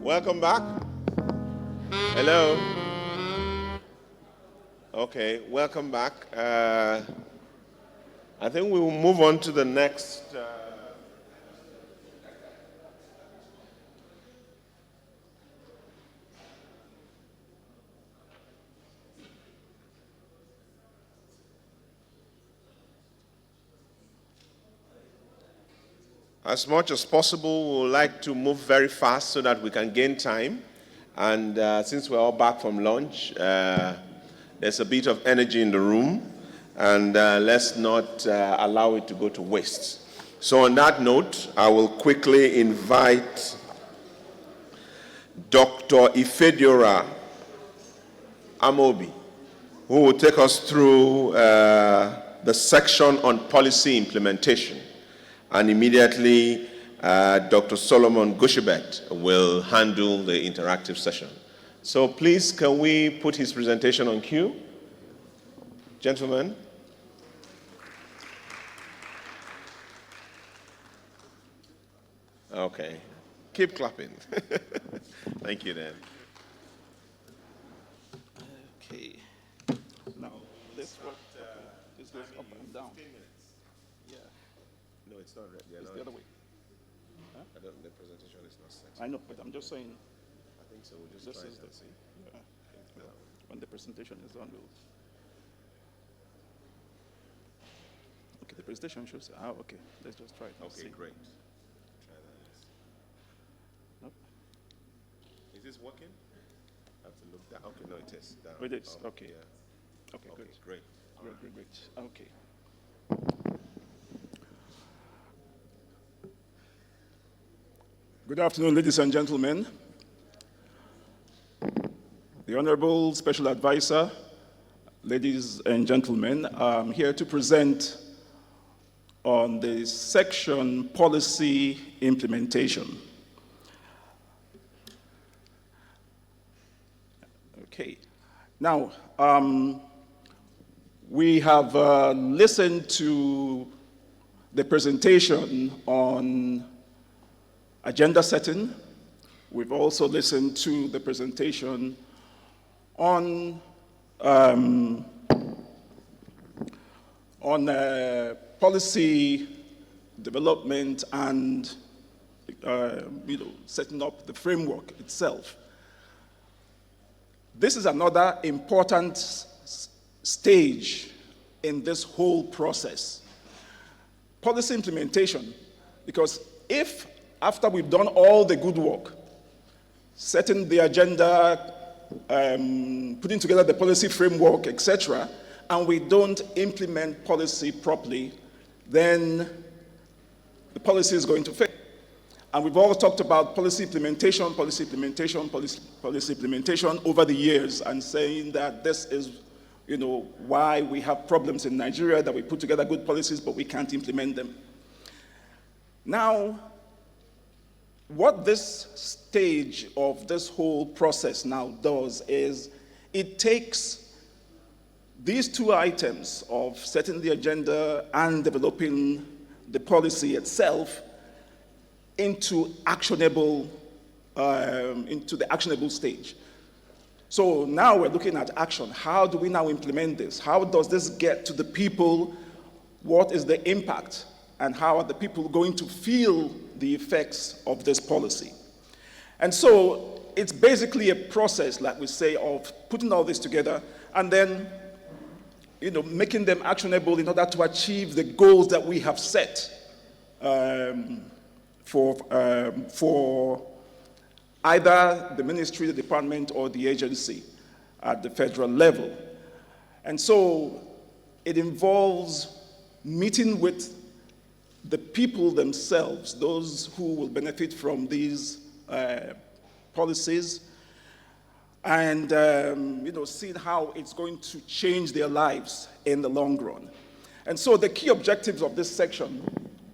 Welcome back. Hello. Okay, welcome back. I think we will move on to the next. As much as possible, we would like to move very fast so that we can gain time. And since we're all back from lunch, there's a bit of energy in the room, and let's not allow it to go to waste. So on that note, I will quickly invite Dr. Ifediora Amobi, who will take us through the section on policy implementation. And immediately, Dr. Solomon Gushibet will handle the interactive session. So please, can we put his presentation on cue? Gentlemen. Okay. Keep clapping. Thank you, then. Okay. Now, this goes up and down. Yeah. No, it's not ready. It's the other way. Huh? The presentation is not set. I know, but I'm just saying. I think so. We'll just try it and see. Yeah. When the presentation is on, we'll. Okay, the presentation shows. Okay. Let's just try it. Okay, see. Great. Try that. Nope. Is this working? I have to look down. Okay, no, it is down. It is. Okay. Yeah. Okay, Okay, great. great. Great. Okay. Good afternoon, ladies and gentlemen. The Honorable Special Advisor, ladies and gentlemen, I'm here to present on the section policy implementation. Okay. Now, we have listened to the presentation on agenda setting. We've also listened to the presentation on policy development and setting up the framework itself. This is another important stage in this whole process. Policy implementation, because if after we've done all the good work, setting the agenda, putting together the policy framework, etc., and we don't implement policy properly, then the policy is going to fail. And we've all talked about policy implementation over the years, and saying that this is, why we have problems in Nigeria, that we put together good policies, but we can't implement them. Now, what this stage of this whole process now does is it takes these two items of setting the agenda and developing the policy itself into the actionable stage. So now we're looking at action. How do we now implement this? How does this get to the people? What is the impact? And how are the people going to feel the effects of this policy? And so it's basically a process, like we say, of putting all this together and then making them actionable in order to achieve the goals that we have set for either the ministry, the department, or the agency at the federal level. And so it involves meeting with the people themselves, those who will benefit from these policies, and seeing how it's going to change their lives in the long run. And so the key objectives of this section,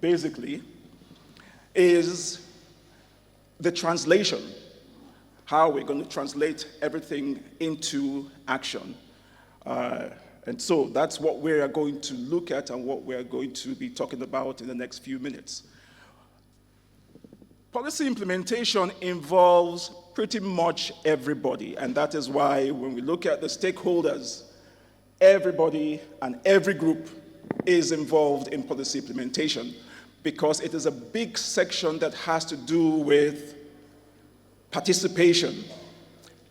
basically, is the translation, how we're going to translate everything into action. And so that's what we are going to look at and what we are going to be talking about in the next few minutes. Policy implementation involves pretty much everybody, and that is why when we look at the stakeholders, everybody and every group is involved in policy implementation because it is a big section that has to do with participation,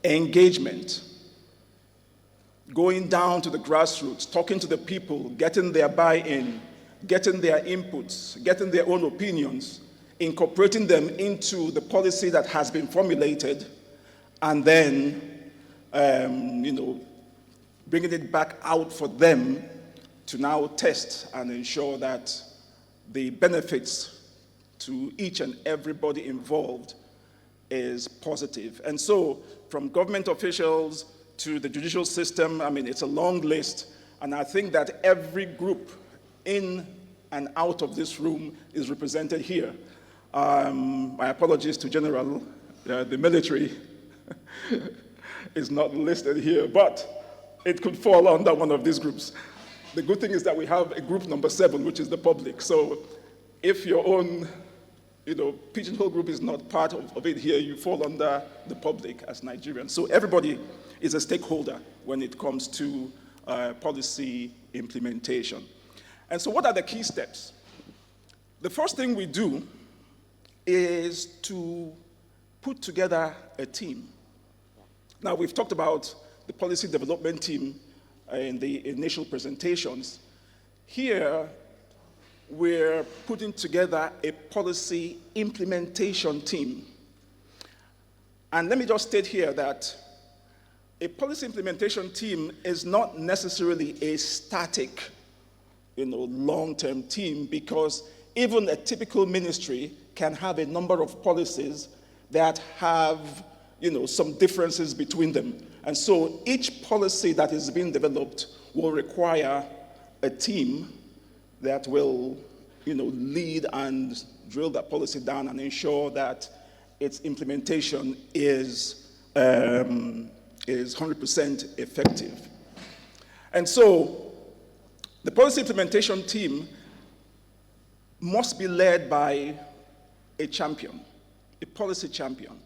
engagement, going down to the grassroots, talking to the people, getting their buy-in, getting their inputs, getting their own opinions, incorporating them into the policy that has been formulated, and then, bringing it back out for them to now test and ensure that the benefits to each and everybody involved is positive. And so, from government officials to the judicial system, it's a long list, and I think that every group in and out of this room is represented here. My apologies to General, the military is not listed here, but it could fall under one of these groups. The good thing is that we have a group number 7, which is the public. So if your own, pigeonhole group is not part of it here, you fall under the public as Nigerians. So everybody is a stakeholder when it comes to policy implementation. And so what are the key steps? The first thing we do is to put together a team. Now, we've talked about the policy development team in the initial presentations. Here, we're putting together a policy implementation team. And let me just state here that a policy implementation team is not necessarily a static, long-term team, because even a typical ministry can have a number of policies that have, some differences between them. And so each policy that is being developed will require a team that will, lead and drill that policy down and ensure that its implementation is 100% effective. And so the policy implementation team must be led by a champion, a policy champion,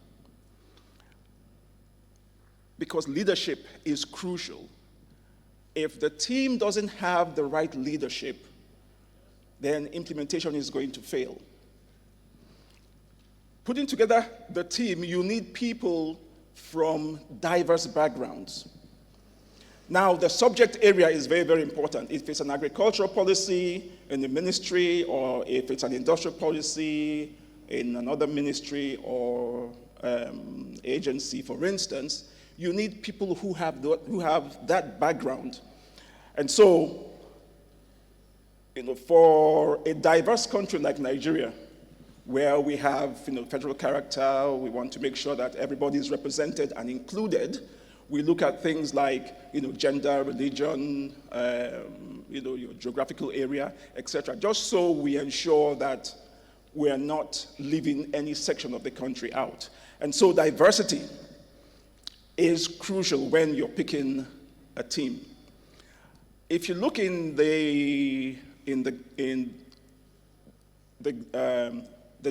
because leadership is crucial. If the team doesn't have the right leadership, then implementation is going to fail. Putting together the team, you need people from diverse backgrounds. Now, the subject area is very, very important. If it's an agricultural policy in the ministry, or if it's an industrial policy in another ministry or agency, for instance, you need people who have that background. And so, for a diverse country like Nigeria, where we have federal character, we want to make sure that everybody is represented and included. We look at things like gender, religion, your geographical area, etc., just so we ensure that we are not leaving any section of the country out. And so diversity is crucial when you're picking a team. If you look in the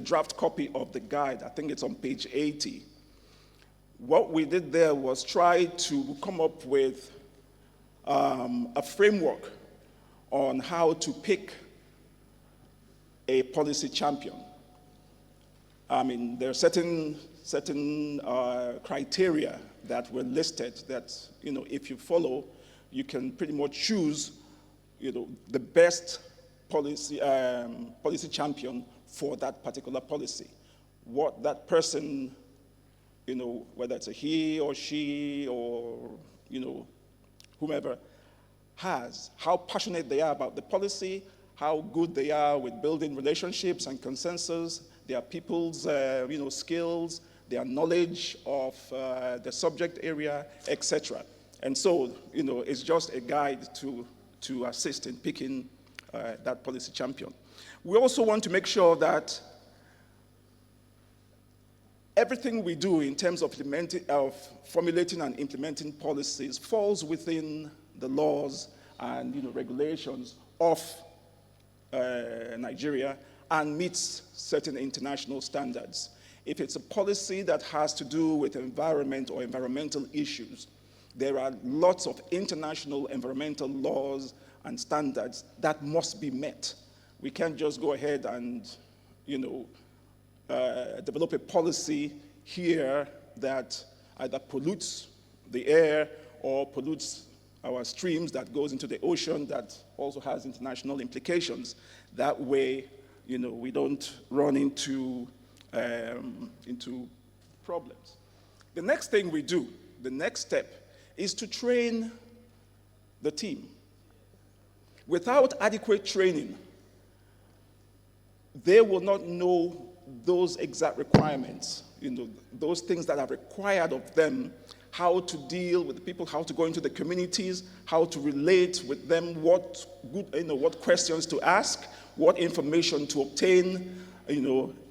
draft copy of the guide, I think it's on page 80, what we did there was try to come up with a framework on how to pick a policy champion. There are certain criteria that were listed that, if you follow, you can pretty much choose, the best policy champion for that particular policy. What that person, whether it's a he or she or, whomever, has, how passionate they are about the policy, how good they are with building relationships and consensus, their people's, skills, their knowledge of the subject area, etc. And so, it's just a guide to assist in picking that policy champion. We also want to make sure that everything we do in terms of formulating and implementing policies falls within the laws and regulations of Nigeria and meets certain international standards. If it's a policy that has to do with environment or environmental issues, there are lots of international environmental laws and standards that must be met. We can't just go ahead and, develop a policy here that either pollutes the air or pollutes our streams, that goes into the ocean, that also has international implications. That way, we don't run into problems. The next thing we do, the next step, is to train the team. Without adequate training, they will not know those exact requirements, those things that are required of them, how to deal with the people, how to go into the communities, how to relate with them, what questions to ask, what information to obtain,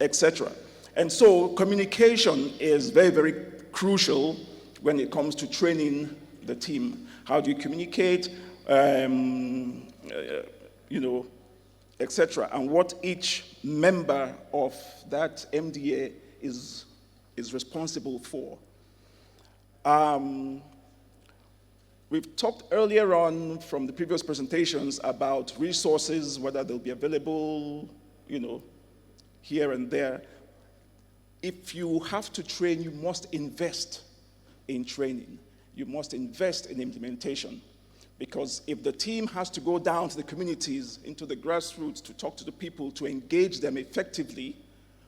etc. And so communication is very, very crucial when it comes to training the team. How do you communicate, etc., and what each member of that MDA is responsible for. We've talked earlier on from the previous presentations about resources, whether they'll be available, here and there. If you have to train, you must invest in training. You must invest in implementation. Because if the team has to go down to the communities, into the grassroots, to talk to the people, to engage them effectively,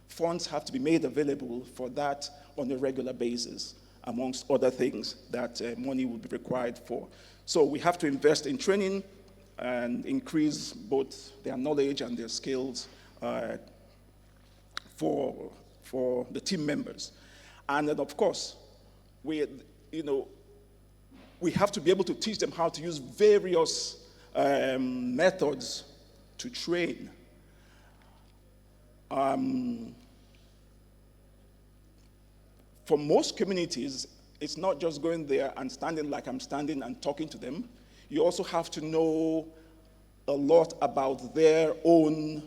funds have to be made available for that on a regular basis, amongst other things that money will be required for. So we have to invest in training and increase both their knowledge and their skills for the team members. And then, of course, we have to be able to teach them how to use various methods to train. For most communities, it's not just going there and standing like I'm standing and talking to them. You also have to know a lot about their own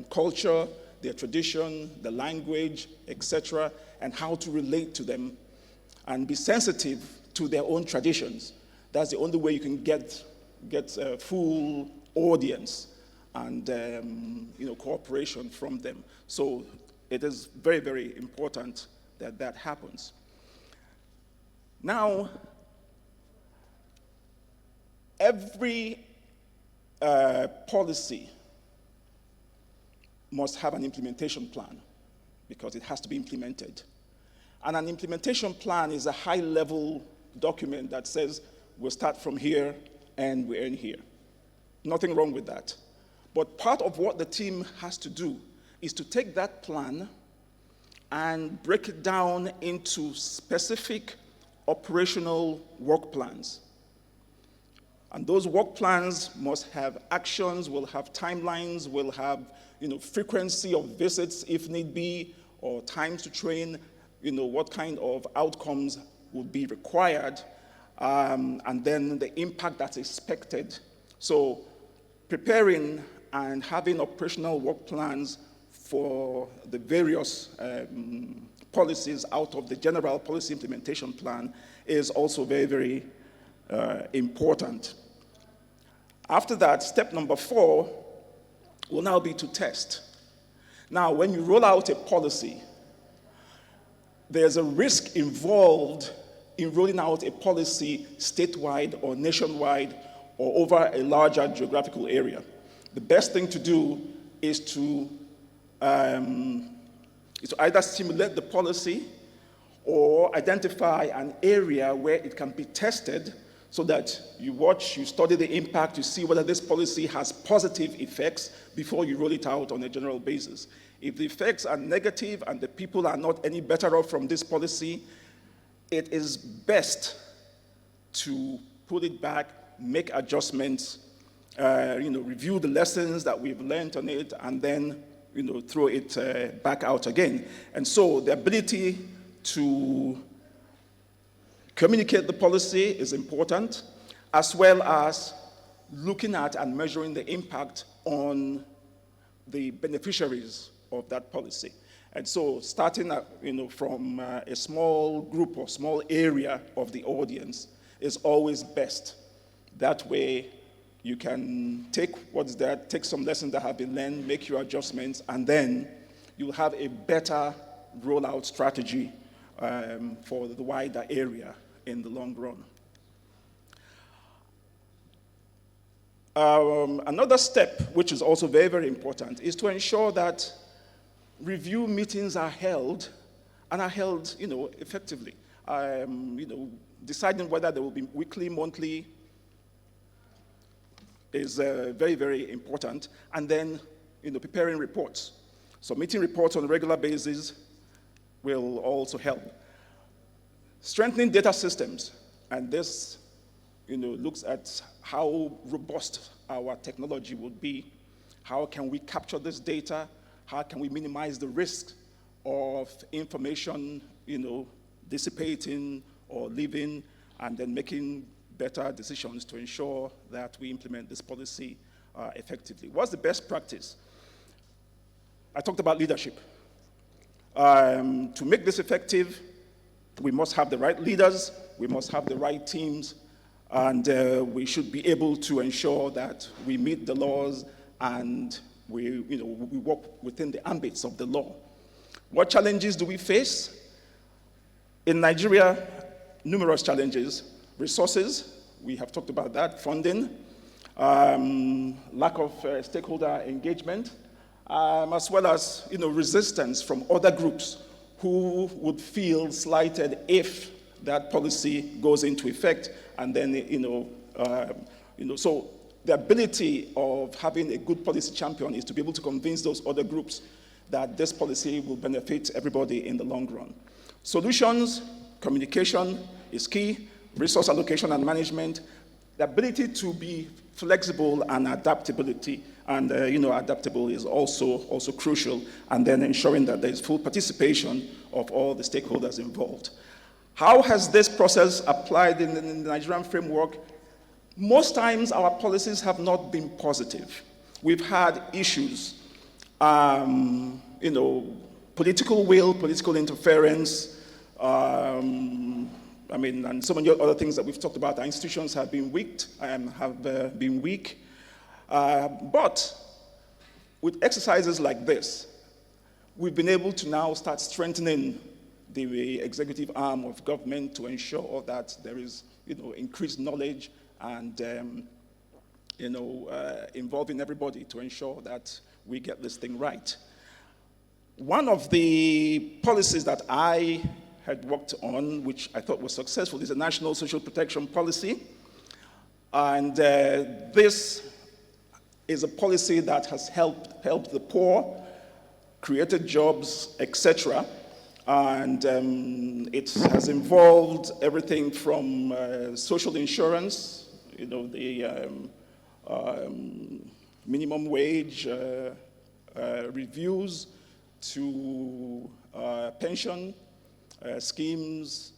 culture, their tradition, the language, etc., and how to relate to them and be sensitive to their own traditions. That's the only way you can get a full audience and cooperation from them. So it is very, very important that that happens. Now, every policy must have an implementation plan because it has to be implemented. And an implementation plan is a high-level document that says we'll start from here and we end here. Nothing wrong with that. But part of what the team has to do is to take that plan and break it down into specific operational work plans. And those work plans must have actions, will have timelines, will have frequency of visits if need be, or times to train, what kind of outcomes would be required, and then the impact that's expected. So preparing and having operational work plans for the various policies out of the general policy implementation plan is also very, very important. After that, step number 4 will now be to test. Now, when you roll out a policy, there's a risk involved in rolling out a policy statewide or nationwide or over a larger geographical area. The best thing to do is to either simulate the policy or identify an area where it can be tested so that you watch, you study the impact, you see whether this policy has positive effects before you roll it out on a general basis. If the effects are negative and the people are not any better off from this policy, it is best to put it back, make adjustments, review the lessons that we've learned on it, and then throw it back out again. And so the ability to communicate the policy is important, as well as looking at and measuring the impact on the beneficiaries of that policy. And so starting from a small group or small area of the audience is always best. That way you can take what's there, take some lessons that have been learned, make your adjustments, and then you'll have a better rollout strategy for the wider area in the long run. Another step, which is also very, very important, is to ensure that review meetings are held, and are held, effectively. Deciding whether they will be weekly, monthly, is very, very important. And then, preparing reports. Submitting reports on a regular basis will also help. Strengthening data systems, and this, looks at how robust our technology would be. How can we capture this data? How can we minimize the risk of information, dissipating or leaving, and then making better decisions to ensure that we implement this policy effectively? What's the best practice? I talked about leadership. To make this effective, we must have the right leaders, we must have the right teams, and we should be able to ensure that we meet the laws and we work within the ambits of the law. What challenges do we face? In Nigeria, numerous challenges. Resources, we have talked about that. Funding, lack of stakeholder engagement, as well as resistance from other groups who would feel slighted if that policy goes into effect, and then so the ability of having a good policy champion is to be able to convince those other groups that this policy will benefit everybody in the long run. Solutions, communication is key, resource allocation and management, the ability to be flexible and adaptability, and adaptable is also crucial, and then ensuring that there is full participation of all the stakeholders involved. How has this process applied in the Nigerian framework? Most times our policies have not been positive. We've had issues, political will, political interference, and so many other things that we've talked about. Our institutions have been weak, but with exercises like this, we've been able to now start strengthening the executive arm of government to ensure that there is, increased knowledge and, involving everybody to ensure that we get this thing right. One of the policies that I had worked on, which I thought was successful, is a national social protection policy. And this is a policy that has helped the poor, created jobs, etc. And it has involved everything from social insurance, the minimum wage reviews, to pension schemes,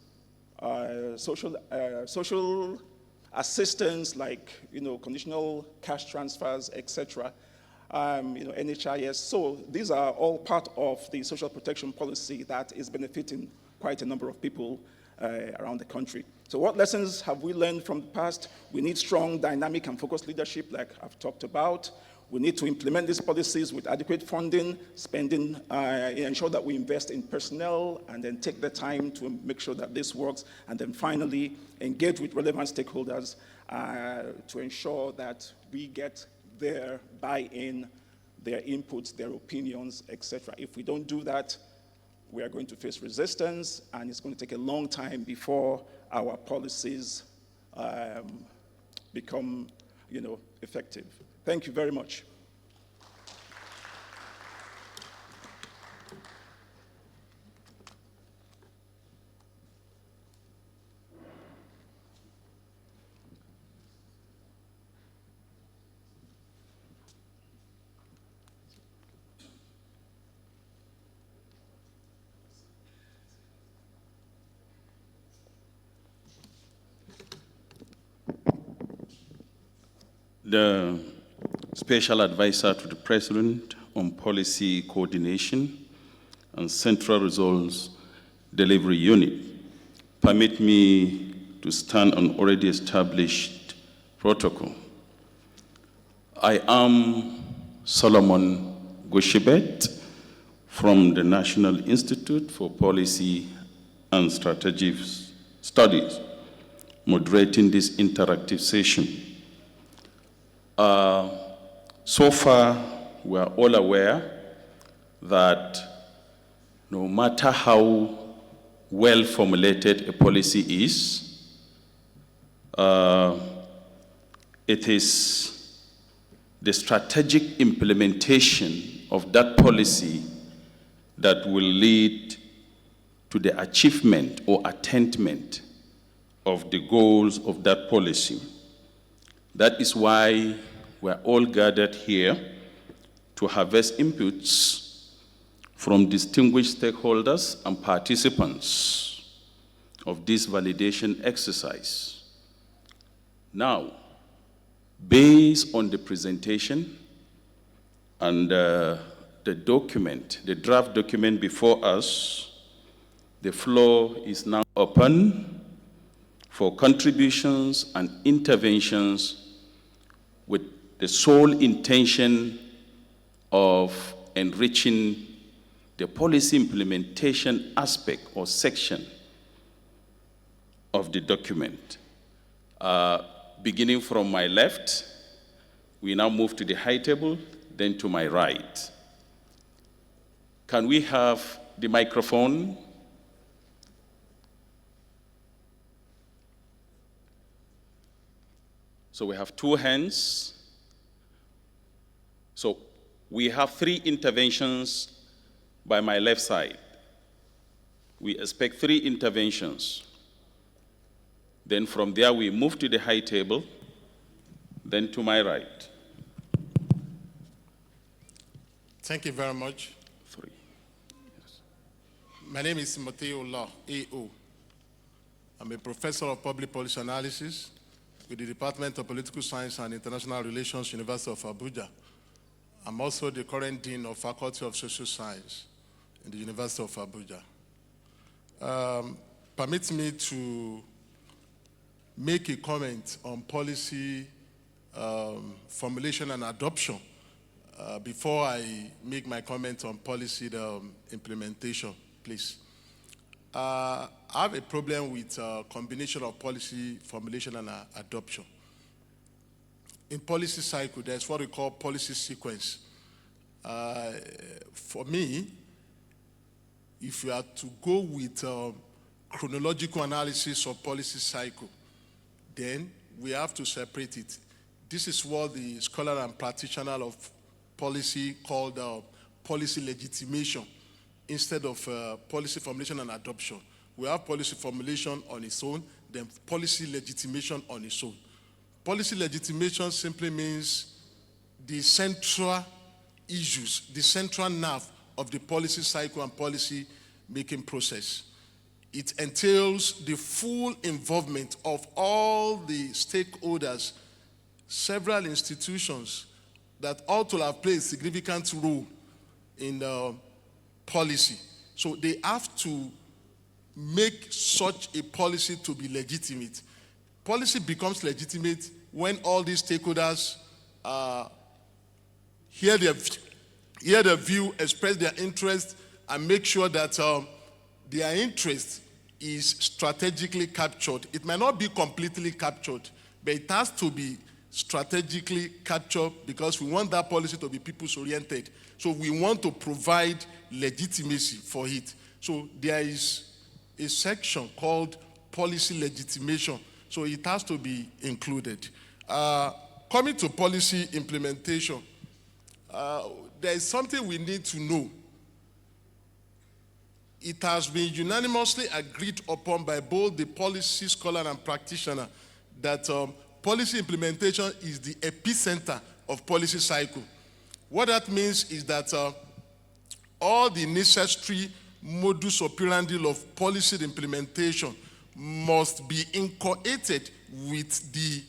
social assistance like conditional cash transfers, etc. NHIS. So these are all part of the social protection policy that is benefiting quite a number of people around the country. So what lessons have we learned from the past? We need strong, dynamic, and focused leadership, like I've talked about. We need to implement these policies with adequate funding, spending, ensure that we invest in personnel, and then take the time to make sure that this works, and then finally engage with relevant stakeholders to ensure that we get their buy-in, their inputs, their opinions, etc. If we don't do that, we are going to face resistance, and it's going to take a long time before our policies become, effective. Thank you very much. The Special Advisor to the President on Policy Coordination and Central Results Delivery Unit. Permit me to stand on already established protocol. I am Solomon Goshibet from the National Institute for Policy and Strategic Studies, moderating this interactive session. So far, we are all aware that no matter how well formulated a policy is, it is the strategic implementation of that policy that will lead to the achievement or attainment of the goals of that policy. That is why we're all gathered here to harvest inputs from distinguished stakeholders and participants of this validation exercise. Now, based on the presentation and the document, the draft document before us, the floor is now open for contributions and interventions with the sole intention of enriching the policy implementation aspect or section of the document. Beginning from my left, we now move to the high table, then to my right. Can we have the microphone? So we have two hands. So we have three interventions by my left side. We expect three interventions. Then from there we move to the high table, then to my right. Thank you very much. Three. Yes. My name is Mateo Law, AO. I'm a professor of public policy analysis with the Department of Political Science and International Relations, University of Abuja. I'm also the current Dean of Faculty of Social Science in the University of Abuja. Permit me to make a comment on policy formulation and adoption before I make my comment on policy implementation, please. I have a problem with combination of policy formulation and adoption. In policy cycle, there's what we call policy sequence. For me, if you are to go with chronological analysis of policy cycle, then we have to separate it. This is what the scholar and practitioner of policy called policy legitimation instead of policy formulation and adoption. We have policy formulation on its own, then policy legitimation on its own. Policy legitimation simply means the central issues, the central nerve of the policy cycle and policy making process. It entails the full involvement of all the stakeholders, several institutions that ought to have played a significant role in policy. So they have to make such a policy to be legitimate. Policy becomes legitimate when all these stakeholders hear their view, express their interest, and make sure that their interest is strategically captured. It may not be completely captured, but it has to be strategically captured because we want that policy to be people's-oriented. So we want to provide legitimacy for it. So there is a section called policy legitimation. So it has to be included. Coming to policy implementation, there is something we need to know. It has been unanimously agreed upon by both the policy scholar and practitioner that policy implementation is the epicenter of policy cycle. What that means is that all the necessary modus operandi of policy implementation must be incorporated with the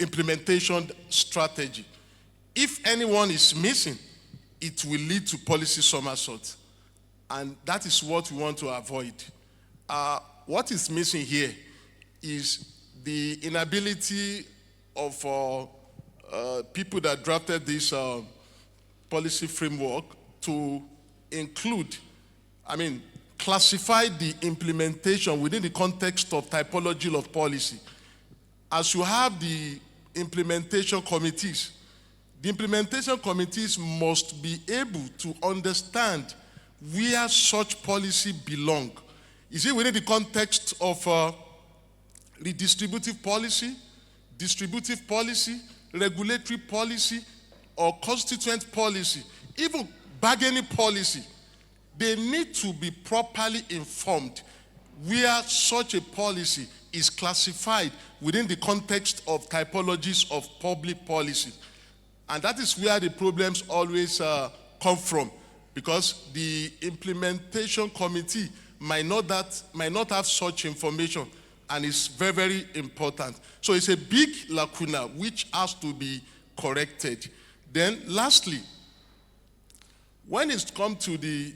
implementation strategy. if anyone is missing, it will lead to policy somersault. And that is what we want to avoid. What is missing here is the inability of people that drafted this policy framework to include, classify the implementation within the context of typology of policy. As you have the implementation committees, the implementation committees must be able to understand where such policy belong. Is it within the context of redistributive policy, distributive policy, regulatory policy, or constituent policy, even bargaining policy? They need to be properly informed where such a policy is classified within the context of typologies of public policy. And that is where the problems always come from, because the implementation committee might not have such information, and it's very, very important. So it's a big lacuna which has to be corrected. Then lastly, when it's come to the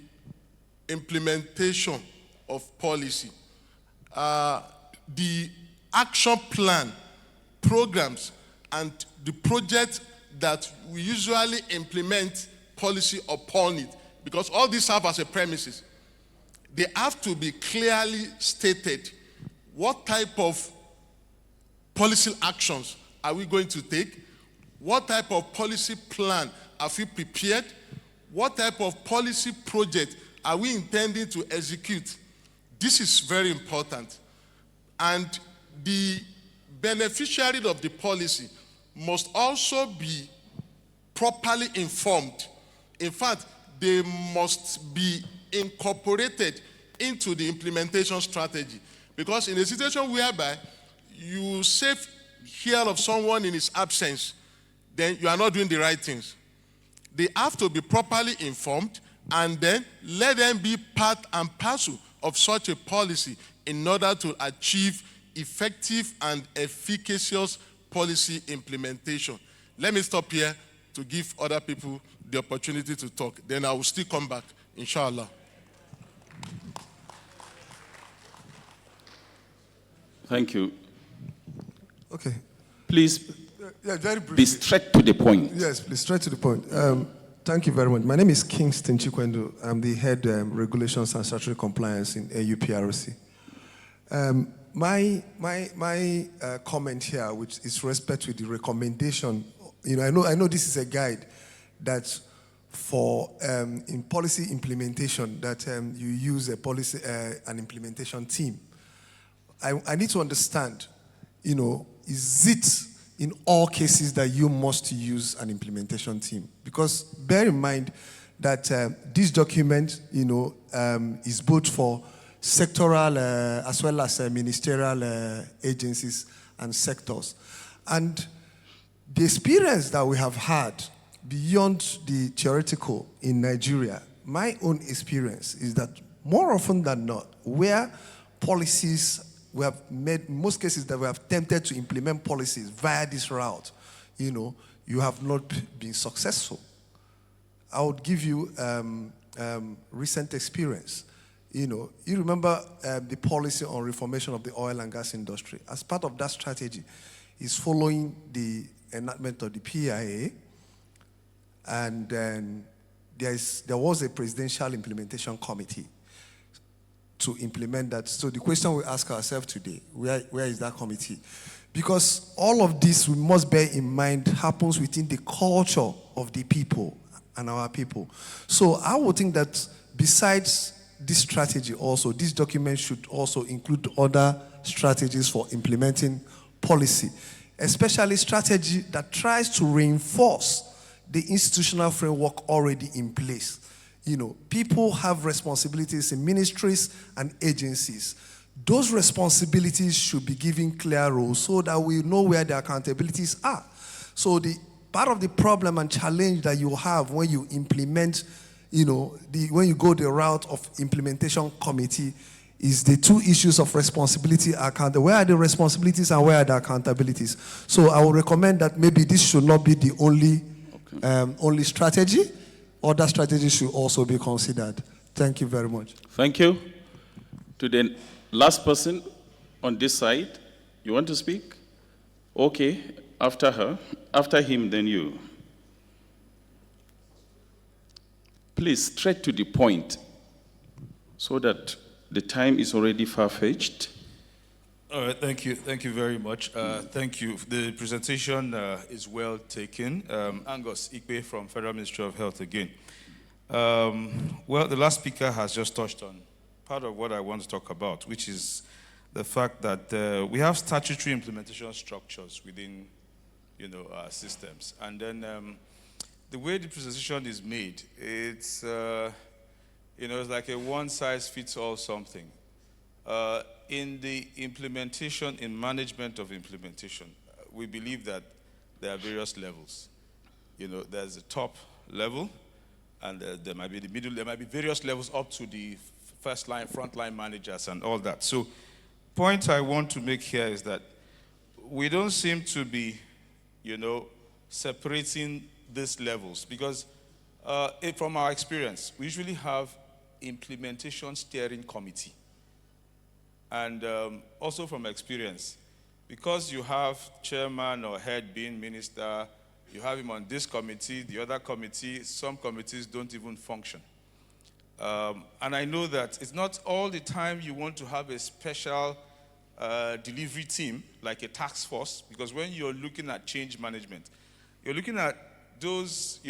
implementation of policy, the action plan, programs, and the project that we usually implement policy upon it, because all these serve as a premises, they have to be clearly stated. What type of policy actions are we going to take? What type of policy plan have we prepared? What type of policy project are we intending to execute? This is very important. And the beneficiary of the policy must also be properly informed. In fact, they must be incorporated into the implementation strategy. Because in a situation whereby you hear of someone in his absence, then you are not doing the right things. They have to be properly informed, and then let them be part and parcel of such a policy in order to achieve effective and efficacious policy implementation. Let me stop here to give other people the opportunity to talk. Then I will still come back, inshallah. Thank you. Okay. Please Yeah, very briefly. be straight to the point. Yes, please, straight to the point. Thank you very much. My name is Kingston Chikwendo. I'm the head regulations and statutory compliance in AUPRC. My comment here, which is respect to the recommendation. I know this is a guide that for in policy implementation that you use a policy an implementation team. I need to understand, is it in all cases that you must use an implementation team? Because bear in mind that this document, is both for sectoral as well as ministerial agencies and sectors. And the experience that we have had beyond the theoretical in Nigeria, my own experience is that more often than not, where policies we have made, in most cases that we have attempted to implement policies via this route, you have not been successful. I would give you recent experience. You remember the policy on reformation of the oil and gas industry. As part of that strategy is following the enactment of the PIA, and then there was a presidential implementation committee to implement that. So the question we ask ourselves today, where is that committee? Because all of this, we must bear in mind, happens within the culture of the people and our people. So I would think that besides this strategy also, this document should also include other strategies for implementing policy, especially strategy that tries to reinforce the institutional framework already in place. People have responsibilities in ministries and agencies. Those responsibilities should be given clear roles so that we know where the accountabilities are. So the part of the problem and challenge that you have when you implement, when you go the route of implementation committee is the two issues of responsibility account. Where are the responsibilities and where are the accountabilities? So I would recommend that maybe this should not be the only only strategy. Other strategies should also be considered. Thank you very much. Thank you. To the last person on this side, you want to speak? Okay, after her. After him, then you. Please, straight to the point, so that the time is already far-fetched. All right, thank you very much. Thank you. The presentation is well taken. Angus Ikpe from Federal Ministry of Health again. Well, the last speaker has just touched on part of what I want to talk about, which is the fact that we have statutory implementation structures within, our systems, and then the way the presentation is made, it's it's like a one-size-fits-all something. In the implementation, in management of implementation, we believe that there are various levels. There's the top level, and there might be the middle, there might be various levels up to the first line, front line managers and all that. So, point I want to make here is that we don't seem to be, separating these levels, because from our experience, we usually have implementation steering committee. And also from experience, because you have chairman or head being minister, you have him on this committee, the other committee, some committees don't even function. And I know that it's not all the time you want to have a special delivery team, like a task force, because when you're looking at change management, you're looking at those,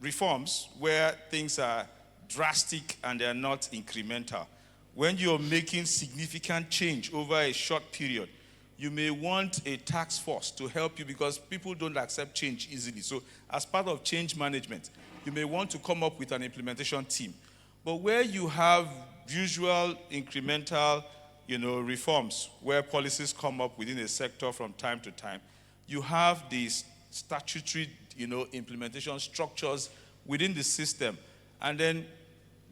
reforms where things are drastic and they're not incremental. When you're making significant change over a short period, you may want a task force to help you, because people don't accept change easily. So as part of change management, you may want to come up with an implementation team. But where you have usual incremental, reforms, where policies come up within a sector from time to time, you have these statutory, implementation structures within the system. And then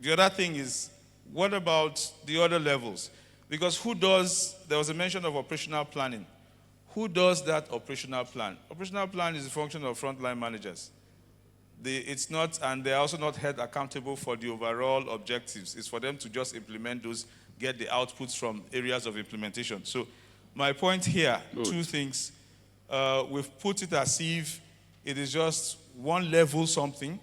the other thing is, what about the other levels? Because there was a mention of operational planning. Who does that operational plan? Operational plan is a function of frontline managers. It's not, and they're also not held accountable for the overall objectives. It's for them to just implement those, get the outputs from areas of implementation. So my point here, two things. We've put it as if it is just one level something,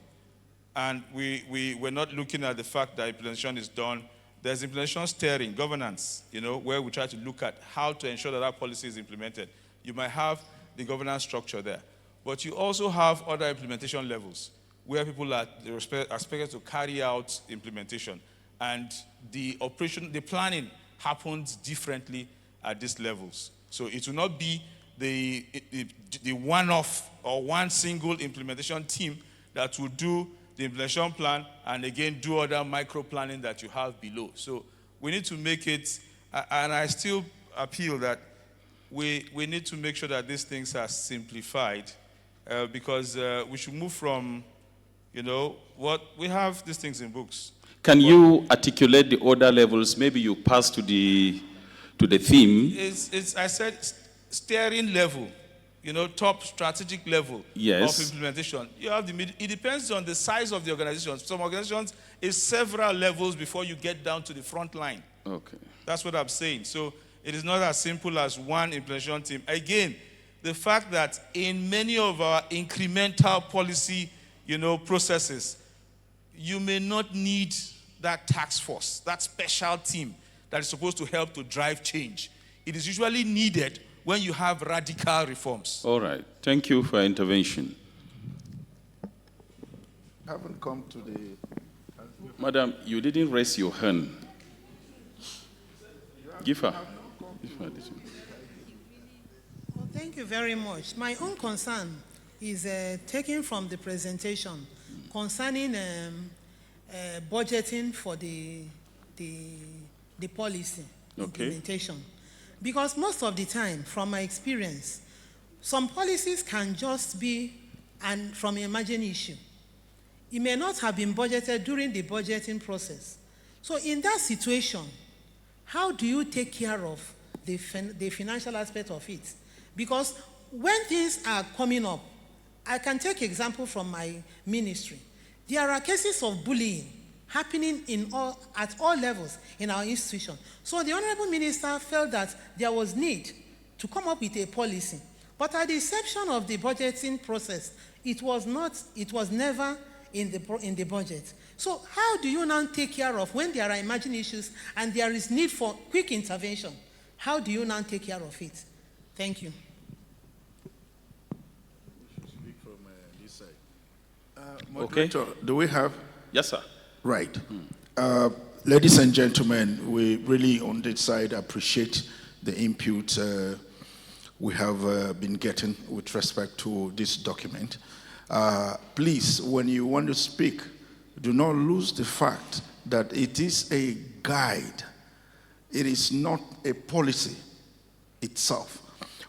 and we're not looking at the fact that implementation is done. There's implementation steering, governance, where we try to look at how to ensure that our policy is implemented. You might have the governance structure there, but you also have other implementation levels where people are expected to carry out implementation, and the planning happens differently at these levels. So it will not be the one-off or one single implementation team that will do the implementation plan and again do other micro planning that you have below. So we need to make it, and I still appeal that we need to make sure that these things are simplified, because we should move from, what we have these things in books. Can you articulate the order levels? Maybe you pass to the theme. I said steering level, top strategic level Yes. of implementation. You have it depends on the size of the organization. Some organizations is several levels before you get down to the front line. Okay. That's what I'm saying. So it is not as simple as one implementation team. Again, the fact that in many of our incremental policy, processes, you may not need that task force, that special team that is supposed to help to drive change. It is usually needed when you have radical reforms. All right. Thank you for your intervention. I haven't come to the... Madam, you didn't raise your hand. Give her. This one. Well, thank you very much. My own concern is taken from the presentation concerning budgeting for the policy implementation. Because most of the time, from my experience, some policies can just be from an emergent issue. It may not have been budgeted during the budgeting process. So in that situation, how do you take care of the financial aspect of it? Because when things are coming up I can take example from my ministry. There are cases of bullying happening at all levels in our institution. So the Honorable Minister felt that there was need to come up with a policy. But at the inception of the budgeting process, it was never in the budget. So how do you now take care of when there are emerging issues and there is need for quick intervention? How do you now take care of it? Thank you. Speak from this side. Moderator, do we have? Yes, sir. Right. Ladies and gentlemen, we really on this side appreciate the input we have been getting with respect to this document. Please, when you want to speak, do not lose the fact that it is a guide. It is not a policy itself.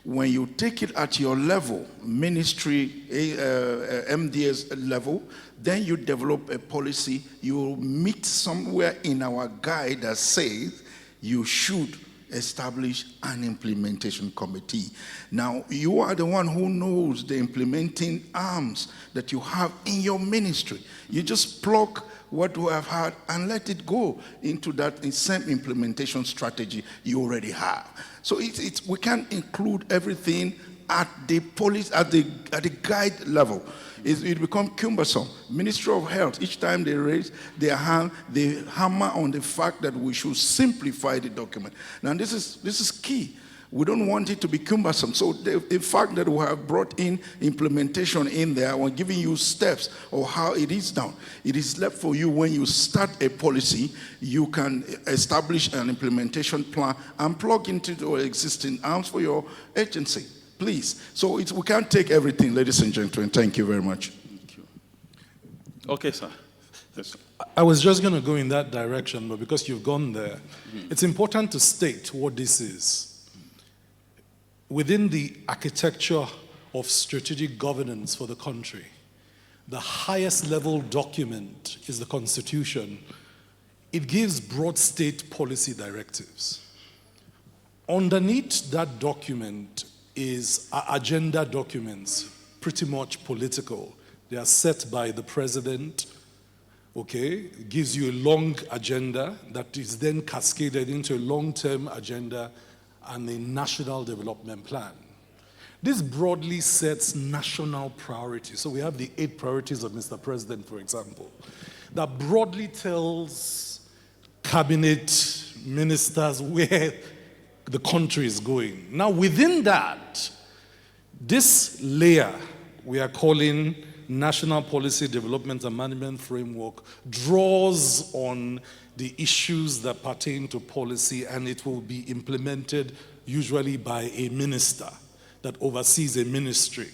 When you take it at your level, ministry, MDS level, then you develop a policy. You will meet somewhere in our guide that says you should establish an implementation committee. Now, you are the one who knows the implementing arms that you have in your ministry. You just plug what you have had and let it go into that same implementation strategy you already have. So we can't include everything at the policy, at the guide level. It becomes cumbersome. Ministry of Health, each time they raise their hand, they hammer on the fact that we should simplify the document. Now this is key. We don't want it to be cumbersome. So the fact that we have brought in implementation in there, we're giving you steps of how it is done. It is left for you when you start a policy, you can establish an implementation plan and plug into the existing arms for your agency. Please. So we can't take everything, ladies and gentlemen. Thank you very much. Thank you. Okay, sir. Yes. I was just going to go in that direction, but because you've gone there, it's important to state what this is. Within the architecture of strategic governance for the country, the highest level document is the Constitution. It gives broad state policy directives. Underneath that document is agenda documents, pretty much political. They are set by the president, okay? It gives you a long agenda that is then cascaded into a long-term agenda and a national development plan. This broadly sets national priorities. So we have the 8 priorities of Mr. President, for example, that broadly tells cabinet ministers where the country is going. Now, within that, this layer we are calling National Policy Development and Management Framework draws on the issues that pertain to policy, and it will be implemented usually by a minister that oversees a ministry.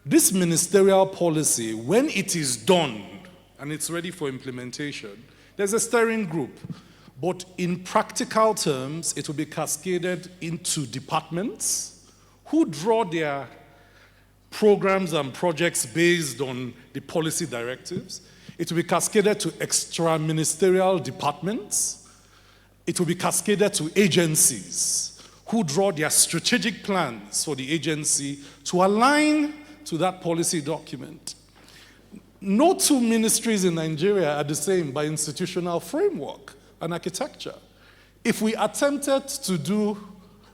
This ministerial policy, when it is done and it's ready for implementation, there's a steering group. But in practical terms, it will be cascaded into departments who draw their programs and projects based on the policy directives. It will be cascaded to extra-ministerial departments. It will be cascaded to agencies who draw their strategic plans for the agency to align to that policy document. No 2 ministries in Nigeria are the same by institutional framework and architecture. If we attempted to do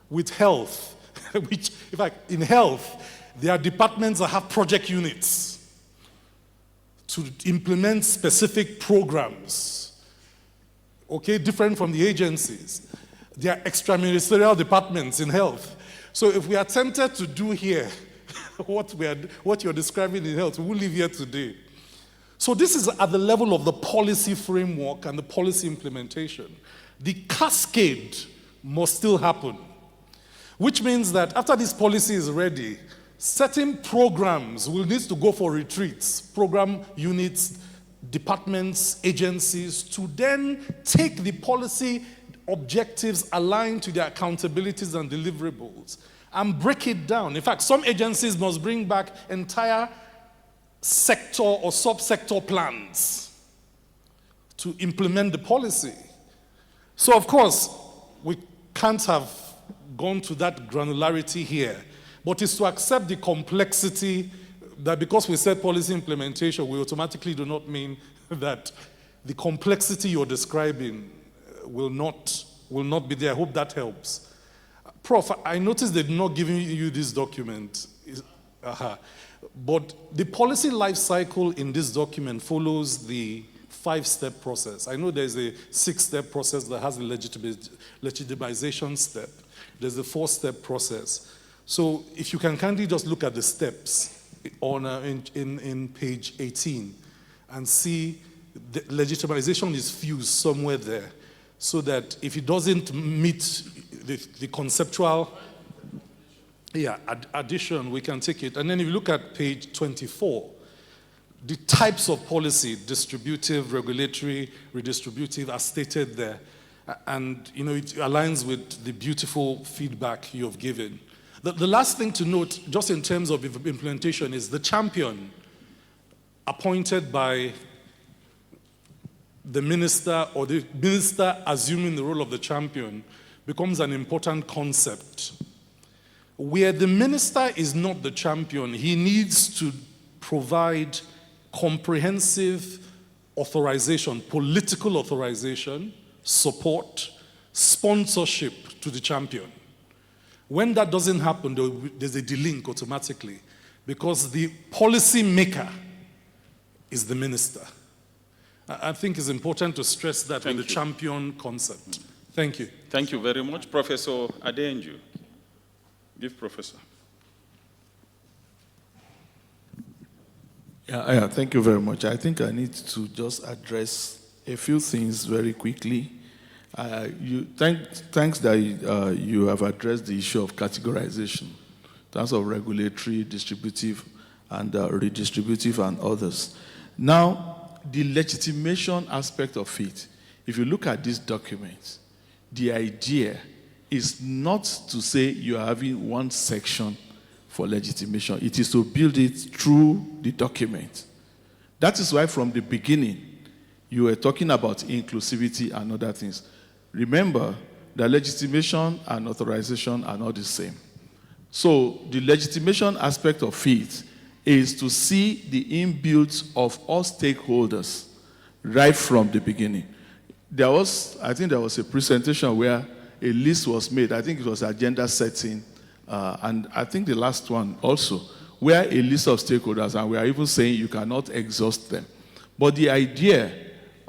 with health, which, in fact, in health, there are departments that have project units to implement specific programs, okay, different from the agencies. There are extra-ministerial departments in health. So if we attempted to do here what you're describing in health, we won't live here today. So this is at the level of the policy framework and the policy implementation. The cascade must still happen, which means that after this policy is ready, certain programs will need to go for retreats, program units, departments, agencies, to then take the policy objectives aligned to their accountabilities and deliverables and break it down. In fact, some agencies must bring back entire sector or subsector plans to implement the policy. So, of course, we can't have gone to that granularity here, but it's to accept the complexity that because we said policy implementation, we automatically do not mean that the complexity you're describing will not be there. I hope that helps. Prof, I noticed they're not giving you this document. But the policy life cycle in this document follows the 5-step process. I know there's a 6-step process that has a legitimization step. There's a 4-step process. So if you can kindly just look at the steps on in page 18 and see the legitimization is fused somewhere there, so that if it doesn't meet the conceptual addition, we can take it. And then if you look at page 24, the types of policy, distributive, regulatory, redistributive, are stated there. And it aligns with the beautiful feedback you have given. The last thing to note, just in terms of implementation, is the champion appointed by the minister, or the minister assuming the role of the champion, becomes an important concept. Where the minister is not the champion, he needs to provide comprehensive authorization, political authorization, support, sponsorship to the champion. When that doesn't happen, there's a delink automatically, because the policy maker is the minister. I think it's important to stress that with the champion concept. Thank you. Thank you very much. Professor Adenju. Give Professor. Yeah, thank you very much. I think I need to just address a few things very quickly. Thanks that you have addressed the issue of categorization in terms of regulatory, distributive, and redistributive, and others. Now, the legitimation aspect of it, if you look at this document, the idea is not to say you are having one section for legitimation. It is to build it through the document. That is why from the beginning, you were talking about inclusivity and other things. Remember that legitimation and authorization are not the same. So the legitimation aspect of it is to see the inbuilt of all stakeholders right from the beginning. I think there was a presentation where a list was made. I think it was agenda setting, and I think the last one also, where a list of stakeholders, and we are even saying you cannot exhaust them. But the idea,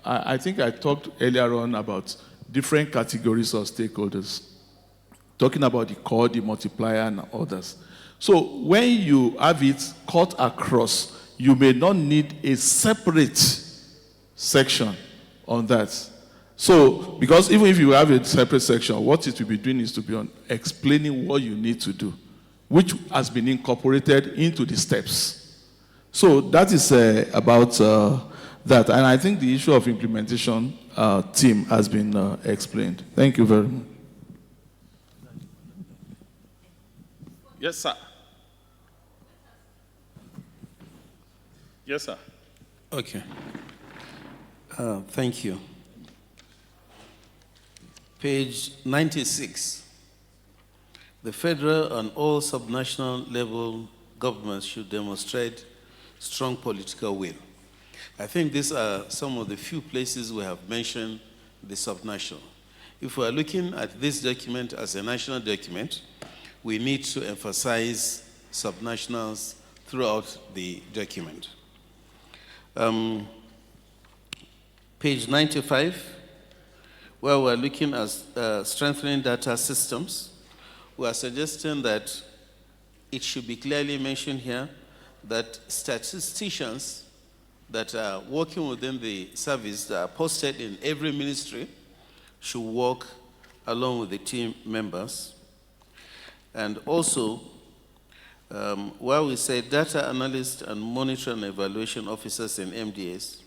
I think I talked earlier on about different categories of stakeholders, talking about the core, the multiplier, and others. So when you have it cut across, you may not need a separate section on that. So, because even if you have a separate section, what it will be doing is to be explaining what you need to do, which has been incorporated into the steps. So that is about that. And I think the issue of implementation team has been explained. Thank you very much. Yes, sir. Yes, sir. Okay. Thank you. Page 96. The federal and all subnational level governments should demonstrate strong political will. I think these are some of the few places we have mentioned the subnational. If we are looking at this document as a national document, we need to emphasize subnationals throughout the document. Page 95, where we're looking at strengthening data systems, we are suggesting that it should be clearly mentioned here that statisticians that are working within the service that are posted in every ministry should work along with the team members. And also, where we say data analysts and monitor and evaluation officers in MDAs,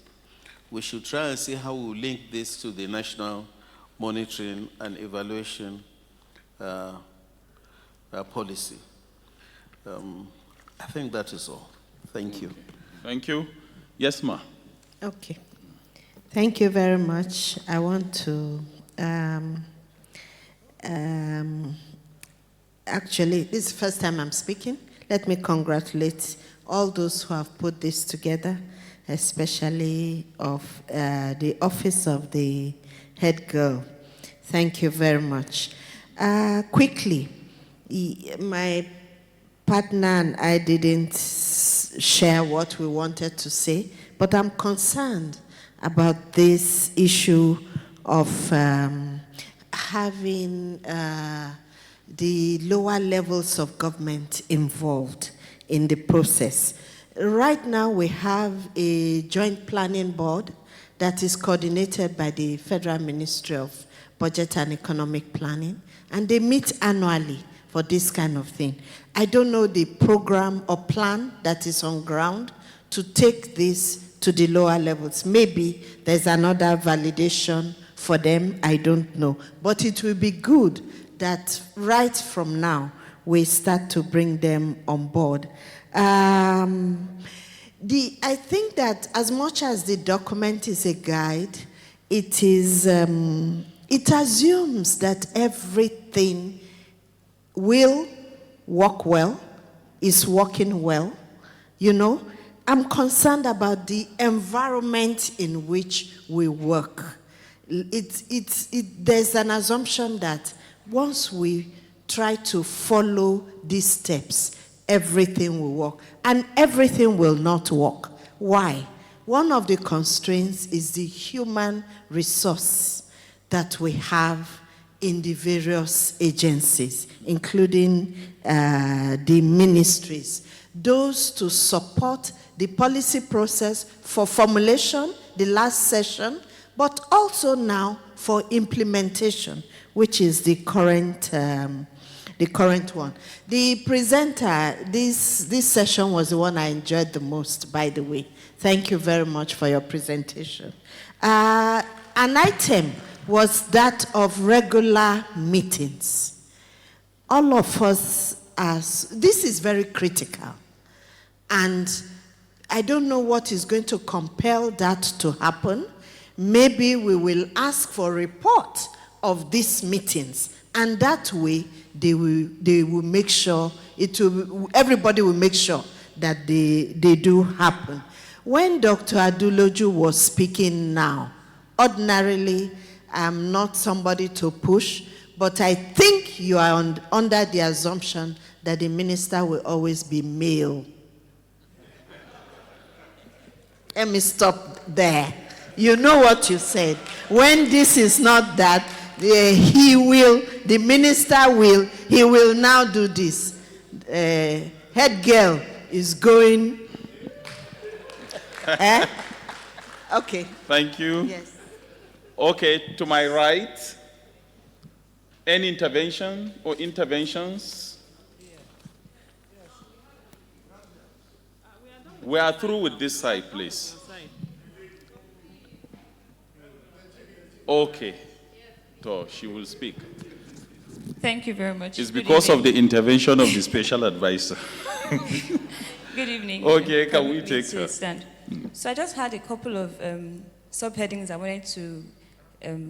we should try and see how we link this to the national monitoring and evaluation policy. I think that is all. Thank you. Thank you. Yes, ma. Okay. Thank you very much. I want to actually, this is the first time I'm speaking. Let me congratulate all those who have put this together, especially of the office of the head girl. Thank you very much. Quickly, my partner and I didn't share what we wanted to say, but I'm concerned about this issue of having the lower levels of government involved in the process. Right now, we have a joint planning board that is coordinated by the Federal Ministry of Budget and Economic Planning, and they meet annually for this kind of thing. I don't know the program or plan that is on ground to take this to the lower levels. Maybe there's another validation for them, I don't know. But it will be good that right from now, we start to bring them on board. I think that as much as the document is a guide, it assumes that everything will work well, is working well. You know, I'm concerned about the environment in which we work. There's an assumption that once we try to follow these steps, everything will work. And everything will not work. Why? One of the constraints is the human resource that we have in the various agencies, including the ministries. Those to support the policy process for formulation, the last session, but also now for implementation, which is the current one. The presenter, this session was the one I enjoyed the most, by the way. Thank you very much for your presentation. An item was that of regular meetings. All of us, this is very critical. And I don't know what is going to compel that to happen. Maybe we will ask for a report of these meetings, and that way they will make sure, everybody will make sure that they do happen. When Dr. Aduloju was speaking now, ordinarily, I'm not somebody to push, but I think you are under the assumption that the minister will always be male. Let me stop there. You know what you said. When this is not that, the minister will now do this. Head girl is going. Okay. Thank you. Yes. Okay, to my right, any intervention or interventions? We are through with this side, please. Okay. So she will speak. Thank you very much. It's because of the intervention of the special advisor. Good evening. Okay, can we take her? Stand. So I just had a couple of subheadings I wanted to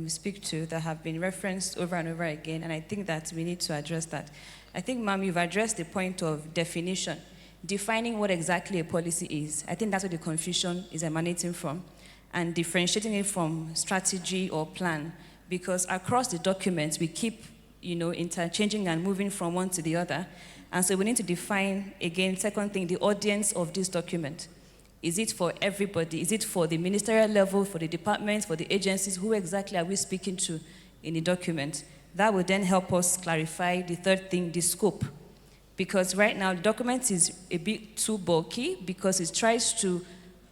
speak to that have been referenced over and over again, and I think that we need to address that. I think, ma'am, you've addressed the point of definition, defining what exactly a policy is. I think that's where the confusion is emanating from, and differentiating it from strategy or plan, because across the documents we keep, interchanging and moving from one to the other, and so we need to define, again, second thing, the audience of this document. Is it for everybody? Is it for the ministerial level, for the departments, for the agencies? Who exactly are we speaking to in the document? That would then help us clarify the third thing, the scope. Because right now, the document is a bit too bulky because it tries to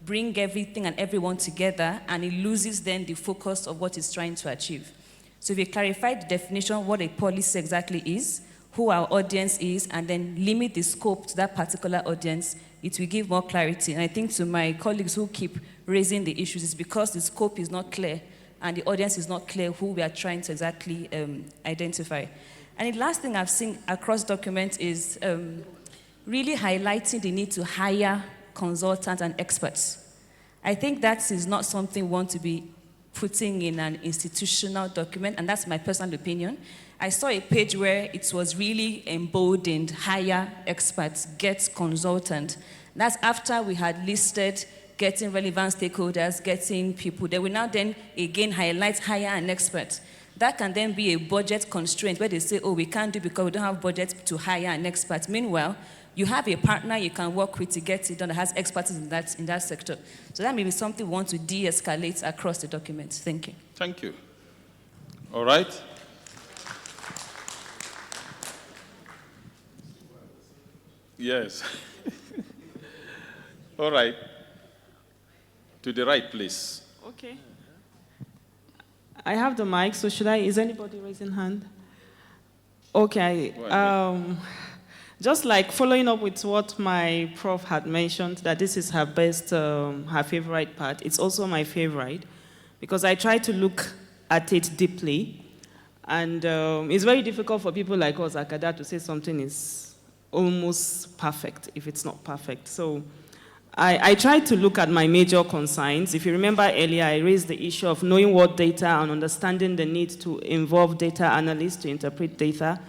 bring everything and everyone together, and it loses then the focus of what it's trying to achieve. So if you clarify the definition of what a policy exactly is, who our audience is, and then limit the scope to that particular audience, it will give more clarity. And I think to my colleagues who keep raising the issues, it's because the scope is not clear and the audience is not clear who we are trying to exactly identify. And the last thing I've seen across documents is really highlighting the need to hire consultants and experts. I think that is not something we want to be putting in an institutional document, and that's my personal opinion. I saw a page where it was really emboldened, hire experts, get consultant, That's after we had listed getting relevant stakeholders, getting people. They will now then again highlight hire an expert. That can then be a budget constraint where they say, oh, we can't do because we don't have budget to hire an expert. Meanwhile, you have a partner you can work with to get it done that has expertise in that sector. So that may be something we want to de-escalate across the document. Thank you. Thank you. All right. Yes. All right. To the right, please. Okay. I have the mic, so is anybody raising hand? Okay. Just like following up with what my prof had mentioned, that this is her best, her favorite part. It's also my favorite because I try to look at it deeply. And it's very difficult for people like us, Akada, to say something is almost perfect if it's not perfect. So I tried to look at my major concerns. If you remember earlier, I raised the issue of knowing what data and understanding the need to involve data analysts to interpret data.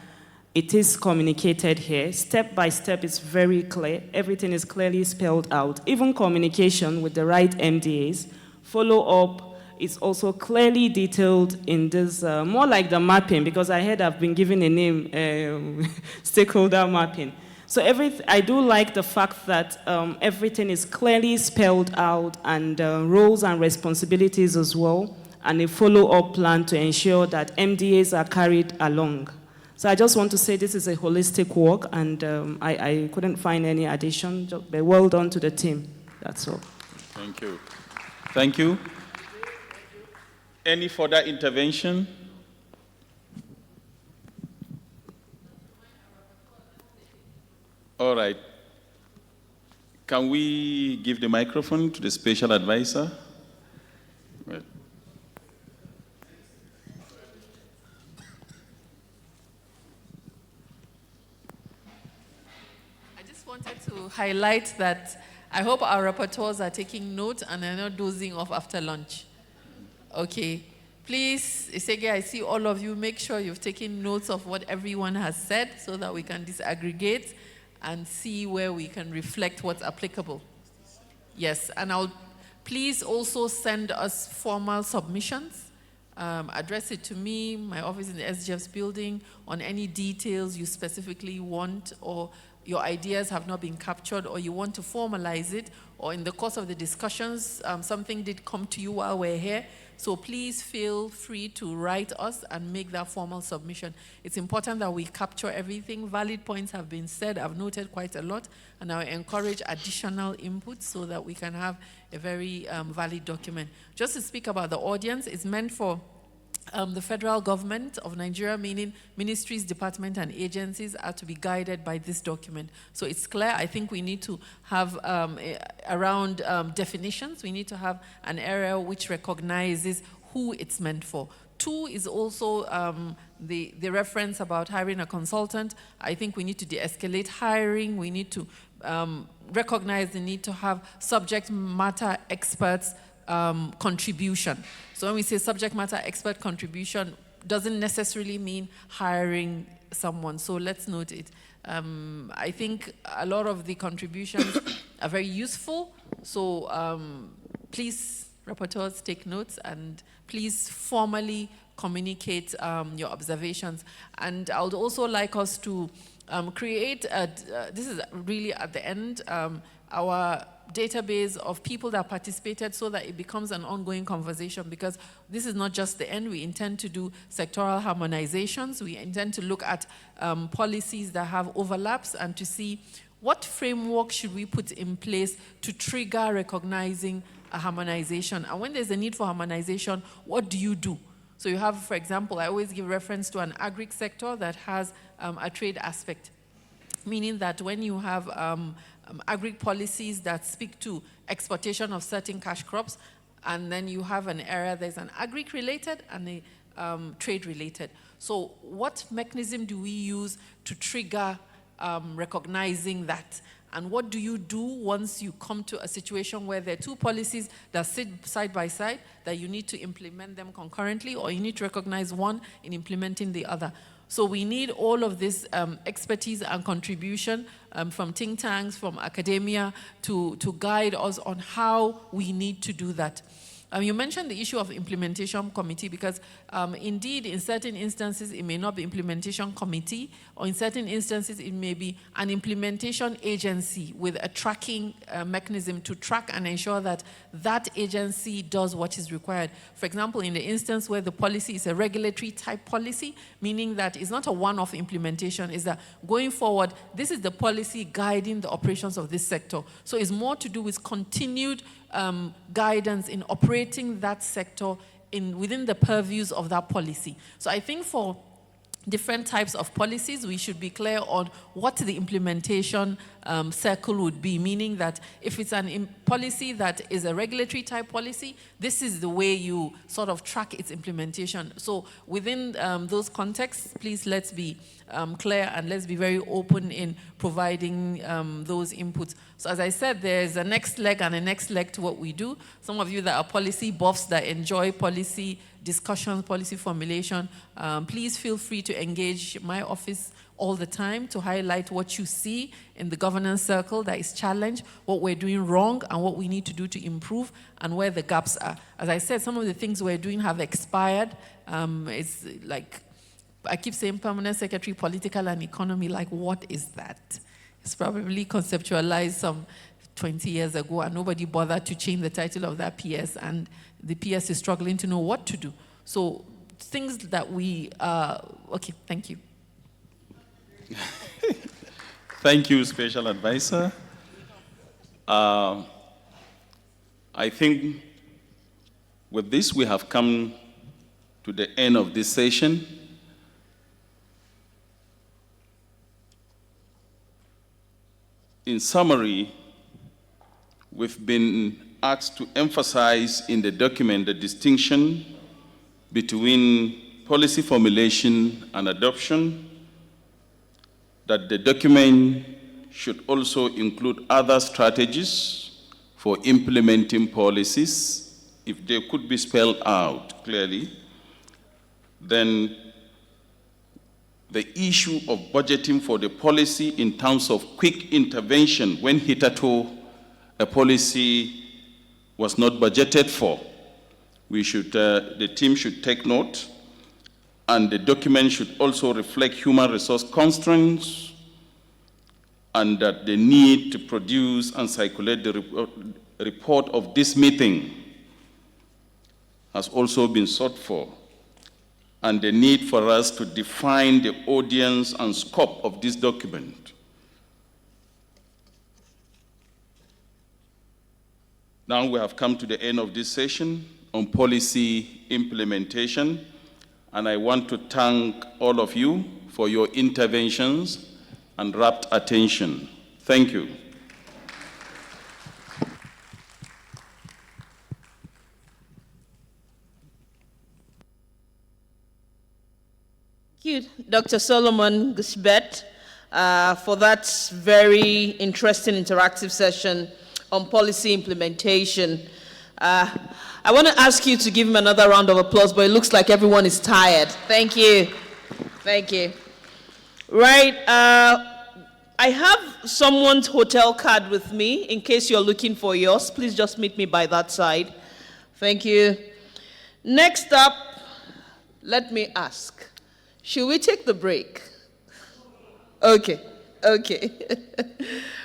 It is communicated here. Step by step, it's very clear. Everything is clearly spelled out. Even communication with the right MDAs. Follow-up is also clearly detailed in this, more like the mapping, because I heard I've been given a name, stakeholder mapping. So I do like the fact that everything is clearly spelled out and roles and responsibilities as well, and a follow-up plan to ensure that MDAs are carried along. So I just want to say this is a holistic work, and I couldn't find any addition, but well done to the team. That's all. Thank you. Thank you. Any further intervention? All right. Can we give the microphone to the special advisor? Right. I just wanted to highlight that I hope our rapporteurs are taking note and are not dozing off after lunch. Okay. Please, Isege, I see all of you. Make sure you've taken notes of what everyone has said so that we can disaggregate and see where we can reflect what's applicable. Yes, and please also send us formal submissions. Address it to me, my office in the SGF's building, on any details you specifically want, or your ideas have not been captured, or you want to formalize it, or in the course of the discussions, something did come to you while we're here. So please feel free to write us and make that formal submission. It's important that we capture everything. Valid points have been said. I've noted quite a lot, and I encourage additional input so that we can have a very valid document. Just to speak about the audience, it's meant for the federal government of Nigeria, meaning ministries, departments, and agencies are to be guided by this document. So it's clear. I think we need to have around definitions, we need to have an area which recognizes who it's meant for. 2 is also the reference about hiring a consultant. I think we need to de-escalate hiring. We need to recognize the need to have subject matter experts contribution. So when we say subject matter expert contribution, doesn't necessarily mean hiring someone. So let's note it. I think a lot of the contributions are very useful. So please, rapporteurs, take notes, and please formally communicate your observations. And I would also like us to create, this is really at the end, our database of people that participated so that it becomes an ongoing conversation, because this is not just the end. We intend to do sectoral harmonizations. We intend to look at policies that have overlaps and to see what framework should we put in place to trigger recognizing a harmonization. And when there's a need for harmonization, what do you do? So you have, for example, I always give reference to an agri sector that has a trade aspect, meaning that when you have agri policies that speak to exportation of certain cash crops, and then you have an area there's an agri-related and a trade-related. So what mechanism do we use to trigger recognizing that? And what do you do once you come to a situation where there are 2 policies that sit side by side, that you need to implement them concurrently, or you need to recognize one in implementing the other? So we need all of this expertise and contribution from think tanks, from academia, to guide us on how we need to do that. You mentioned the issue of implementation committee because indeed in certain instances it may not be implementation committee, or in certain instances it may be an implementation agency with a tracking mechanism to track and ensure that that agency does what is required. For example, in the instance where the policy is a regulatory type policy, meaning that it's not a one-off implementation, is that going forward, this is the policy guiding the operations of this sector. So it's more to do with continued guidance in operating that sector within the purviews of that policy. So I think for different types of policies, we should be clear on what the implementation circle would be, meaning that if it's an policy that is a regulatory type policy, this is the way you sort of track its implementation. So within those contexts, please let's be clear and let's be very open in providing those inputs. So as I said, there's a next leg and a next leg to what we do. Some of you that are policy buffs that enjoy policy discussions, policy formulation, please feel free to engage my office all the time to highlight what you see in the governance circle that is challenged, what we're doing wrong and what we need to do to improve and where the gaps are. As I said, some of the things we're doing have expired. It's like, I keep saying permanent secretary, political and economy, like what is that? It's probably conceptualized some 20 years ago and nobody bothered to change the title of that PS and the PS is struggling to know what to do. So things that we, okay, thank you. Thank you, Special Advisor. I think with this we have come to the end of this session. In summary, we've been asked to emphasize in the document the distinction between policy formulation and adoption, that the document should also include other strategies for implementing policies. If they could be spelled out clearly, then the issue of budgeting for the policy in terms of quick intervention when hitherto a policy was not budgeted for. We should, the team should take note, and the document should also reflect human resource constraints and that the need to produce and circulate the report of this meeting has also been sought for, and the need for us to define the audience and scope of this document. Now we have come to the end of this session on policy implementation, and I want to thank all of you for your interventions and rapt attention. Thank you. Thank you, Dr. Solomon Gushibet, for that very interesting interactive session on policy implementation. I want to ask you to give him another round of applause, but it looks like everyone is tired. Thank you. Thank you. Right, I have someone's hotel card with me in case you're looking for yours. Please just meet me by that side. Thank you. Next up, let me ask, should we take the break? Okay, okay.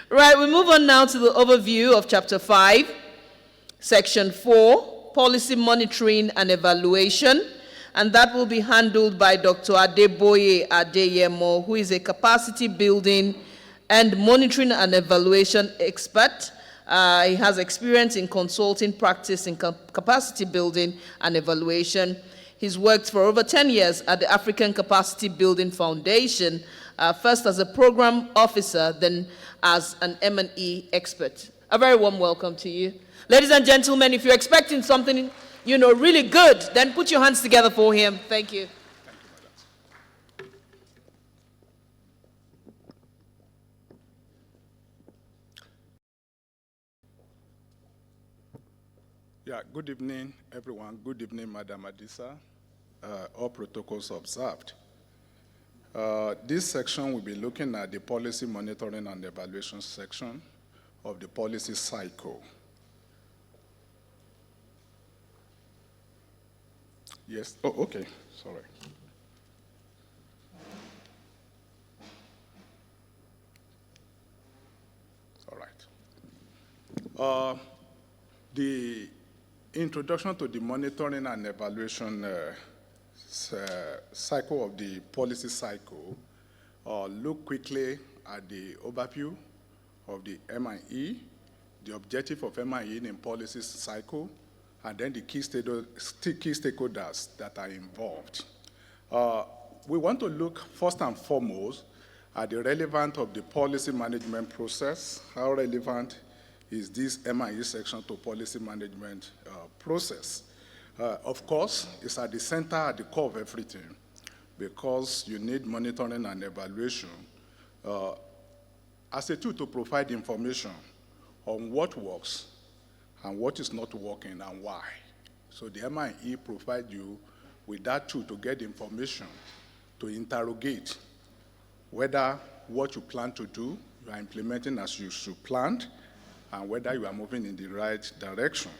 Right, we move on now to the overview of Chapter 5, Section 4, Policy Monitoring and Evaluation, and that will be handled by Dr. Adeboye Adeyemo, who is a capacity building and monitoring and evaluation expert. He has experience in consulting practice in capacity building and evaluation. He's worked for over 10 years at the African Capacity Building Foundation, first as a program officer, then as an M&E expert. A very warm welcome to you. Ladies and gentlemen, if you're expecting something, you know, really good, then put your hands together for him. Thank you. Yeah, good evening, everyone. Good evening, Madam Adisa. All protocols observed. This section will be looking at the policy monitoring and evaluation section of the policy cycle. Yes, oh, okay, sorry. All right. The introduction to the monitoring and evaluation cycle of the policy cycle, look quickly at the overview of the MIE, the objective of MIE in policy cycle, and then the key stakeholders that are involved. We want to look first and foremost at the relevance of the policy management process. How relevant is this MIE section to policy management process? Of course, it's at the center, at the core of everything, because you need monitoring and evaluation as a tool to provide information on what works and what is not working and why. So the MIE provides you with that tool to get information, to interrogate whether what you plan to do, you are implementing as you should plan, and whether you are moving in the right direction.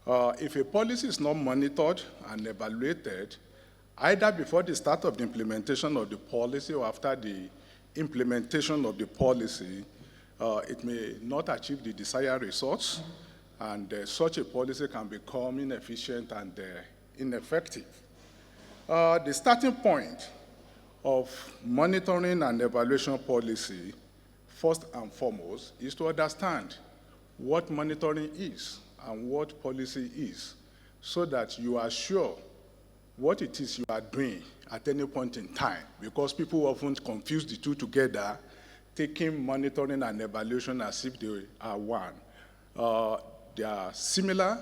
If a policy is not monitored and evaluated, either before the start of the implementation of the policy or after the implementation of the policy, it may not achieve the desired results, and such a policy can become inefficient and ineffective. The starting point of monitoring and evaluation policy, first and foremost, is to understand what monitoring is and what policy is, so that you are sure what it is you are doing at any point in time, because people often confuse the two together, taking monitoring and evaluation as if they are one. They are similar,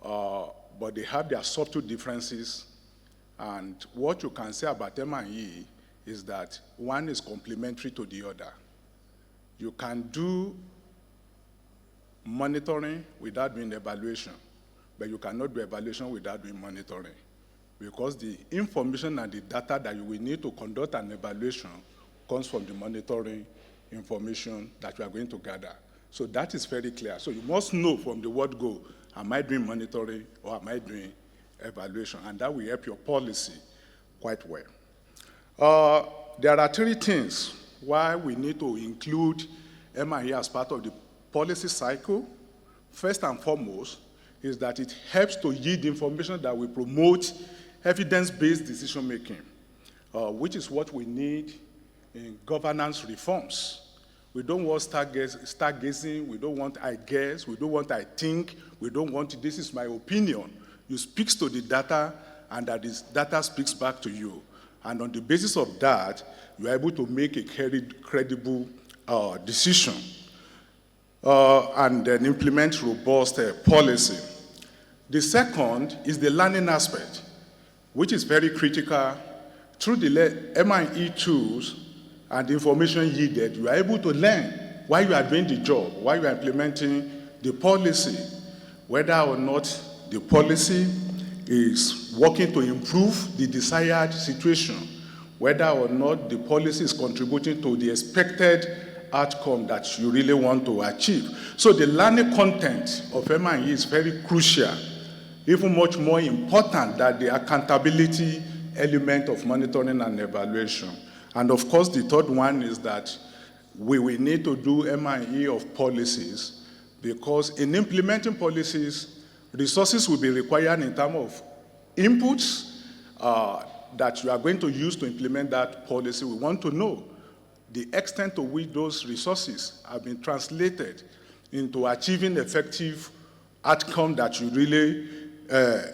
but they have their subtle differences, and what you can say about MIE is that one is complementary to the other. You can do monitoring without doing evaluation, but you cannot do evaluation without doing monitoring, because the information and the data that you will need to conduct an evaluation comes from the monitoring information that you are going to gather. So that is very clear. So you must know from the word go, am I doing monitoring or am I doing evaluation? And that will help your policy quite well. There are three things why we need to include MIE as part of the policy cycle. First and foremost is that it helps to yield information that will promote evidence-based decision-making, which is what we need in governance reforms. We don't want stargazing, we don't want I guess, we don't want I think, we don't want this is my opinion. You speak to the data, and that is data speaks back to you. And on the basis of that, you are able to make a credible decision and then implement robust policy. The second is the learning aspect, which is very critical. Through the MIE tools and the information yielded, you are able to learn why you are doing the job, why you are implementing the policy, whether or not the policy is working to improve the desired situation, whether or not the policy is contributing to the expected outcome that you really want to achieve. So the learning content of MIE is very crucial, even much more important than the accountability element of monitoring and evaluation. And of course, the third one is that we will need to do MIE of policies, because in implementing policies, resources will be required in terms of inputs that you are going to use to implement that policy. We want to know the extent to which those resources have been translated into achieving effective outcome that you really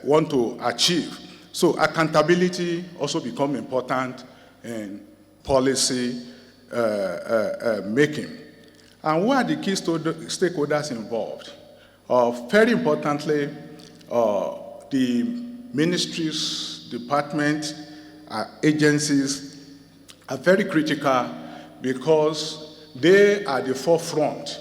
want to achieve. So accountability also becomes important in policy making. And who are the key stakeholders involved? Very importantly, the ministries, departments, agencies are very critical, because they are the forefront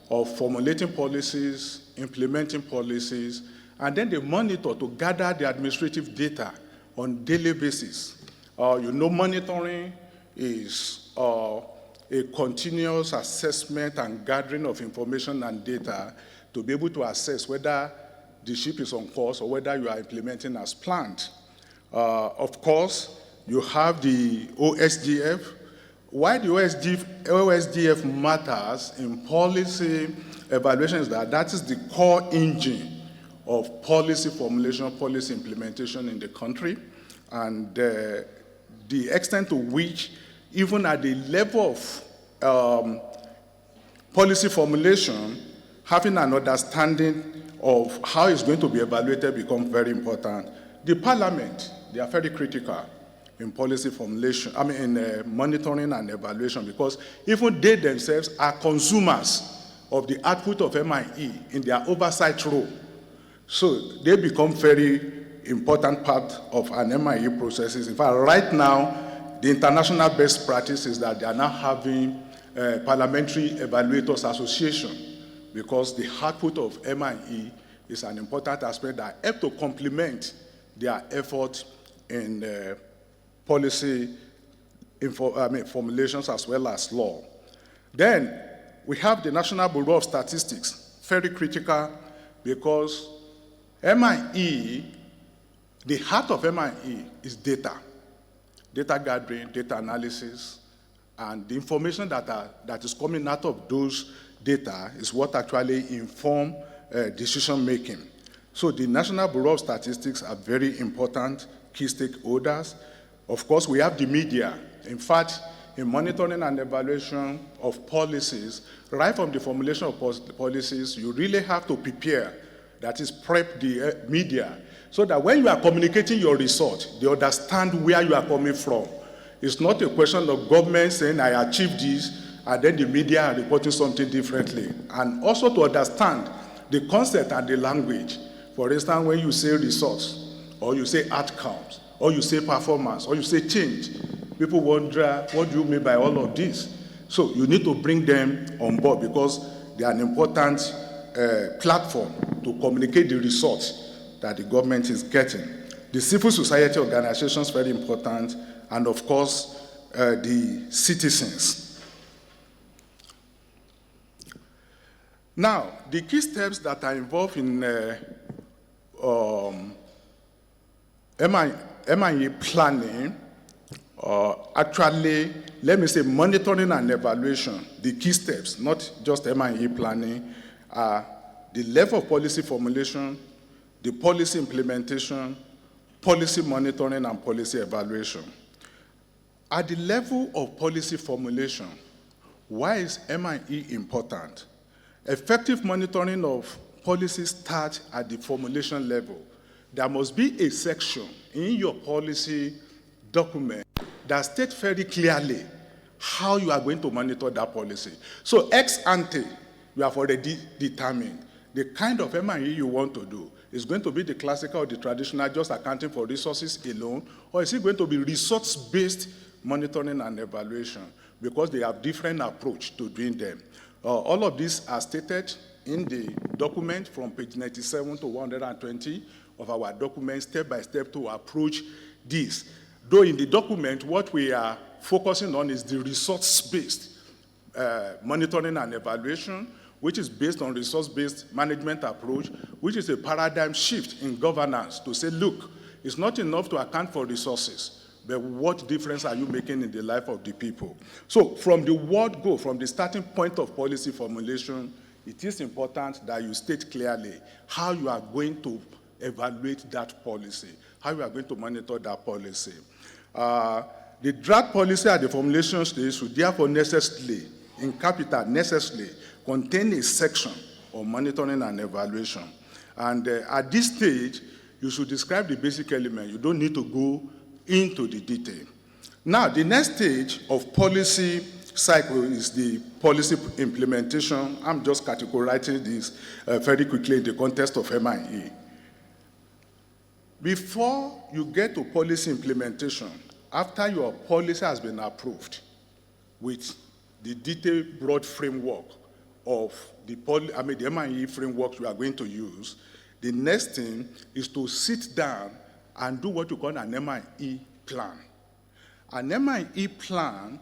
of formulating policies, implementing policies, and then they monitor to gather the administrative data on a daily basis Monitoring is a continuous assessment and gathering of information and data to be able to assess whether the ship is on course or whether you are implementing as planned. Of course, you have the OSDF. Why the OSDF matters in policy evaluation is that is the core engine of policy formulation, policy implementation in the country, and the extent to which, even at the level of policy formulation, having an understanding of how it's going to be evaluated becomes very important. The Parliament, they are very critical in policy formulation, in monitoring and evaluation, because even they themselves are consumers of the output of MIE in their oversight role. So they become very important part of an MIE processes. In fact, right now, the international best practice is that they are now having Parliamentary Evaluators Association, because the output of MIE is an important aspect that helps to complement their effort in policy formulations as well as law. Then we have the National Bureau of Statistics, very critical, because MIE, the heart of MIE is data gathering, data analysis, and the information that is coming out of those data is what actually inform decision making. So the National Bureau of Statistics are very important key stakeholders. Of course, we have the media. In fact, in monitoring and evaluation of policies, right from the formulation of policies, you really have to prepare, that is, prep the media, so that when you are communicating your result, they understand where you are coming from. It's not a question of government saying, I achieved this, and then the media are reporting something differently. And also to understand the concept and the language. For instance, when you say results, or you say outcomes, or you say performance, or you say change, people wonder, what do you mean by all of this? So you need to bring them on board, because they are an important platform to communicate the results that the government is getting. The civil society organizations, very important, and of course, the citizens. Now, the key steps that are involved in MIE planning, actually, let me say monitoring and evaluation, the key steps, not just MIE planning, are the level of policy formulation, the policy implementation, policy monitoring, and policy evaluation. At the level of policy formulation, why is MIE important? Effective monitoring of policy starts at the formulation level. There must be a section in your policy document that states very clearly how you are going to monitor that policy. So ex ante, you have already determined the kind of MIE you want to do. Is going to be the classical or the traditional, just accounting for resources alone, or is it going to be resource-based monitoring and evaluation? Because they have different approach to doing them. All of these are stated in the document from page 97 to 120 of our document, step by step, to approach this. Though in the document, what we are focusing on is the resource-based monitoring and evaluation, which is based on resource-based management approach, which is a paradigm shift in governance to say, look, it's not enough to account for resources, but what difference are you making in the life of the people? So from the word go, from the starting point of policy formulation, it is important that you state clearly how you are going to evaluate that policy, how you are going to monitor that policy. The draft policy at the formulation stage should therefore necessarily, in capital, necessarily, contain a section on monitoring and evaluation. And at this stage, you should describe the basic element. You don't need to go into the detail. Now, the next stage of policy cycle is the policy implementation. I'm just categorizing this very quickly in the context of MIE. Before you get to policy implementation, after your policy has been approved with the detailed broad framework of the MIE framework you are going to use, the next thing is to sit down and do what you call an MIE plan. An MIE plan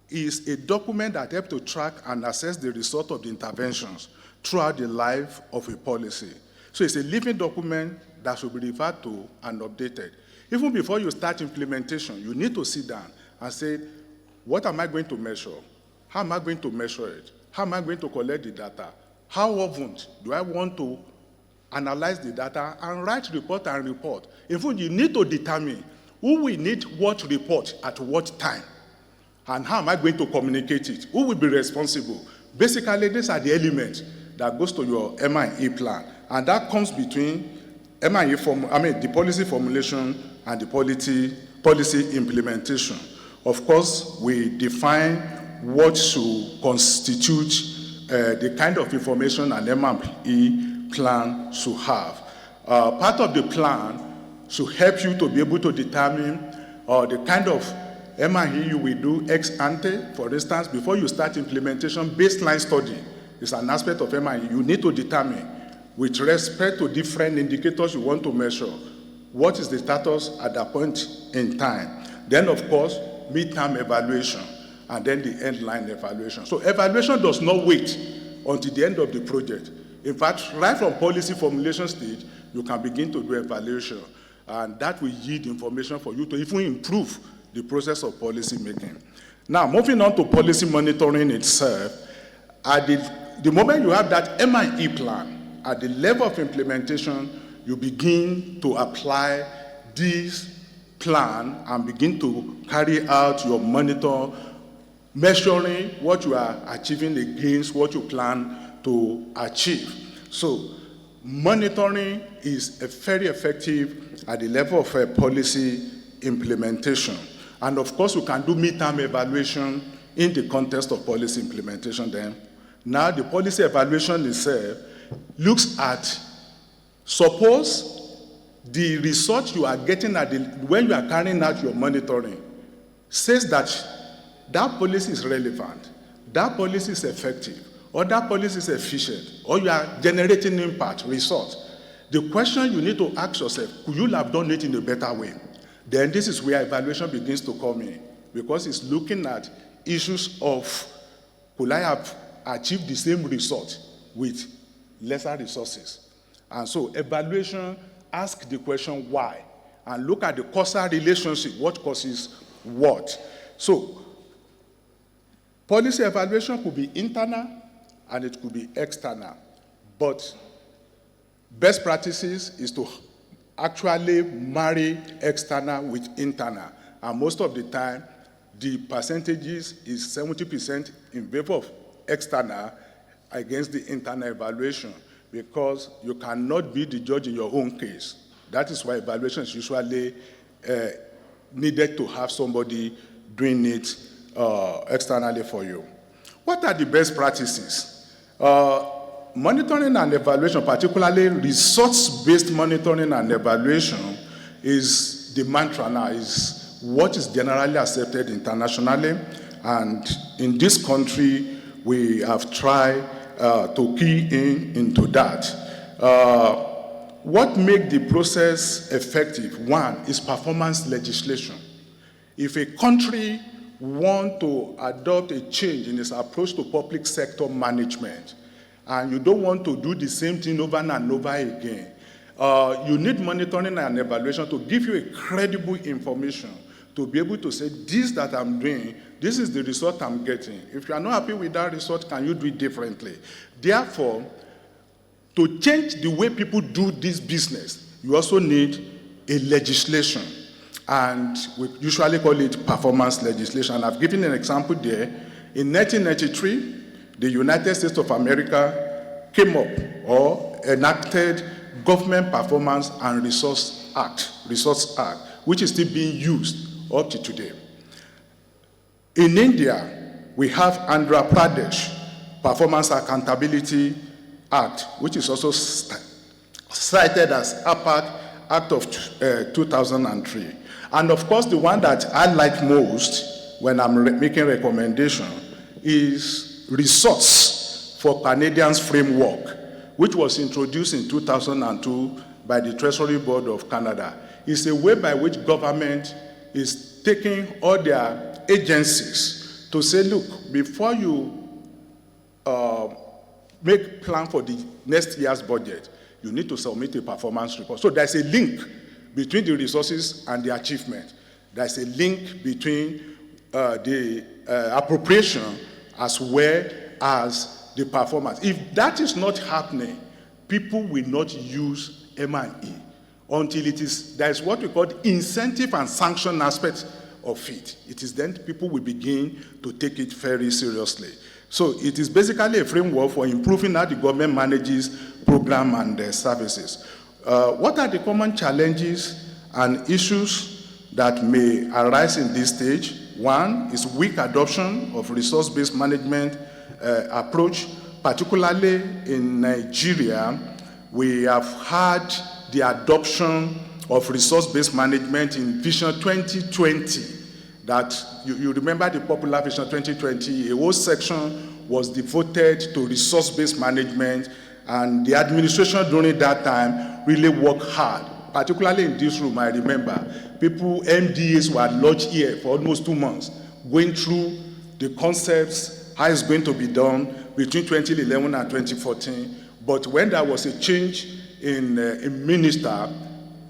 is a document that helps to track and assess the result of the interventions throughout the life of a policy. So it's a living document that should be referred to and updated. Even before you start implementation, you need to sit down and say, what am I going to measure? How am I going to measure it? How am I going to collect the data? How often do I want to analyze the data and write report and report? In fact, you need to determine who will need what report at what time, and how am I going to communicate it? Who will be responsible? Basically, these are the elements that goes to your MIE plan, and that comes between the policy formulation and the policy implementation. Of course, we define what should constitute the kind of information an MIE plan should have. Part of the plan should help you to be able to determine the kind of MIE you will do ex ante. For instance, before you start implementation, baseline study is an aspect of MIE. You need to determine, with respect to different indicators you want to measure, what is the status at that point in time. Then, of course, midterm evaluation, and then the end line evaluation. So evaluation does not wait until the end of the project. In fact, right from policy formulation stage, you can begin to do evaluation, and that will yield information for you to even improve the process of policy making. Now, moving on to policy monitoring itself, at the moment you have that MIE plan, at the level of implementation, you begin to apply this plan and begin to carry out your monitor, measuring what you are achieving against what you plan to achieve. So monitoring is very effective at the level of policy implementation. And of course, you can do midterm evaluation in the context of policy implementation then. Now, the policy evaluation itself looks at, suppose the result you are getting when you are carrying out your monitoring says that that policy is relevant, that policy is effective, or that policy is efficient, or you are generating impact, results. The question you need to ask yourself, could you have done it in a better way? Then this is where evaluation begins to come in, because it's looking at issues of, could I have achieved the same result with lesser resources? And so evaluation asks the question why, and look at the causal relationship, what causes what. So policy evaluation could be internal and it could be external, but best practices is to actually marry external with internal, and most of the time the percentages is 70% in favor of external against the internal evaluation, because you cannot be the judge in your own case. That is why evaluation is usually needed to have somebody doing it externally for you. What are the best practices? Monitoring and evaluation, particularly results-based monitoring and evaluation, is the mantra now, is what is generally accepted internationally. And in this country, we have tried to key into that. What makes the process effective? One is performance legislation. If a country wants to adopt a change in its approach to public sector management, and you don't want to do the same thing over and over again, you need monitoring and evaluation to give you a credible information to be able to say, this that I'm doing, this is the result I'm getting. If you are not happy with that result, can you do it differently? Therefore, to change the way people do this business, you also need a legislation. And we usually call it performance legislation. I've given an example there. In 1993, the United States of America came up or enacted Government Performance and Resource Act, which is still being used up to today. In India, we have Andhra Pradesh Performance Accountability Act, which is also cited as APAC Act of 2003. And of course, the one that I like most when I'm making recommendation is Results for Canadians Framework, which was introduced in 2002 by the Treasury Board of Canada. It's a way by which government is taking all their agencies to say, look, before you make plan for the next year's budget, you need to submit a performance report. So there's a link between the resources and the achievement. There's a link between the appropriation as well as the performance. If that is not happening, people will not use M&E until there's what we call the incentive and sanction aspect of it. It is then people will begin to take it very seriously. So it is basically a framework for improving how the government manages program and services. What are the common challenges and issues that may arise in this stage? One is weak adoption of resource-based management approach, particularly in Nigeria. We have had the adoption of resource-based management in Vision 2020. That you remember the popular Vision 2020, a whole section was devoted to resource-based management, and the administration during that time really worked hard. Particularly in this room, I remember MDAs were lodged here for almost 2 months, going through the concepts, how it's going to be done between 2011 and 2014. But when there was a change in minister,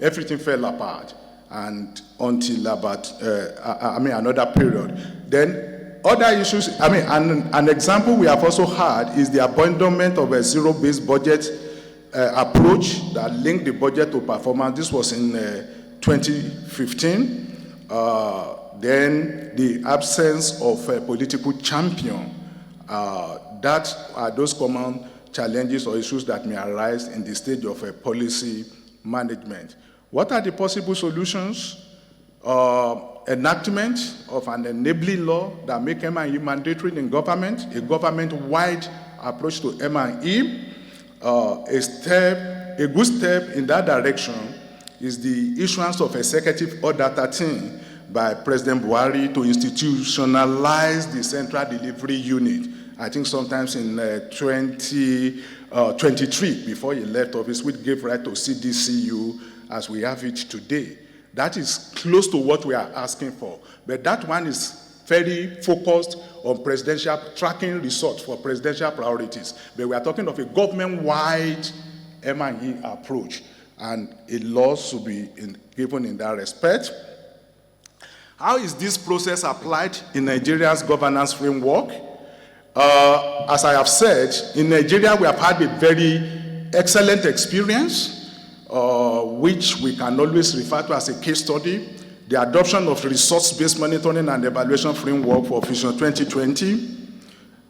everything fell apart, and until about another period. Then other issues, an example we have also had is the abandonment of a zero-based budget approach that linked the budget to performance. This was in 2015. Then the absence of a political champion. That are those common challenges or issues that may arise in the stage of policy management. What are the possible solutions? Enactment of an enabling law that make M&E mandatory in government, a government-wide approach to M&E. A good step in that direction is the issuance of Executive Order 13 by President Buhari to institutionalize the Central Delivery Unit. I think sometimes in 2023, before he left office, which gave right to CDCU as we have it today. That is close to what we are asking for. But that one is very focused on presidential tracking results for presidential priorities. But we are talking of a government-wide M&E approach, and a law should be given in that respect. How is this process applied in Nigeria's governance framework? As I have said, in Nigeria we have had a very excellent experience, which we can always refer to as a case study. The adoption of resource-based monitoring and evaluation framework for Vision 2020.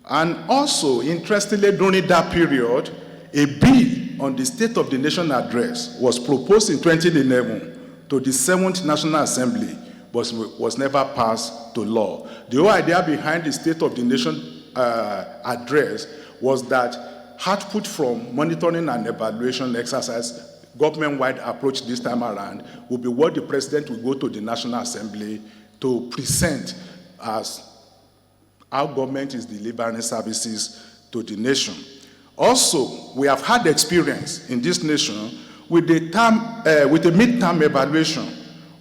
And also, interestingly, during that period, a bill on the State of the Nation address was proposed in 2011 to the 7th National Assembly, but was never passed to law. The whole idea behind the State of the Nation address was that output from monitoring and evaluation exercise, government-wide approach this time around, will be what the president will go to the National Assembly to present as how government is delivering services to the nation. Also, we have had experience in this nation with the midterm evaluation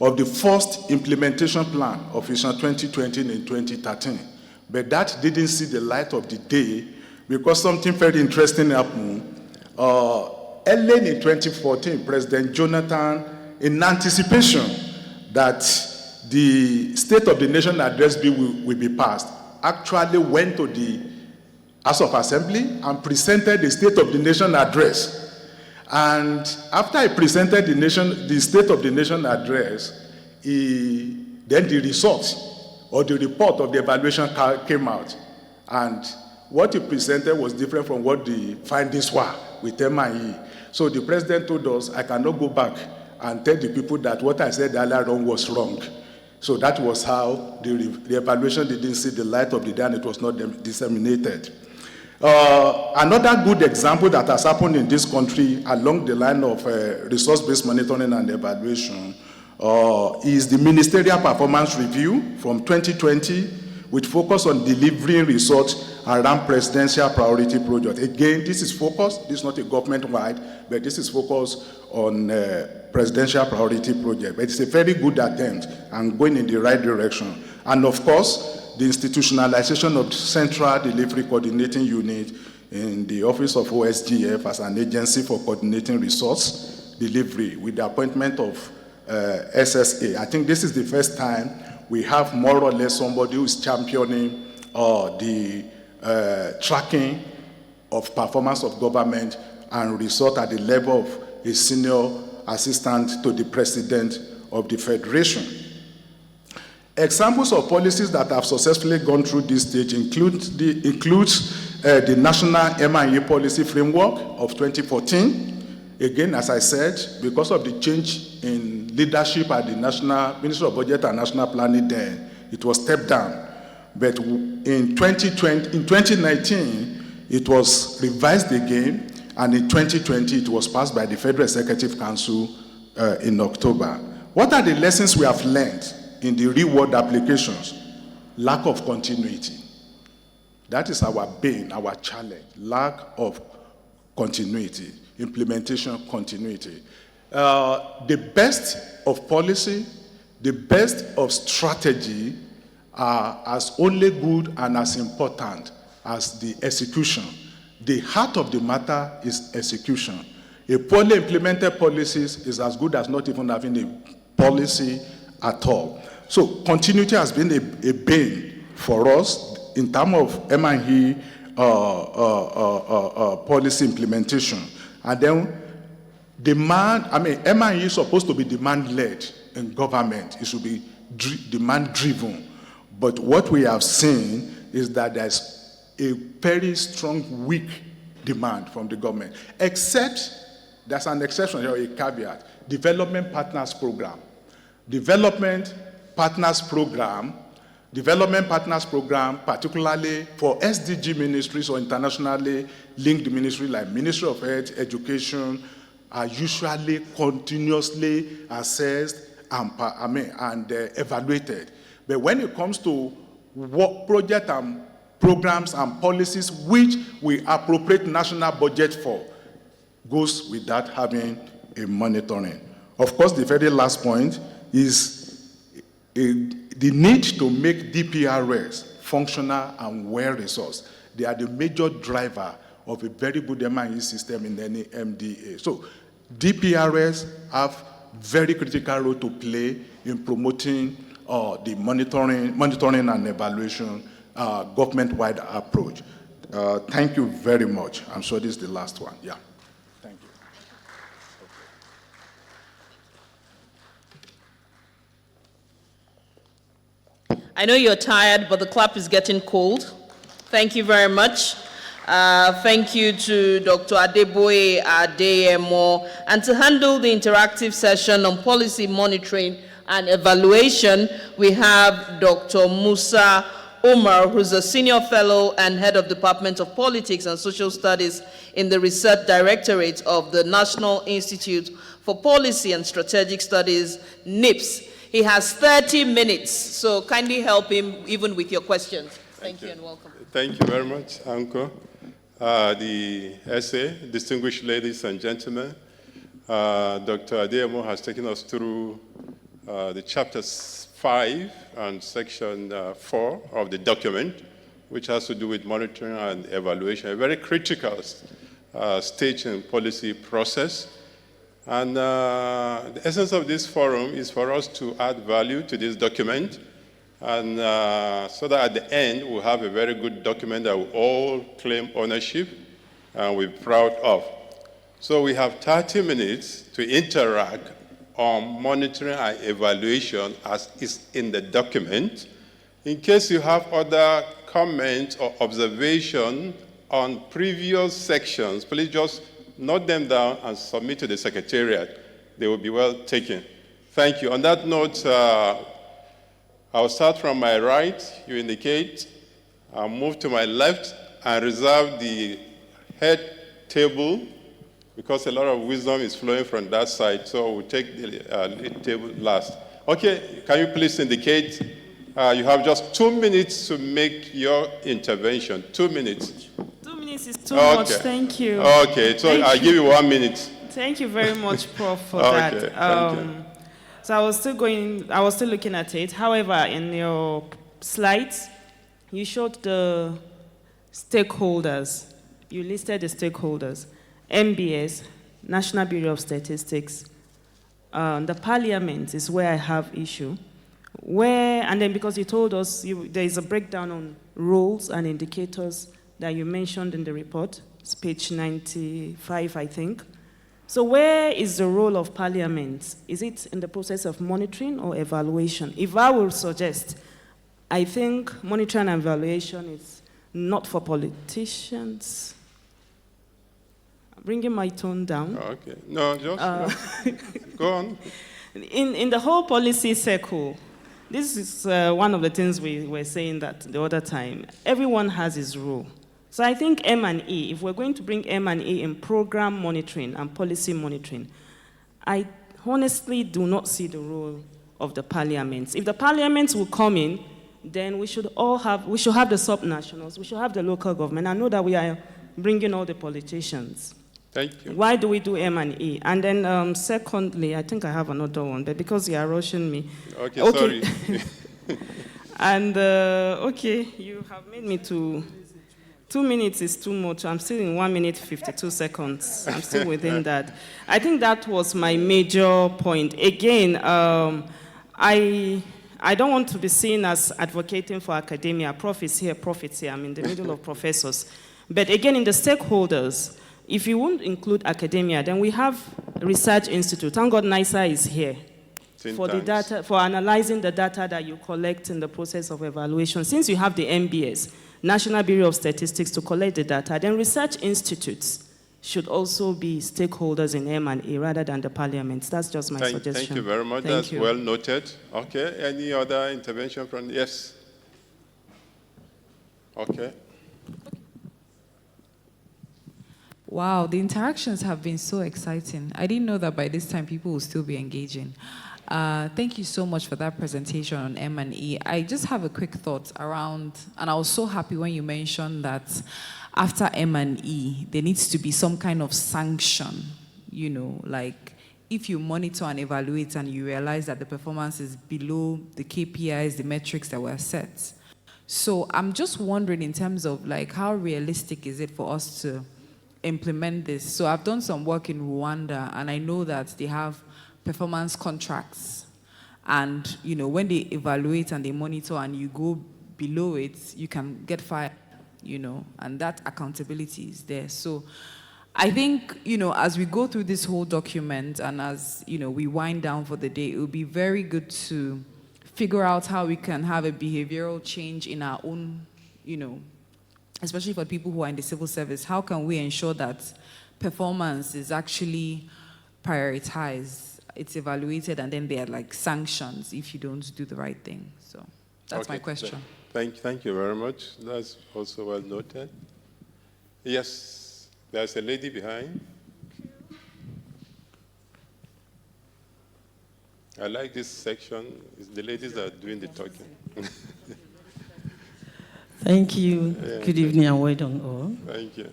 of the first implementation plan of Vision 2020 in 2013. But that didn't see the light of the day because something very interesting happened. Early in 2014, President Jonathan, in anticipation that the State of the Nation address bill will be passed, actually went to the House of Assembly and presented the State of the Nation address. And after he presented the State of the Nation address, then the results or the report of the evaluation came out. And what he presented was different from what the findings were with M&E. So the president told us, I cannot go back and tell the people that what I said earlier on was wrong. So that was how the evaluation didn't see the light of the day and it was not disseminated. Another good example that has happened in this country along the line of resource-based monitoring and evaluation is the Ministerial Performance Review from 2020, which focused on delivering results around presidential priority projects. Again, this is focused, this is not a government-wide, but this is focused on presidential priority project. But it's a very good attempt and going in the right direction. And of course, the institutionalization of Central Delivery Coordinating Unit in the Office of OSGF as an agency for coordinating resource delivery with the appointment of SSA. I think this is the first time we have more or less somebody who is championing the tracking of performance of government and result at the level of a senior assistant to the president of the federation. Examples of policies that have successfully gone through this stage includes the National M&E Policy Framework of 2014. Again, as I said, because of the change in leadership at the Ministry of Budget and National Planning then, it was stepped down. But in 2019, it was revised again, and in 2020, it was passed by the Federal Executive Council in October. What are the lessons we have learned in the real-world applications? Lack of continuity. That is our bane, our challenge, lack of continuity, implementation continuity. The best of policy, the best of strategy are as only good and as important as the execution. The heart of the matter is execution. A poorly implemented policy is as good as not even having a policy at all. So continuity has been a bane for us in terms of M&E policy implementation. And then M&E is supposed to be demand-led in government. It should be demand-driven. But what we have seen is that there's a very strong, weak demand from the government, except there's an exception here, a caveat, Development Partners Program. Development Partners Program, particularly for SDG ministries or internationally linked ministries like Ministry of Health, Education, are usually continuously assessed and evaluated. But when it comes to work project and programs and policies which we appropriate national budget for, goes without having a monitoring. Of course, the very last point is the need to make DPRS functional and well-resourced. They are the major driver of a very good M&E system in any MDA. So DPRS have very critical role to play in promoting the monitoring and evaluation government-wide approach. Thank you very much. I'm sure this is the last one. Yeah. Thank you. I know you're tired, but the clap is getting cold. Thank you very much. Thank you to Dr. Adeboye Adeyemo. And to handle the interactive session on policy monitoring and evaluation, we have Dr. Musa Omar, who's a senior fellow and head of Department of Politics and Social Studies in the Research Directorate of the National Institute for Policy and Strategic Studies, NIPS. He has 30 minutes, so kindly help him even with your questions. Thank you and welcome. Thank you very much, Anko. The essay, distinguished ladies and gentlemen, Dr. Adeyemo has taken us through the chapters 5 and section 4 of the document, which has to do with monitoring and evaluation, a very critical stage in policy process. And the essence of this forum is for us to add value to this document, and so that at the end we'll have a very good document that we all claim ownership and we're proud of. So we have 30 minutes to interact on monitoring and evaluation as is in the document. In case you have other comments or observation on previous sections, please just note them down and submit to the Secretariat. They will be well taken. Thank you. On that note, I'll start from my right, you indicate. I'll move to my left and reserve the head table, because a lot of wisdom is flowing from that side, so we'll take the lead table last. Okay, can you please indicate? You have just 2 minutes to make your intervention. 2 minutes. 2 minutes is too much, thank you. Okay, so I'll give you 1 minute. Thank you very much, Prof, for Okay, that. thank you. So I was still looking at it. However, in your slides, you showed the stakeholders. You listed the stakeholders. MBS, National Bureau of Statistics. The Parliament is where I have issue. And then because you told us there is a breakdown on roles and indicators that you mentioned in the report. It's page 95, I think. So where is the role of Parliament? Is it in the process of monitoring or evaluation? If I will suggest, I think monitoring and evaluation is not for politicians. I'm bringing my tone down. Okay. No, just go on. In the whole policy circle, this is one of the things we were saying that the other time. Everyone has his role. So I think M&E, if we're going to bring M&E in program monitoring and policy monitoring, I honestly do not see the role of the parliaments. If the parliaments will come in, then we should have the subnationals, we should have the local government. I know that we are bringing all the politicians. Thank you. Why do we do M&E? And then secondly, I think I have another one, but because you are rushing me. Okay. Sorry. And okay, you have made me to 2 minutes is too much. I'm still in 1 minute 52 seconds. I'm still within that. I think that was my major point. Again, I don't want to be seen as advocating for academia. Profits here, profits here. I'm in the middle of professors. But again, in the stakeholders, if you won't include academia, then we have a research institute. Thank God NISA is here for the data, for analyzing the data that you collect in the process of evaluation. Since you have the MBS, National Bureau of Statistics, to collect the data, then research institutes should also be stakeholders in M&E rather than the parliaments. That's just my suggestion. Thank you very much. That's well noted. Okay, any other intervention from, yes? Okay. Wow, the interactions have been so exciting. I didn't know that by this time people will still be engaging. Thank you so much for that presentation on M&E. I just have a quick thought around, and I was so happy when you mentioned that after M&E, there needs to be some kind of sanction, you know, like if you monitor and evaluate and you realize that the performance is below the KPIs, the metrics that were set. So I'm just wondering in terms of like how realistic is it for us to implement this? So I've done some work in Rwanda and I know that they have performance contracts, and you know when they evaluate and they monitor and you go below it, you can get fired, you know, and that accountability is there. So I think, you know, as we go through this whole document and as, you know, we wind down for the day, it would be very good to figure out how we can have a behavioral change in our own, you know, especially for people who are in the civil service. How can we ensure that performance is actually prioritized, it's evaluated, and then there are like sanctions if you don't do the right thing? So that's my question. Thank you very much. That's also well noted. Yes, there's a lady behind. I like this section. It's the ladies that are doing the talking. Thank you. Good evening and well done all. Thank you.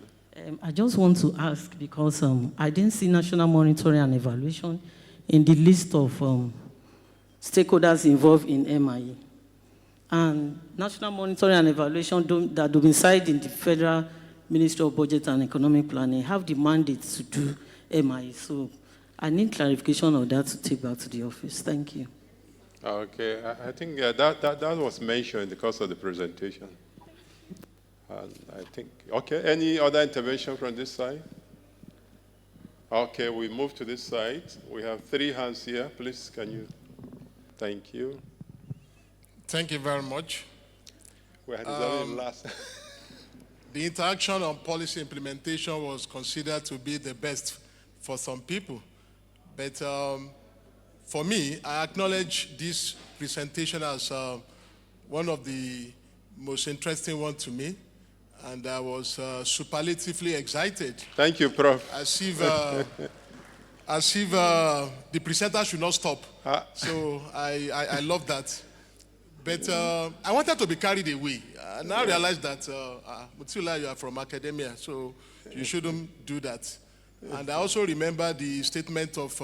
I just want to ask because I didn't see national monitoring and evaluation in the list of stakeholders involved in MIE. And national monitoring and evaluation that domiciled in the Federal Ministry of Budget and Economic Planning have the mandate to do MIE. So I need clarification of that to take back to the office. Thank you. Okay, I think that was mentioned in the course of the presentation. And I think, okay, any other intervention from this side? Okay, we move to this side. We have 3 hands here. Please, can you? Thank you. Thank you very much. We had last. The interaction on policy implementation was considered to be the best for some people. But for me, I acknowledge this presentation as one of the most interesting ones to me. And I was superlatively excited. Thank you, Prof. As if the presenter should not stop. So I love that. But I wanted to be carried away. I now realize that, Mutula, you are from academia, so you shouldn't do that. And I also remember the statement of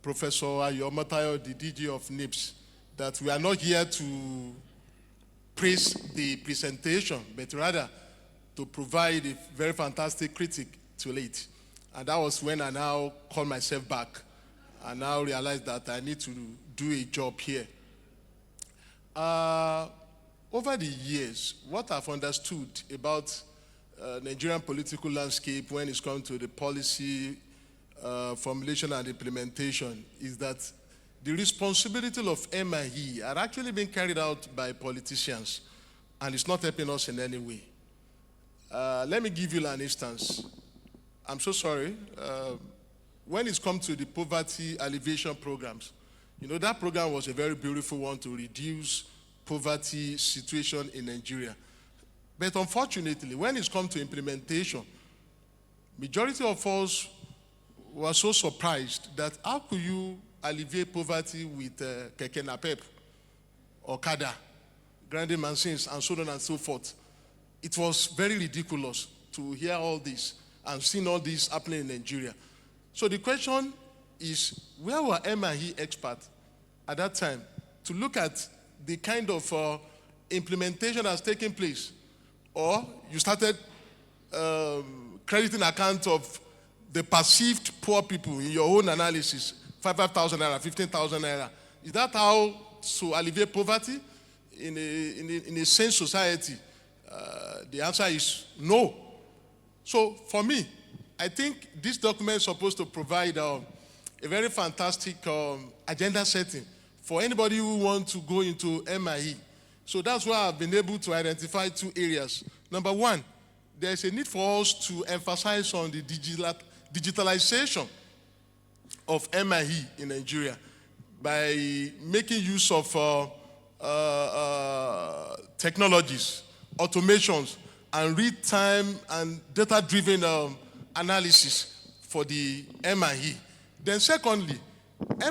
Professor Ayo Matayo, the DG of NIPS, that we are not here to praise the presentation, but rather to provide a very fantastic critique to it. And that was when I now called myself back and now realized that I need to do a job here. Over the years, what I've understood about Nigerian political landscape when it's come to the policy formulation and implementation is that the responsibility of MIE are actually being carried out by politicians, and it's not helping us in any way. Let me give you an instance. I'm so sorry. When it's come to the poverty alleviation programs, you know, that program was a very beautiful one to reduce poverty situation in Nigeria. But unfortunately, when it's come to implementation, majority of us were so surprised that how could you alleviate poverty with keke napep, okada, grinding machines, and so on and so forth. It was very ridiculous to hear all this and seeing all this happening in Nigeria. So the question is, where were MIE experts at that time to look at the kind of implementation that's taking place? Or you started crediting account of the perceived poor people in your own analysis, 5,000 naira, 15,000 naira. Is that how to alleviate poverty in a sane society? The answer is no. So for me, I think this document is supposed to provide a very fantastic agenda setting for anybody who wants to go into MIE. So that's why I've been able to identify two areas. Number one, there's a need for us to emphasize on the digitalization of MIE in Nigeria by making use of technologies, automations, and real-time and data-driven analysis for the MIE. Then secondly,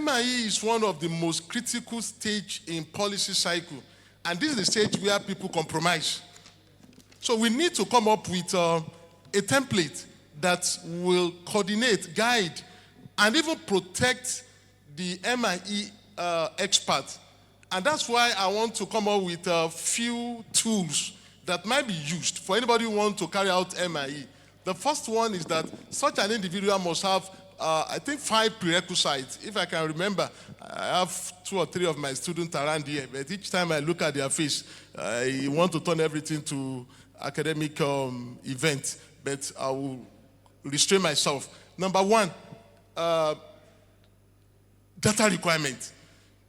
MIE is one of the most critical stage in policy cycle, and this is the stage where people compromise. So we need to come up with a template that will coordinate, guide, and even protect the MIE expert. And that's why I want to come up with a few tools that might be used for anybody who wants to carry out MIE. The first one is that such an individual must have, I think, 5 prerequisites. If I can remember, I have 2 or 3 of my students around here, but each time I look at their face, I want to turn everything to academic event, but I will restrain myself. Number 1, data requirement.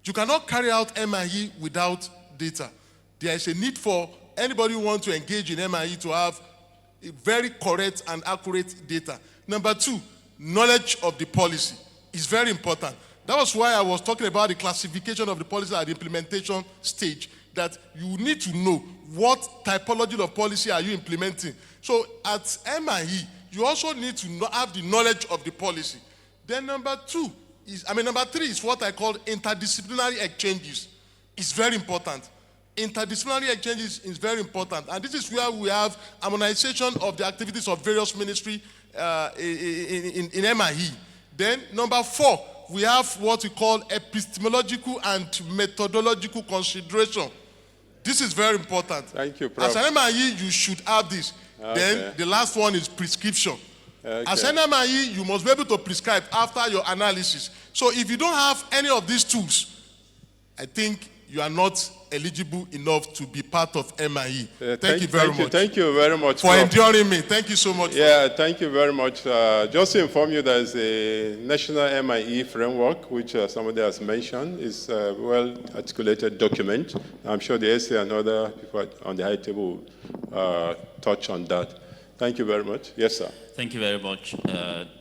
You cannot carry out MIE without data. There is a need for anybody who wants to engage in MIE to have a very correct and accurate data. Number 2, knowledge of the policy is very important. That was why I was talking about the classification of the policy at the implementation stage, that you need to know what typology of policy are you implementing. So at MIE, you also need to have the knowledge of the policy. Then number 3 is what I call interdisciplinary exchanges. It's very important. Interdisciplinary exchanges is very important. And this is where we have harmonization of the activities of various ministries in MIE. Then number 4, we have what we call epistemological and methodological consideration. This is very important. Thank you, Prof. As an MIE, you should have this. Okay. Then the last one is prescription. Okay. As an MIE, you must be able to prescribe after your analysis. So if you don't have any of these tools, I think you are not eligible enough to be part of MIE. Thank you very much. Thank you very much for enduring me. Thank you so much. Yeah, thank you very much. Just to inform you, there is a national MIE framework, which somebody has mentioned. It's a well-articulated document. I'm sure the SA and other people on the high table will touch on that. Thank you very much. Yes, sir. Thank you very much,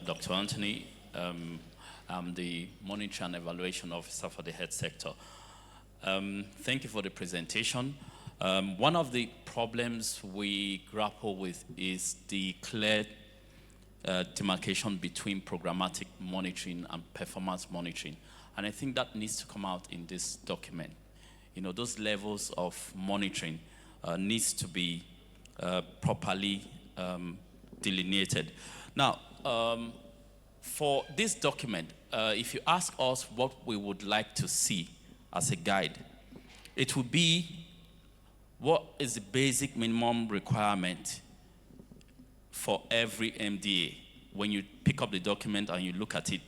Dr. Anthony. I'm the Monitoring and Evaluation Officer for the health sector. Thank you for the presentation. One of the problems we grapple with is the clear demarcation between programmatic monitoring and performance monitoring. And I think that needs to come out in this document. You know, those levels of monitoring needs to be properly delineated. Now, for this document, if you ask us what we would like to see as a guide, it would be what is the basic minimum requirement for every MDA. When you pick up the document and you look at it,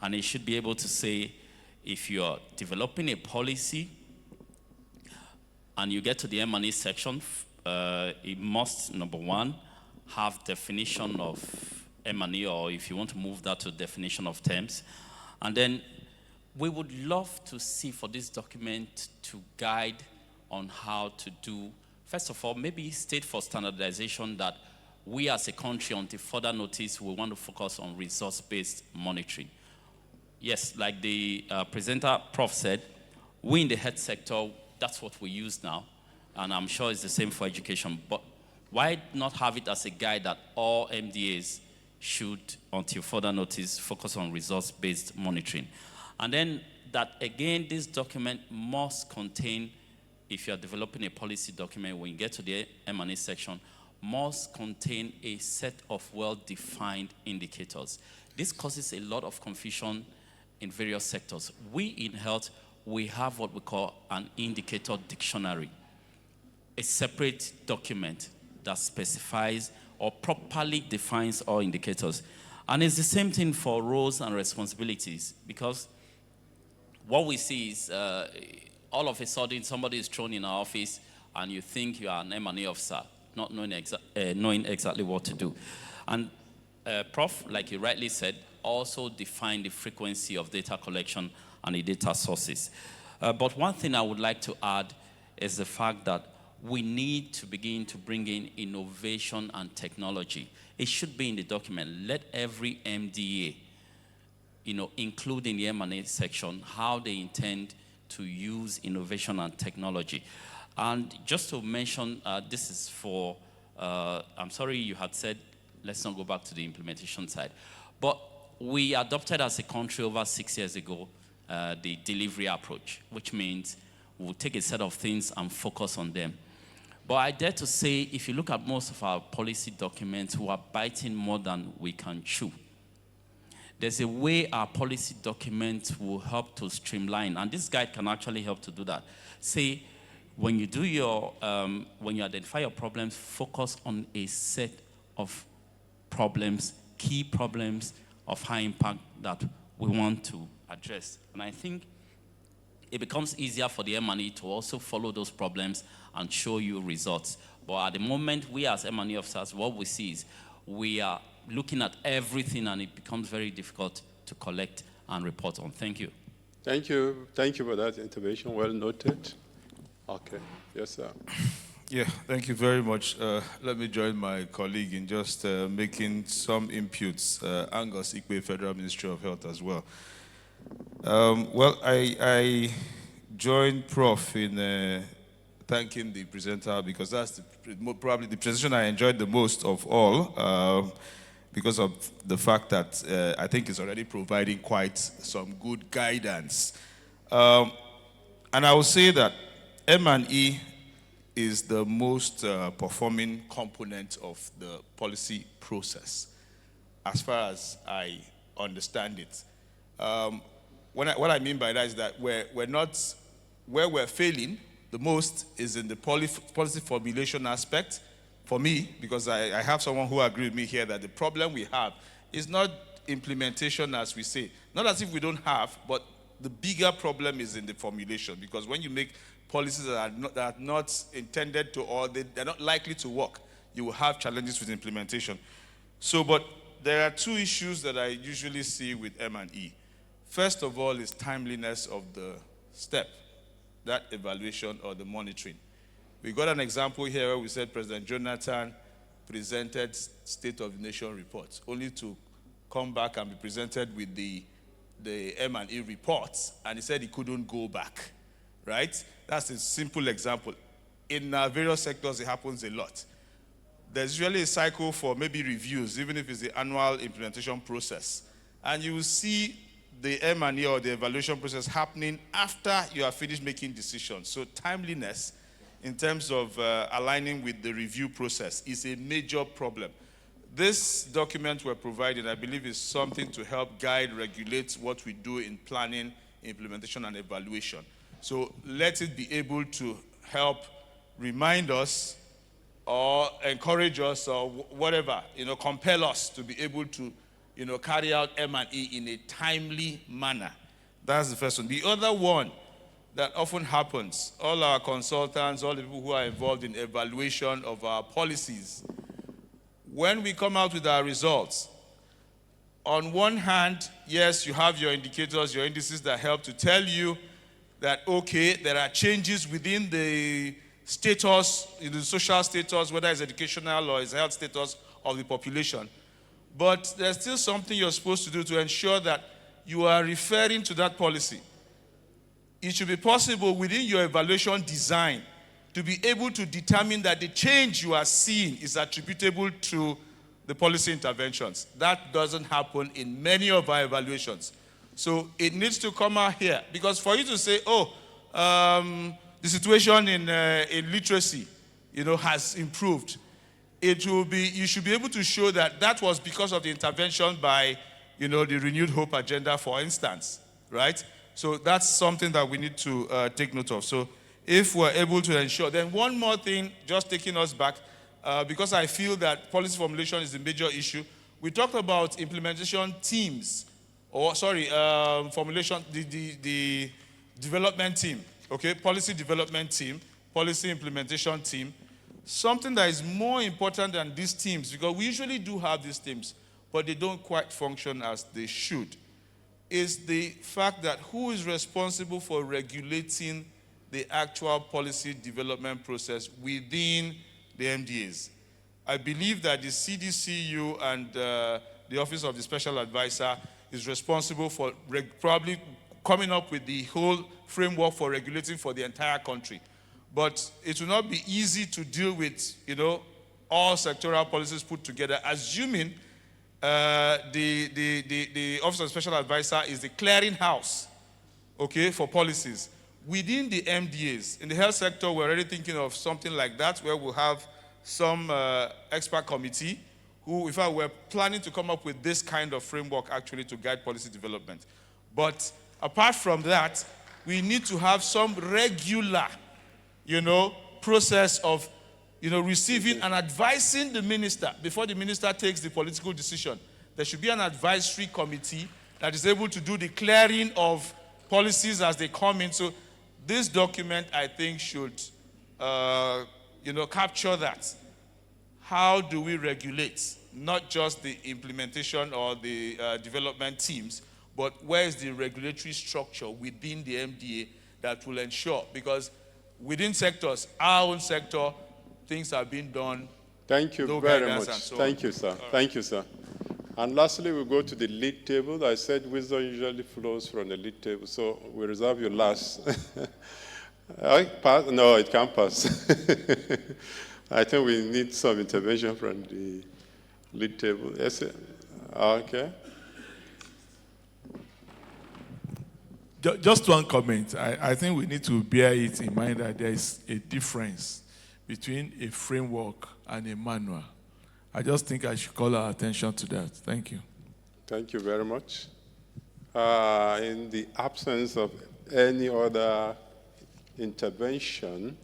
and it should be able to say, if you're developing a policy and you get to the M&E section, it must, number one, have definition of M&E, or if you want to move that to definition of terms. And then we would love to see for this document to guide on how to do, first of all, maybe state for standardization that we as a country, until further notice, we want to focus on resource-based monitoring. Yes, like the presenter, Prof, said, we in the health sector, that's what we use now, and I'm sure it's the same for education, but why not have it as a guide that all MDAs should, until further notice, focus on resource-based monitoring? And then that, again, this document must contain, if you're developing a policy document, when you get to the M&E section, must contain a set of well-defined indicators. This causes a lot of confusion in various sectors. We in health, we have what we call an indicator dictionary, a separate document that specifies or properly defines all indicators. And it's the same thing for roles and responsibilities, because what we see is all of a sudden somebody is thrown in our office and you think you are an M&E officer, not knowing, knowing exactly what to do. And Prof, like you rightly said, also define the frequency of data collection and the data sources. But one thing I would like to add is the fact that we need to begin to bring in innovation and technology. It should be in the document. Let every MDA, include in the M&A section how they intend to use innovation and technology. And just to mention, this is for, I'm sorry you had said, let's not go back to the implementation side. But we adopted as a country over 6 years ago the delivery approach, which means we'll take a set of things and focus on them. But I dare to say, if you look at most of our policy documents, we are biting more than we can chew. There's a way our policy documents will help to streamline, and this guide can actually help to do that. Say, when you do your, when you identify your problems, focus on a set of problems, key problems of high impact that we want to address. And I think it becomes easier for the M&E to also follow those problems and show you results. But at the moment, we as M&E officers, what we see is we are looking at everything and it becomes very difficult to collect and report on. Thank you. Thank you. Thank you for that intervention. Well noted. Okay. Yes, sir. Yeah, thank you very much. Let me join my colleague in just making some inputs. Angus Ikpe, Federal Ministry of Health as well. Well, I joined Prof in thanking the presenter because that's probably the presentation I enjoyed the most of all because of the fact that I think it's already providing quite some good guidance. And I will say that M&E is the most performing component of the policy process, as far as I understand it. What I mean by that is that where we're failing the most is in the policy formulation aspect. For me, because I have someone who agreed with me here that the problem we have is not implementation, as we say. Not as if we don't have, but the bigger problem is in the formulation, because when you make policies that are not intended to, or they're not likely to work, you will have challenges with implementation. So, but there are two issues that I usually see with M&E. First of all is timeliness of the step, that evaluation or the monitoring. We got an example here where we said President Jonathan presented State of the Nation reports, only to come back and be presented with the M&E reports, and he said he couldn't go back, right? That's a simple example. In various sectors, it happens a lot. There's usually a cycle for maybe reviews, even if it's the annual implementation process. And you will see the M&E or the evaluation process happening after you have finished making decisions. So timeliness in terms of aligning with the review process is a major problem. This document we're providing, I believe, is something to help guide, regulate what we do in planning, implementation, and evaluation. So let it be able to help remind us or encourage us or whatever, compel us to be able to, carry out M&E in a timely manner. That's the first one. The other one that often happens, all our consultants, all the people who are involved in evaluation of our policies, when we come out with our results, on one hand, yes, you have your indicators, your indices that help to tell you that, okay, there are changes within the status, in the social status, whether it's educational or it's health status of the population. But there's still something you're supposed to do to ensure that you are referring to that policy. It should be possible within your evaluation design to be able to determine that the change you are seeing is attributable to the policy interventions. That doesn't happen in many of our evaluations. So it needs to come out here. Because for you to say, the situation in literacy, has improved, you should be able to show that that was because of the intervention by, the Renewed Hope Agenda, for instance, right? So that's something that we need to take note of. So if we're able to ensure, then one more thing, just taking us back, because I feel that policy formulation is a major issue. We talked about implementation teams, formulation, the development team, okay? Policy development team, policy implementation team. Something that is more important than these teams, because we usually do have these teams, but they don't quite function as they should, is the fact that who is responsible for regulating the actual policy development process within the MDAs. I believe that the CDCU and the Office of the Special Advisor is responsible for probably coming up with the whole framework for regulating for the entire country. But it will not be easy to deal with, all sectoral policies put together, assuming the Office of Special Advisor is the clearinghouse, okay, for policies. Within the MDAs, in the health sector, we're already thinking of something like that, where we'll have some expert committee who, in fact, we're planning to come up with this kind of framework actually to guide policy development. But apart from that, we need to have some regular, process of, receiving and advising the minister before the minister takes the political decision. There should be an advisory committee that is able to do the clearing of policies as they come in. So this document, I think, should, capture that. How do we regulate not just the implementation or the development teams, but where is the regulatory structure within the MDA that will ensure? Because within sectors, our own sector, things are being done. Thank you very much. Thank you, sir. Thank you, sir. And lastly, we go to the lead table. I said wisdom usually flows from the lead table, so we reserve you last. No, it can't pass. I think we need some intervention from the lead table. Yes, sir. Okay. Just one comment. I think we need to bear it in mind that there is a difference between a framework and a manual. I just think I should call our attention to that. Thank you. Thank you very much. In the absence of any other intervention,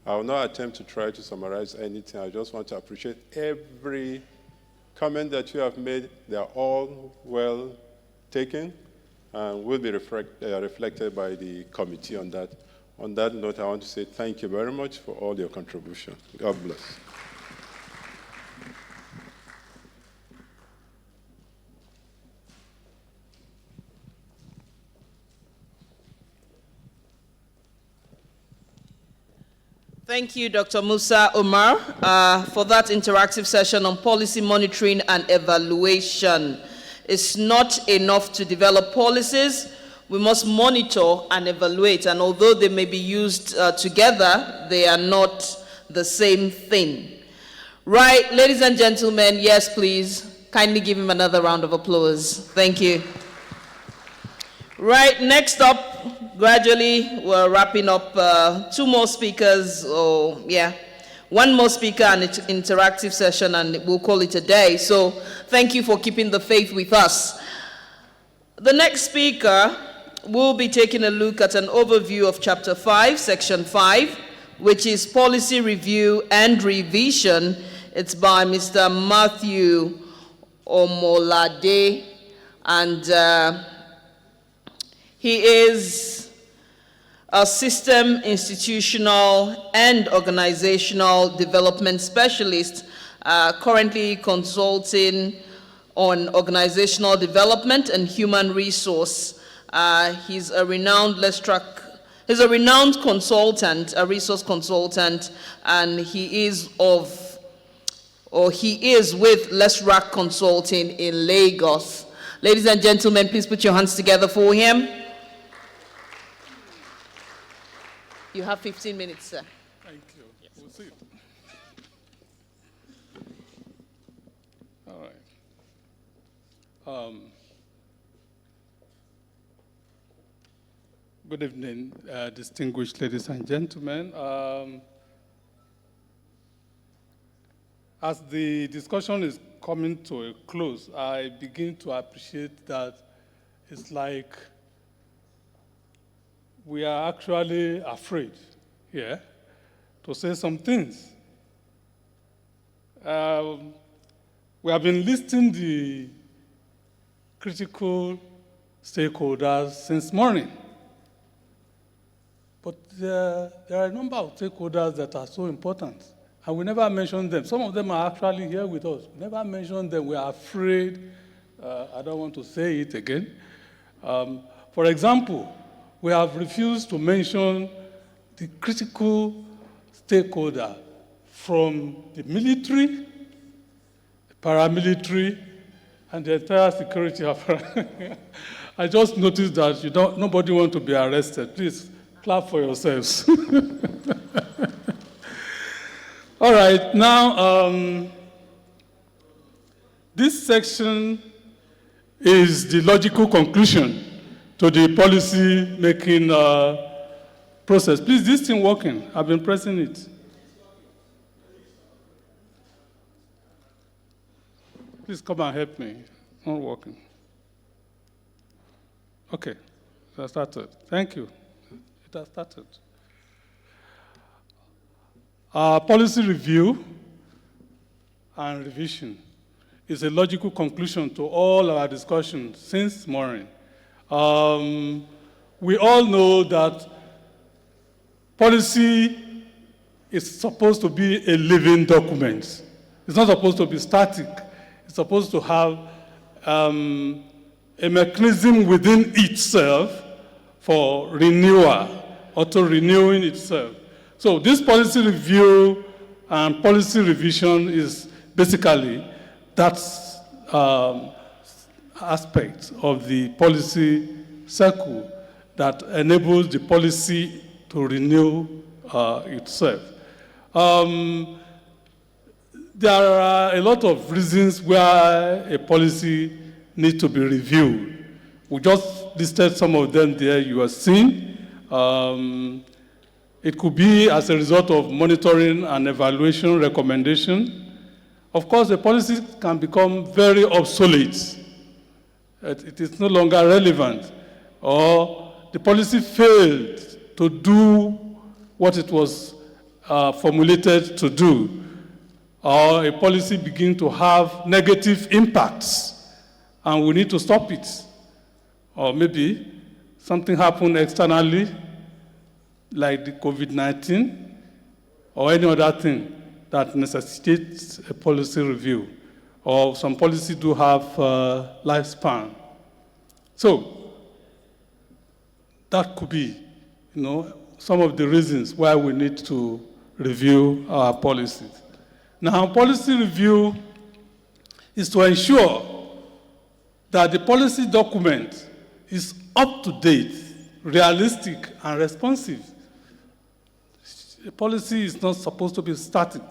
I will not attempt to try to summarize anything. I just want to appreciate every comment that you have made. They are all well taken and will be reflected by the committee on that. On that note, I want to say thank you very much for all your contribution. God bless. Thank you, Dr. Musa Omar, for that interactive session on policy monitoring and evaluation. It's not enough to develop policies. We must monitor and evaluate, and although they may be used together, they are not the same thing. Right, ladies and gentlemen, yes, please, kindly give him another round of applause. Thank you. Right, next up, gradually, we're wrapping up 2 more speakers. one more speaker and it's interactive session, and we'll call it a day. So thank you for keeping the faith with us. The next speaker will be taking a look at an overview of Chapter 5, Section 5, which is Policy Review and Revision. It's by Mr. Matthew Omolade, and he is a system, institutional, and organizational development specialist, currently consulting on organizational development and human resource. He's a renowned consultant, a resource consultant, and he is with LessRack Consulting in Lagos. Ladies and gentlemen, please put your hands together for him. You have 15 minutes, sir. Thank you. Yes. We'll see. All right. Good evening, distinguished ladies and gentlemen. As the discussion is coming to a close, I begin to appreciate that it's like we are actually afraid here to say some things. We have been listing the critical stakeholders since morning. But there are a number of stakeholders that are so important, and we never mention them. Some of them are actually here with us. We never mention them. We are afraid. I don't want to say it again. For example, we have refused to mention the critical stakeholder from the military, the paramilitary, and the entire security apparatus. I just noticed that nobody wants to be arrested. Please clap for yourselves. All right, now this section is the logical conclusion to the policy-making process. Please, this thing working? I've been pressing it. Please come and help me. It's not working. Okay, it has started. Thank you. It has started. Policy review and revision is a logical conclusion to all our discussions since morning. We all know that policy is supposed to be a living document. It's not supposed to be static. It's supposed to have a mechanism within itself for renewal, auto-renewing itself. So this policy review and policy revision is basically that aspect of the policy cycle that enables the policy to renew itself. There are a lot of reasons why a policy needs to be reviewed. We just listed some of them there you are seeing. It could be as a result of monitoring and evaluation recommendation. Of course, the policy can become very obsolete. It is no longer relevant, or the policy failed to do what it was formulated to do, or a policy begins to have negative impacts, and we need to stop it. Or maybe something happened externally, like the COVID-19, or any other thing that necessitates a policy review, or some policies do have lifespan. So that could be, some of the reasons why we need to review our policies. Now, policy review is to ensure that the policy document is up to date, realistic, and responsive. The policy is not supposed to be static,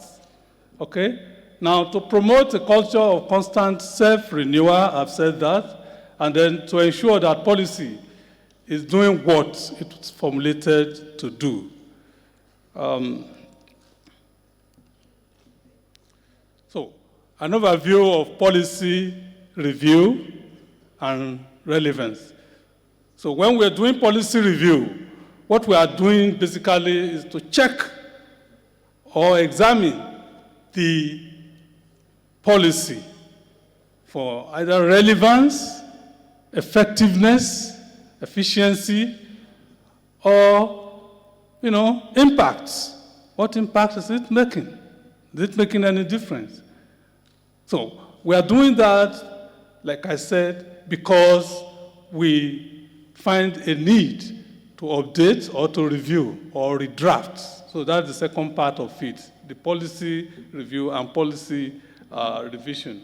okay? Now, to promote a culture of constant self-renewal, I've said that, and then to ensure that policy is doing what it was formulated to do. So, an overview of policy review and relevance. So when we're doing policy review, what we are doing basically is to check or examine the policy for either relevance, effectiveness, efficiency, or, impacts. What impact is it making? Is it making any difference? So we are doing that, like I said, because we find a need to update or to review or redraft. So that's the second part of it, the policy review and policy revision.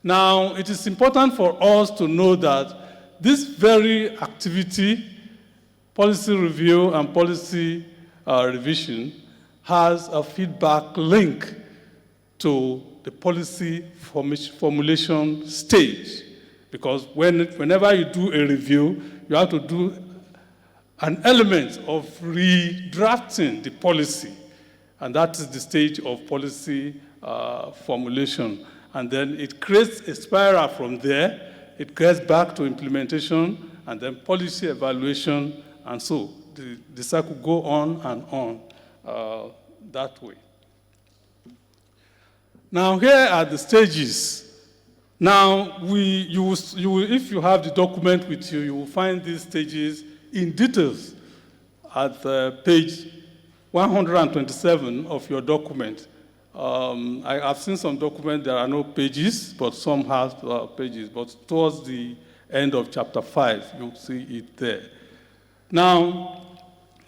Now, it is important for us to know that this very activity, policy review and policy revision, has a feedback link to the policy formulation stage. Because whenever you do a review, you have to do an element of redrafting the policy. And that is the stage of policy formulation. And then it creates a spiral from there. It gets back to implementation, and then policy evaluation, and so the cycle go on and on that way. Now, here are the stages. Now, if you have the document with you, you will find these stages in details at page 127 of your document. I have seen some documents, there are no pages, but some have pages. But towards the end of chapter 5, you'll see it there. Now,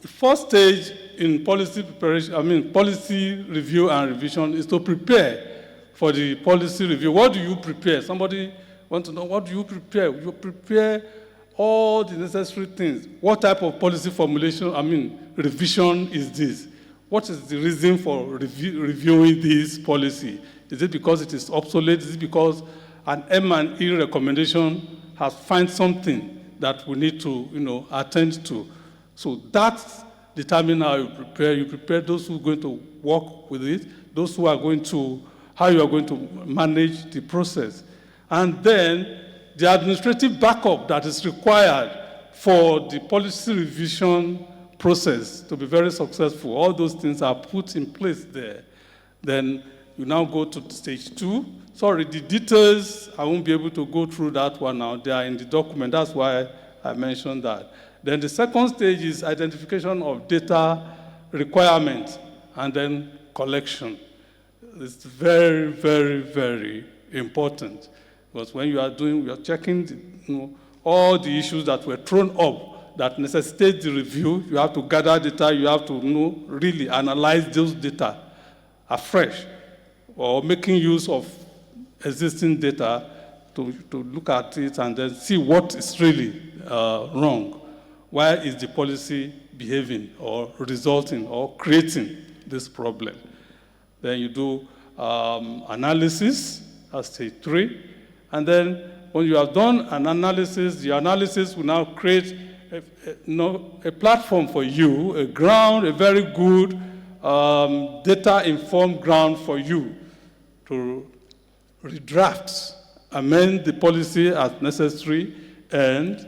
the first stage in policy preparation, policy review and revision is to prepare for the policy review. What do you prepare? Somebody wants to know, what do you prepare? You prepare all the necessary things. What type of policy formulation, revision is this? What is the reason for reviewing this policy? Is it because it is obsolete? Is it because an M&E recommendation has found something that we need to, attend to? So that determines how you prepare. You prepare those who are going to work with it, those who are going to, how you are going to manage the process. And then the administrative backup that is required for the policy revision process to be very successful. All those things are put in place there. Then you now go to stage 2. Sorry, the details, I won't be able to go through that one now. They are in the document. That's why I mentioned that. Then the second stage is identification of data requirements and then collection. It's very, very, very important. Because when you are checking all the issues that were thrown up that necessitate the review, you have to gather data, you have to really analyze those data afresh, or making use of existing data to look at it and then see what is really wrong. Why is the policy behaving or resulting or creating this problem? Then you do analysis at stage 3. And then when you have done an analysis, the analysis will now create a platform for you, a ground, a very good data-informed ground for you to redraft, amend the policy as necessary, and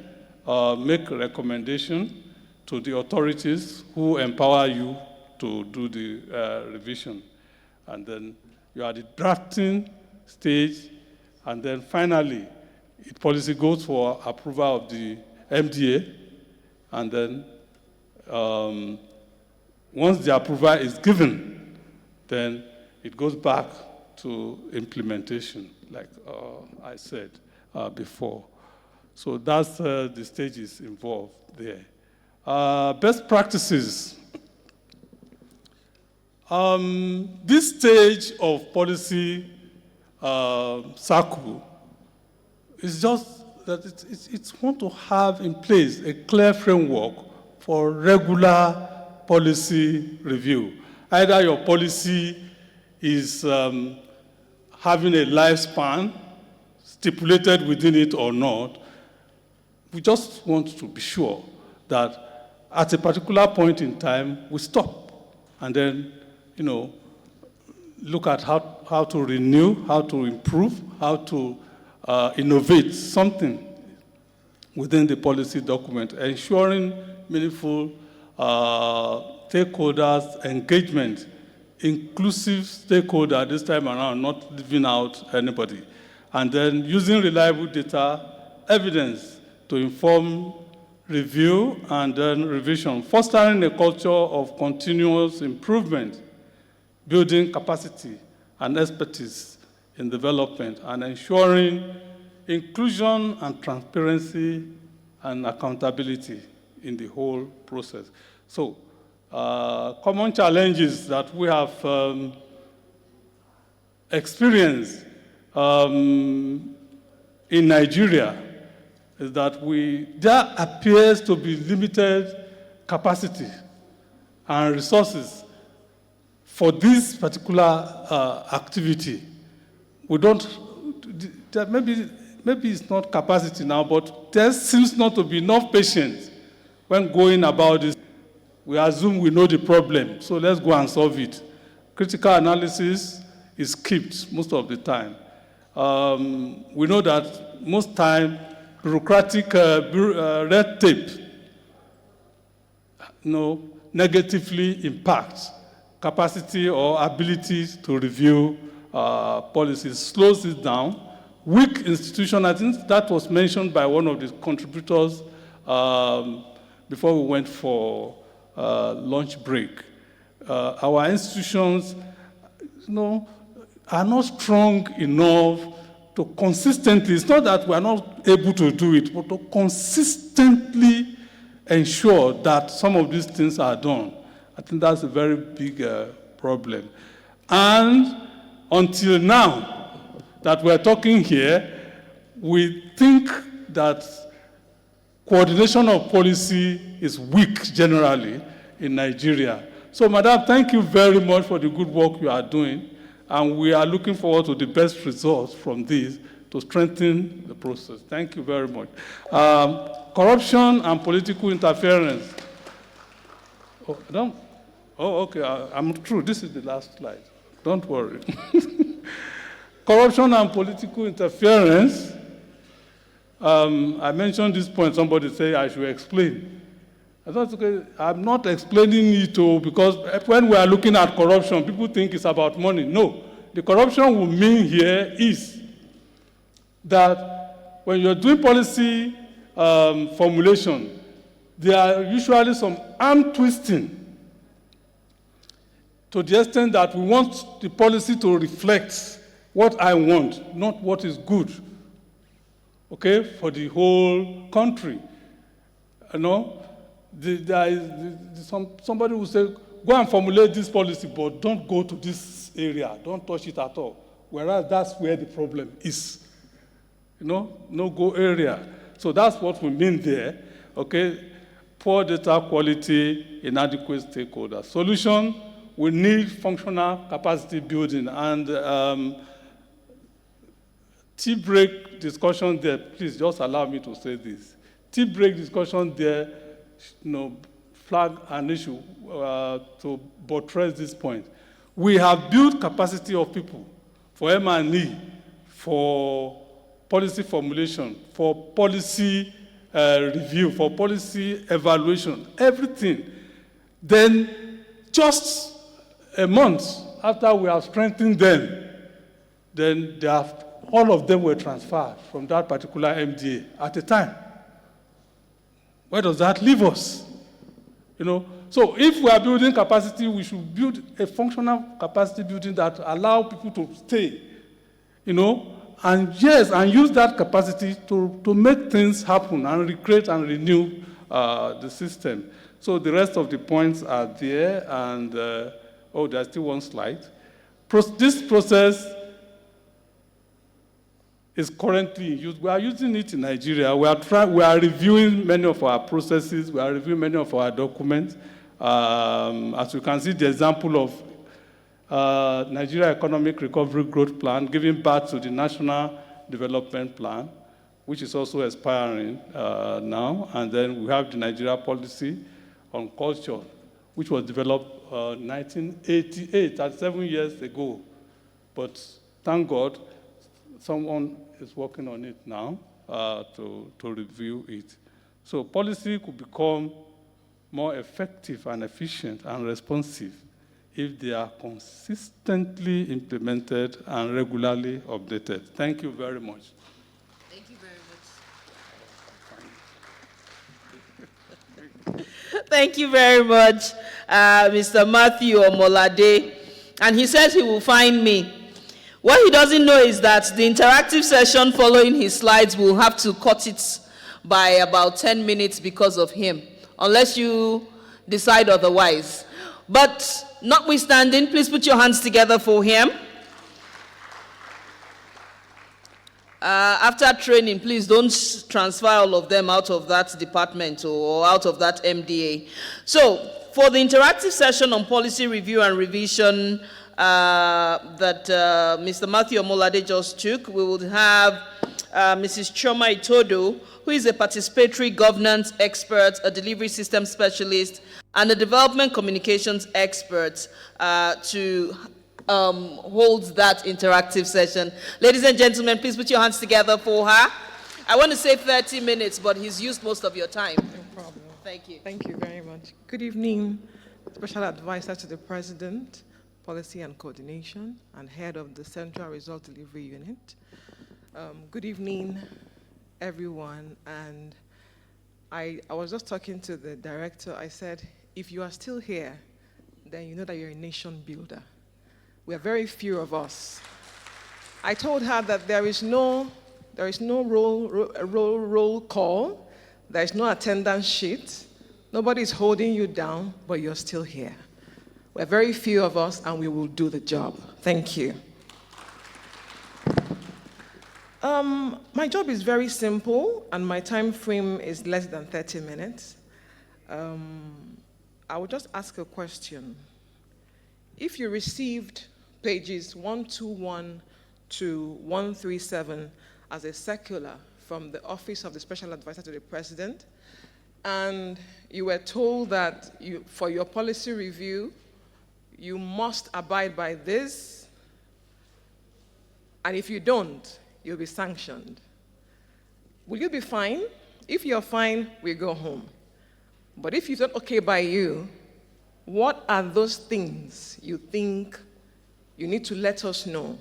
make a recommendation to the authorities who empower you to do the revision. And then you are at the drafting stage, and then finally, the policy goes for approval of the MDA, and then once the approval is given, then it goes back to implementation, like I said before. So that's the stages involved there. Best practices. This stage of policy cycle is just that it's want to have in place a clear framework for regular policy review. Either your policy is having a lifespan stipulated within it or not. We just want to be sure that at a particular point in time, we stop and then, look at how to renew, how to improve, how to innovate something within the policy document, ensuring meaningful stakeholders' engagement, inclusive stakeholder this time around, not leaving out anybody, and then using reliable data, evidence to inform review and then revision, fostering a culture of continuous improvement, building capacity and expertise in development, and ensuring inclusion and transparency and accountability in the whole process. So, common challenges that we have experienced in Nigeria is that there appears to be limited capacity and resources for this particular activity. We don't, maybe it's not capacity now, but there seems not to be enough patience when going about this. We assume we know the problem, so let's go and solve it. Critical analysis is skipped most of the time. We know that most time, bureaucratic red tape negatively impacts capacity or ability to review policies, slows it down. Weak institution, I think that was mentioned by one of the contributors before we went for lunch break. Our institutions are not strong enough to consistently, it's not that we are not able to do it, but to consistently ensure that some of these things are done. I think that's a very big problem. And until now that we're talking here, we think that coordination of policy is weak generally in Nigeria. So, Madam, thank you very much for the good work you are doing. And we are looking forward to the best results from this to strengthen the process. Thank you very much. Corruption and political interference. Okay, I'm through. This is the last slide. Don't worry. Corruption and political interference. I mentioned this point, somebody said I should explain. I thought, okay, I'm not explaining it because when we are looking at corruption, people think it's about money. No, the corruption we mean here is that when you're doing policy formulation, there are usually some arm twisting to the extent that we want the policy to reflect what I want, not what is good, okay, for the whole country. There is somebody will say, go and formulate this policy, but don't go to this area, don't touch it at all. Whereas that's where the problem is. No-go area. So that's what we mean there, okay? Poor data quality, inadequate stakeholders. Solution, we need functional capacity building. And tea break discussion there, please just allow me to say this. Tea break discussion there, flag an issue to buttress this point. We have built capacity of people for M&E, for policy formulation, for policy review, for policy evaluation, everything. Then just a month after we have strengthened them, then all of them were transferred from that particular MDA at a time. Where does that leave us? So if we are building capacity, we should build a functional capacity building that allow people to stay, and use that capacity to make things happen and recreate and renew the system. So the rest of the points are there, and there's still one slide. This process is currently used. We are using it in Nigeria. We are reviewing many of our processes. We are reviewing many of our documents. As you can see, the example of Nigeria Economic Recovery Growth Plan, giving birth to the National Development Plan, which is also expiring now. And then we have the Nigeria Policy on Culture, which was developed 1988, 37 years ago. But thank God, someone is working on it now to review it. So policy could become more effective and efficient and responsive if they are consistently implemented and regularly updated. Thank you very much. Thank you very much. Thank you very much, Mr. Matthew Omolade. And he says he will find me. What he doesn't know is that the interactive session following his slides will have to cut it by about 10 minutes because of him, unless you decide otherwise. But notwithstanding, please put your hands together for him. After training, please don't transfer all of them out of that department or out of that MDA. So, for the interactive session on policy review and revision that Mr. Matthew Omolade just took, we will have Mrs. Choma Itodo, who is a participatory governance expert, a delivery system specialist, and a development communications expert to hold that interactive session. Ladies and gentlemen, please put your hands together for her. I want to say 30 minutes, but he's used most of your time. No problem. Thank you. Thank you very much. Good evening, Special Advisor to the President, Policy and Coordination, and Head of the Central Result Delivery Unit. Good evening, everyone. And I was just talking to the director. I said, if you are still here, then you know that you're a nation builder. We are very few of us. I told her that there is no roll call, there is no attendance sheet, nobody is holding you down, but you're still here. We're very few of us, and we will do the job. Thank you. My job is very simple, and my time frame is less than 30 minutes. I will just ask a question. If you received pages 121 to 137 as a circular from the Office of the Special Advisor to the President, and you were told that for your policy review, you must abide by this, and if you don't, you'll be sanctioned. Will you be fine? If you're fine, we go home. But if it's not okay by you, what are those things you think you need to let us know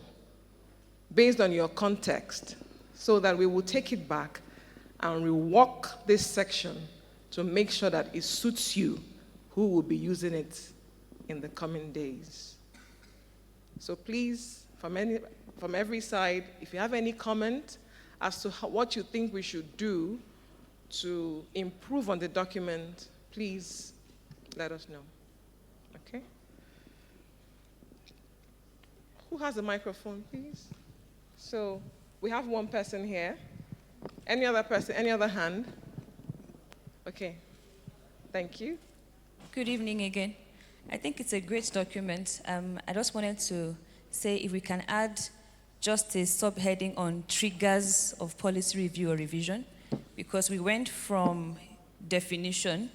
based on your context so that we will take it back and rework this section to make sure that it suits you who will be using it in the coming days? So please, from every side, if you have any comment as to what you think we should do to improve on the document, please let us know. Okay? Who has a microphone, please? So we have one person here. Any other person, any other hand? Okay. Thank you. Good evening again. I think it's a great document. I just wanted to say if we can add just a subheading on triggers of policy review or revision, because we went from definition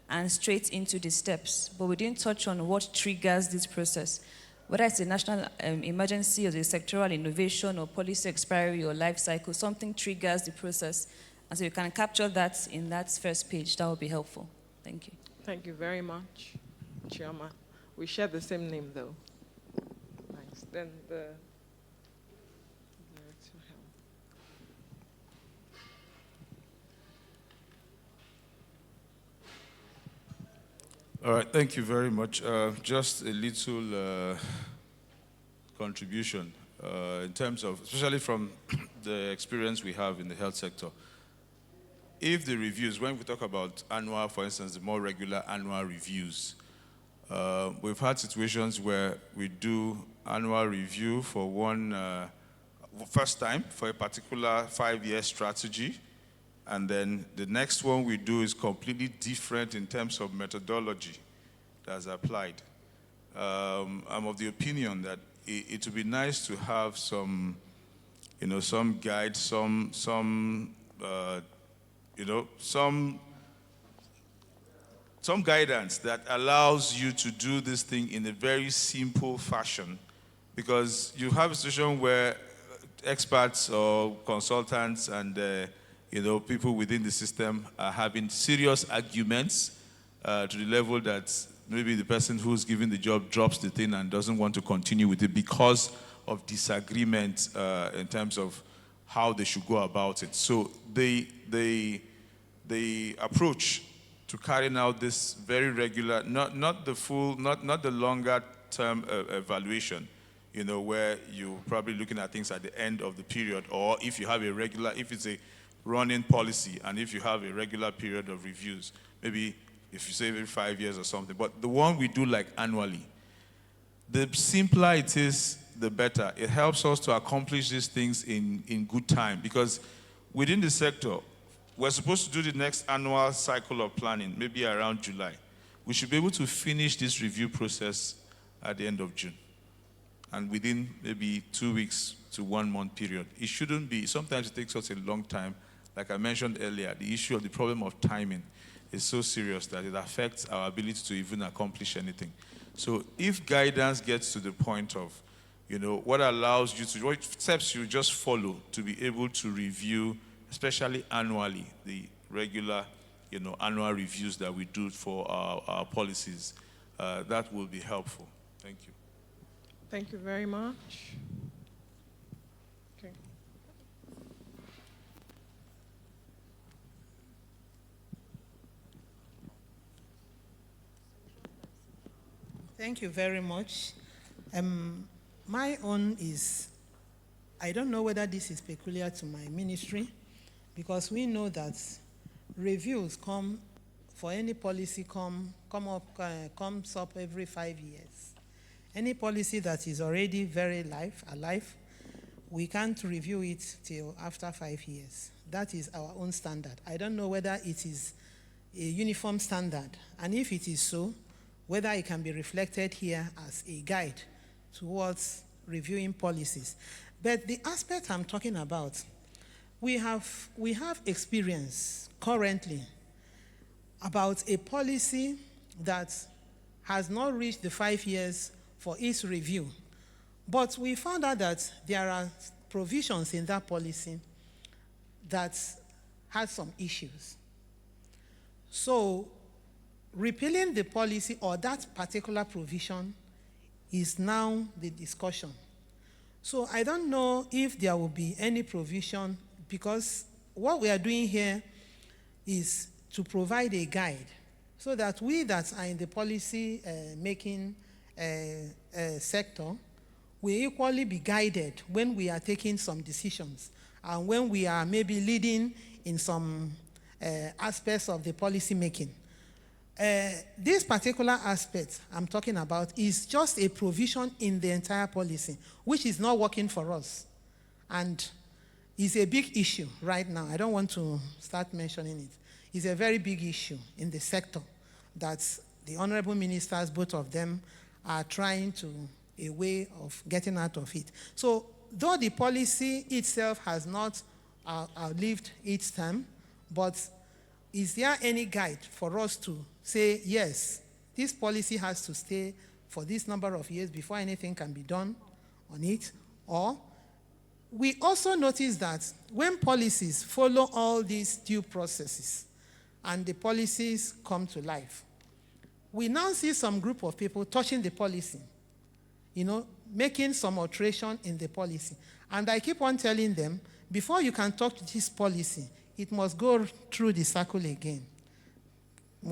and straight into the steps, but we didn't touch on what triggers this process, whether it's a national emergency or the sectoral innovation or policy expiry or life cycle, something triggers the process. And so you can capture that in that first page. That would be helpful. Thank you. Thank you very much, Chairman. We share the same name, though. Thanks. Then the All right, thank you very much. Just a little contribution in terms of, especially from the experience we have in the health sector. If the reviews, when we talk about annual, for instance, the more regular annual reviews, we've had situations where we do annual review for one first time for a particular 5-year strategy, and then the next one we do is completely different in terms of methodology that's applied. I'm of the opinion that it would be nice to have some, some guide, some guidance that allows you to do this thing in a very simple fashion, because you have a situation where experts or consultants and people within the system are having serious arguments to the level that maybe the person who's giving the job drops the thing and doesn't want to continue with it because of disagreement in terms of how they should go about it. So the approach to carrying out this very regular, not the longer term evaluation, where you're probably looking at things at the end of the period, or if it's a running policy and if you have a regular period of reviews, maybe if you say every 5 years or something, but the one we do like annually, the simpler it is, the better. It helps us to accomplish these things in good time, because within the sector, we're supposed to do the next annual cycle of planning, maybe around July. We should be able to finish this review process at the end of June, and within maybe 2 weeks to 1 month period. It shouldn't be, sometimes it takes us a long time. Like I mentioned earlier, the issue of the problem of timing is so serious that it affects our ability to even accomplish anything. So if guidance gets to the point of, what allows you to, what steps you just follow to be able to review, especially annually, the regular, annual reviews that we do for our policies, that will be helpful. Thank you. Thank you very much. Okay. Thank you very much. My own is, I don't know whether this is peculiar to my ministry, because we know that reviews come for any policy comes up every 5 years. Any policy that is already very alive, we can't review it till after 5 years. That is our own standard. I don't know whether it is a uniform standard, and if it is so, whether it can be reflected here as a guide towards reviewing policies. But the aspect I'm talking about, we have experience currently about a policy that has not reached the 5 years for its review. But we found out that there are provisions in that policy that had some issues. So repealing the policy or that particular provision is now the discussion. So I don't know if there will be any provision, because what we are doing here is to provide a guide so that we that are in the policy making sector will equally be guided when we are taking some decisions and when we are maybe leading in some aspects of the policy making. This particular aspect I'm talking about is just a provision in the entire policy, which is not working for us. And is a big issue right now. I don't want to start mentioning it. It's a very big issue in the sector that the honorable ministers, both of them, are trying to a way of getting out of it. So though the policy itself has not outlived its term, but is there any guide for us to say, yes, this policy has to stay for this number of years before anything can be done on it? Or we also notice that when policies follow all these due processes and the policies come to life, we now see some group of people touching the policy, making some alteration in the policy. And I keep on telling them, before you can talk to this policy, it must go through the circle again. There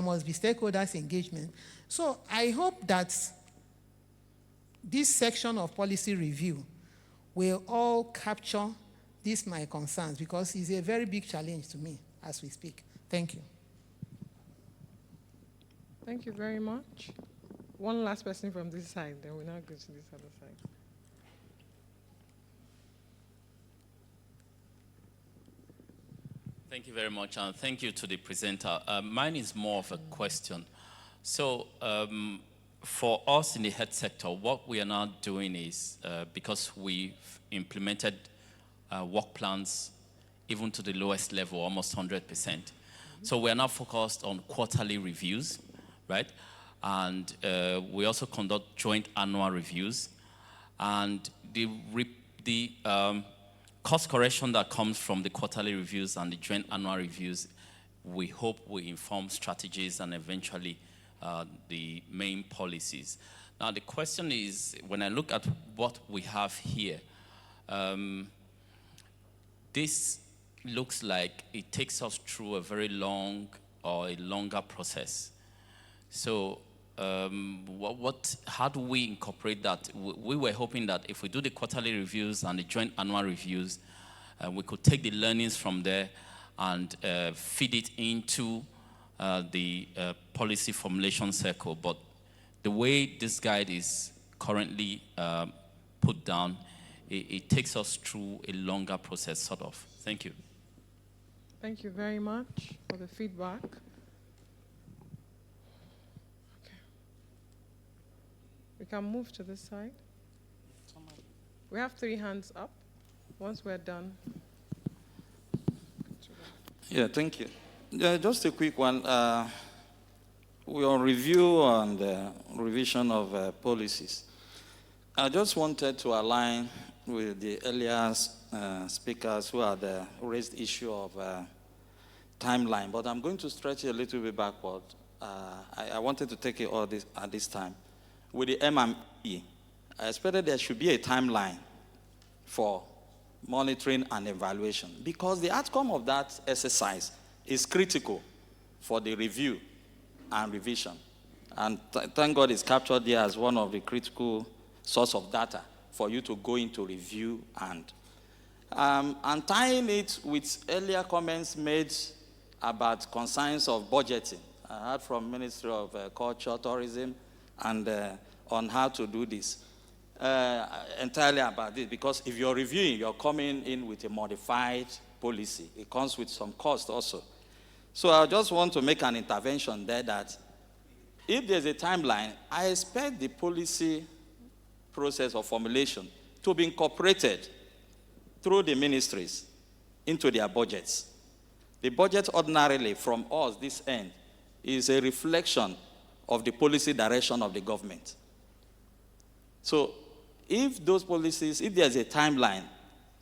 must be stakeholders engagement. So I hope that this section of policy review will all capture these my concerns, because it's a very big challenge to me as we speak. Thank you. Thank you very much. One last person from this side, then we'll now go to this other side. Thank you very much, and thank you to the presenter. Mine is more of a question. So for us in the health sector, what we are now doing is, because we've implemented work plans even to the lowest level, almost 100%. So we are now focused on quarterly reviews, right? And we also conduct joint annual reviews. And the course correction that comes from the quarterly reviews and the joint annual reviews, we hope will inform strategies and eventually the main policies. Now the question is, when I look at what we have here, this looks like it takes us through a very long or a longer process. So how do we incorporate that? We were hoping that if we do the quarterly reviews and the joint annual reviews, we could take the learnings from there and feed it into the policy formulation circle. But the way this guide is currently put down, it takes us through a longer process, sort of. Thank you. Thank you very much for the feedback. Okay. We can move to this side. We have 3 hands up. Once we're done. Yeah, thank you. Just a quick one. We're on review and revision of policies. I just wanted to align with the earlier speakers who had raised issue of timeline, but I'm going to stretch it a little bit backward. I wanted to take it all this at this time. With the M&E, I expected there should be a timeline for monitoring and evaluation, because the outcome of that exercise is critical for the review and revision. And thank God it's captured there as one of the critical source of data for you to go into review and tying it with earlier comments made about concerns of budgeting. I heard from Ministry of Culture, Tourism, and on how to do this. Entirely about this, because if you're reviewing, you're coming in with a modified policy. It comes with some cost also. So I just want to make an intervention there that if there's a timeline, I expect the policy process of formulation to be incorporated through the ministries into their budgets. The budget ordinarily from us, this end, is a reflection of the policy direction of the government. So if those policies, if there's a timeline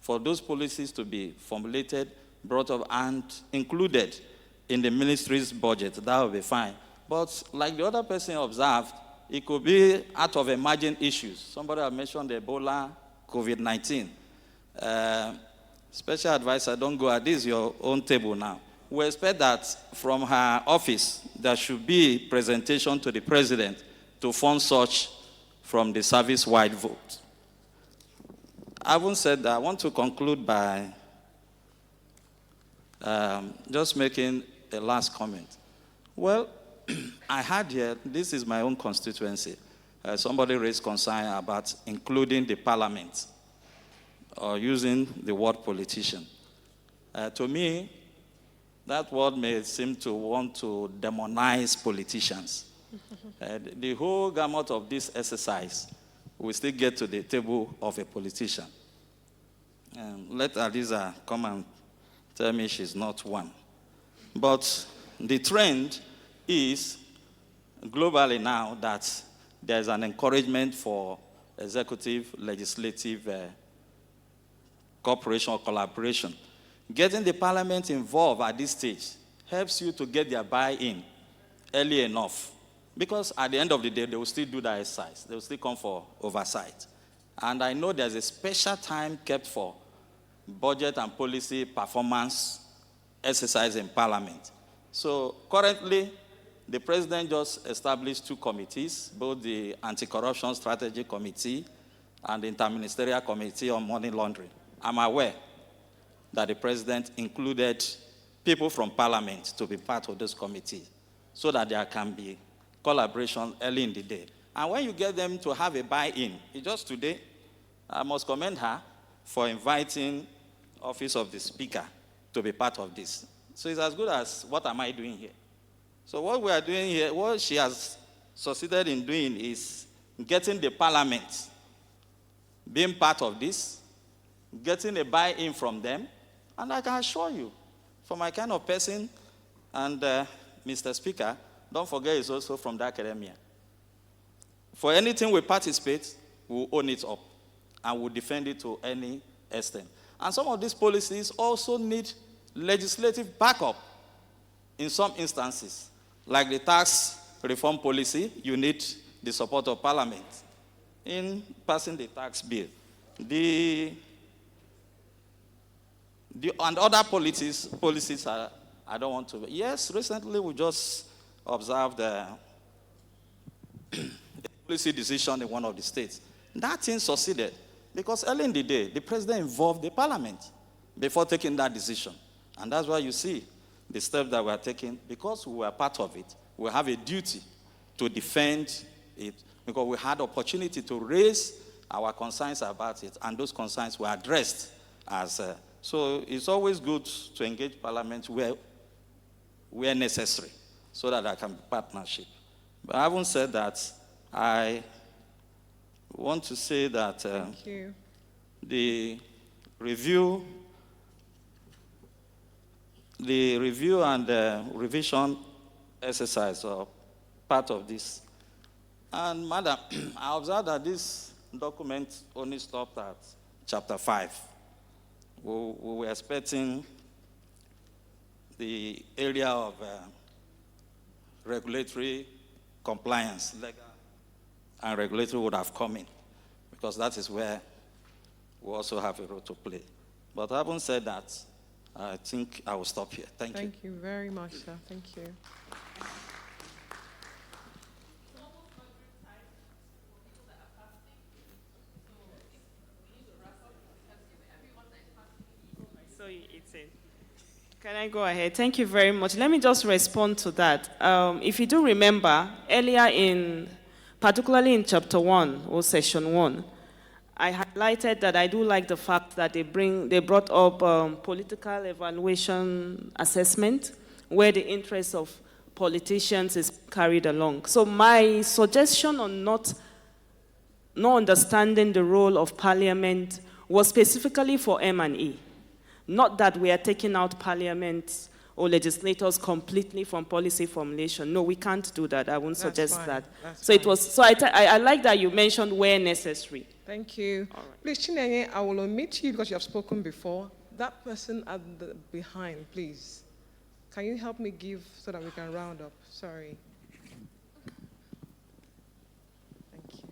for those policies to be formulated, brought up, and included in the ministry's budget, that would be fine. But like the other person observed, it could be out of emerging issues. Somebody had mentioned Ebola, COVID-19. Special advisor, don't go at this, your own table now. We expect that from her office, there should be presentation to the president to fund such from the service-wide vote. Having said that, I want to conclude by just making a last comment. Well, I had here, this is my own constituency. Somebody raised concern about including the parliament or using the word politician. To me, that word may seem to want to demonize politicians. The whole gamut of this exercise will still get to the table of a politician. Let Aliza come and tell me she's not one. But the trend is globally now that there's an encouragement for executive, legislative cooperation or collaboration. Getting the parliament involved at this stage helps you to get their buy-in early enough. Because at the end of the day, they will still do that exercise. They will still come for oversight. And I know there's a special time kept for budget and policy performance exercise in Parliament. So currently, the President just established 2 committees, both the Anti-Corruption Strategy Committee and the Interministerial Committee on Money Laundering. I'm aware that the President included people from Parliament to be part of this committee so that there can be collaboration early in the day. And when you get them to have a buy-in, just today, I must commend her for inviting Office of the Speaker to be part of this. So it's as good as what am I doing here? So what we are doing here, what she has succeeded in doing is getting the Parliament being part of this, getting a buy-in from them, and I can assure you, for my kind of person, and Mr. Speaker, don't forget he's also from the academia. For anything we participate, we'll own it up and we'll defend it to any extent. And some of these policies also need legislative backup in some instances. Like the tax reform policy, you need the support of Parliament in passing the tax bill. And other policies are, I don't want to. Yes, recently we just observed a policy decision in one of the states. That thing succeeded because early in the day, the president involved the Parliament before taking that decision. And that's why you see the steps that we are taking. Because we were part of it, we have a duty to defend it because we had opportunity to raise our concerns about it, and those concerns were addressed as so it's always good to engage Parliament where necessary so that there can be partnership. But having said that, I want to say that Thank you. the review and revision exercise are part of this. And Madam, I observed that this document only stopped at chapter 5. We were expecting the area of regulatory compliance, legal and regulatory would have come in, because that is where we also have a role to play. But having said that, I think I will stop here. Thank you. Thank you very much, sir. Thank you. Can I go ahead? Thank you very much. Let me just respond to that. If you do remember, earlier particularly in chapter 1 or session 1, I highlighted that I do like the fact that they brought up political evaluation assessment, where the interest of politicians is carried along. So my suggestion on not understanding the role of Parliament was specifically for M&E. Not that we are taking out Parliament or legislators completely from policy formulation. No, we can't do that. I won't suggest that. So it was. So I like that you mentioned where necessary. Thank you. Right. Please, Chinenye, I will omit you because you have spoken before. That person at the behind, please. Can you help me give so that we can round up? Sorry. Thank you.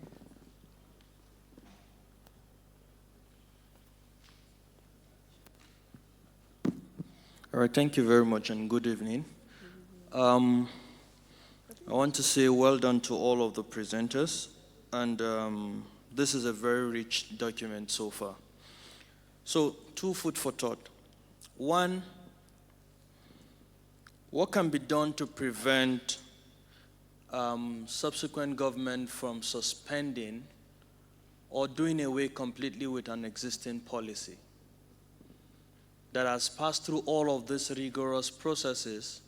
All right, thank you very much and good evening. I want to say well done to all of the presenters, and this is a very rich document so far. So, 2 food for thought. 1, what can be done to prevent subsequent government from suspending or doing away completely with an existing policy that has passed through all of these rigorous processes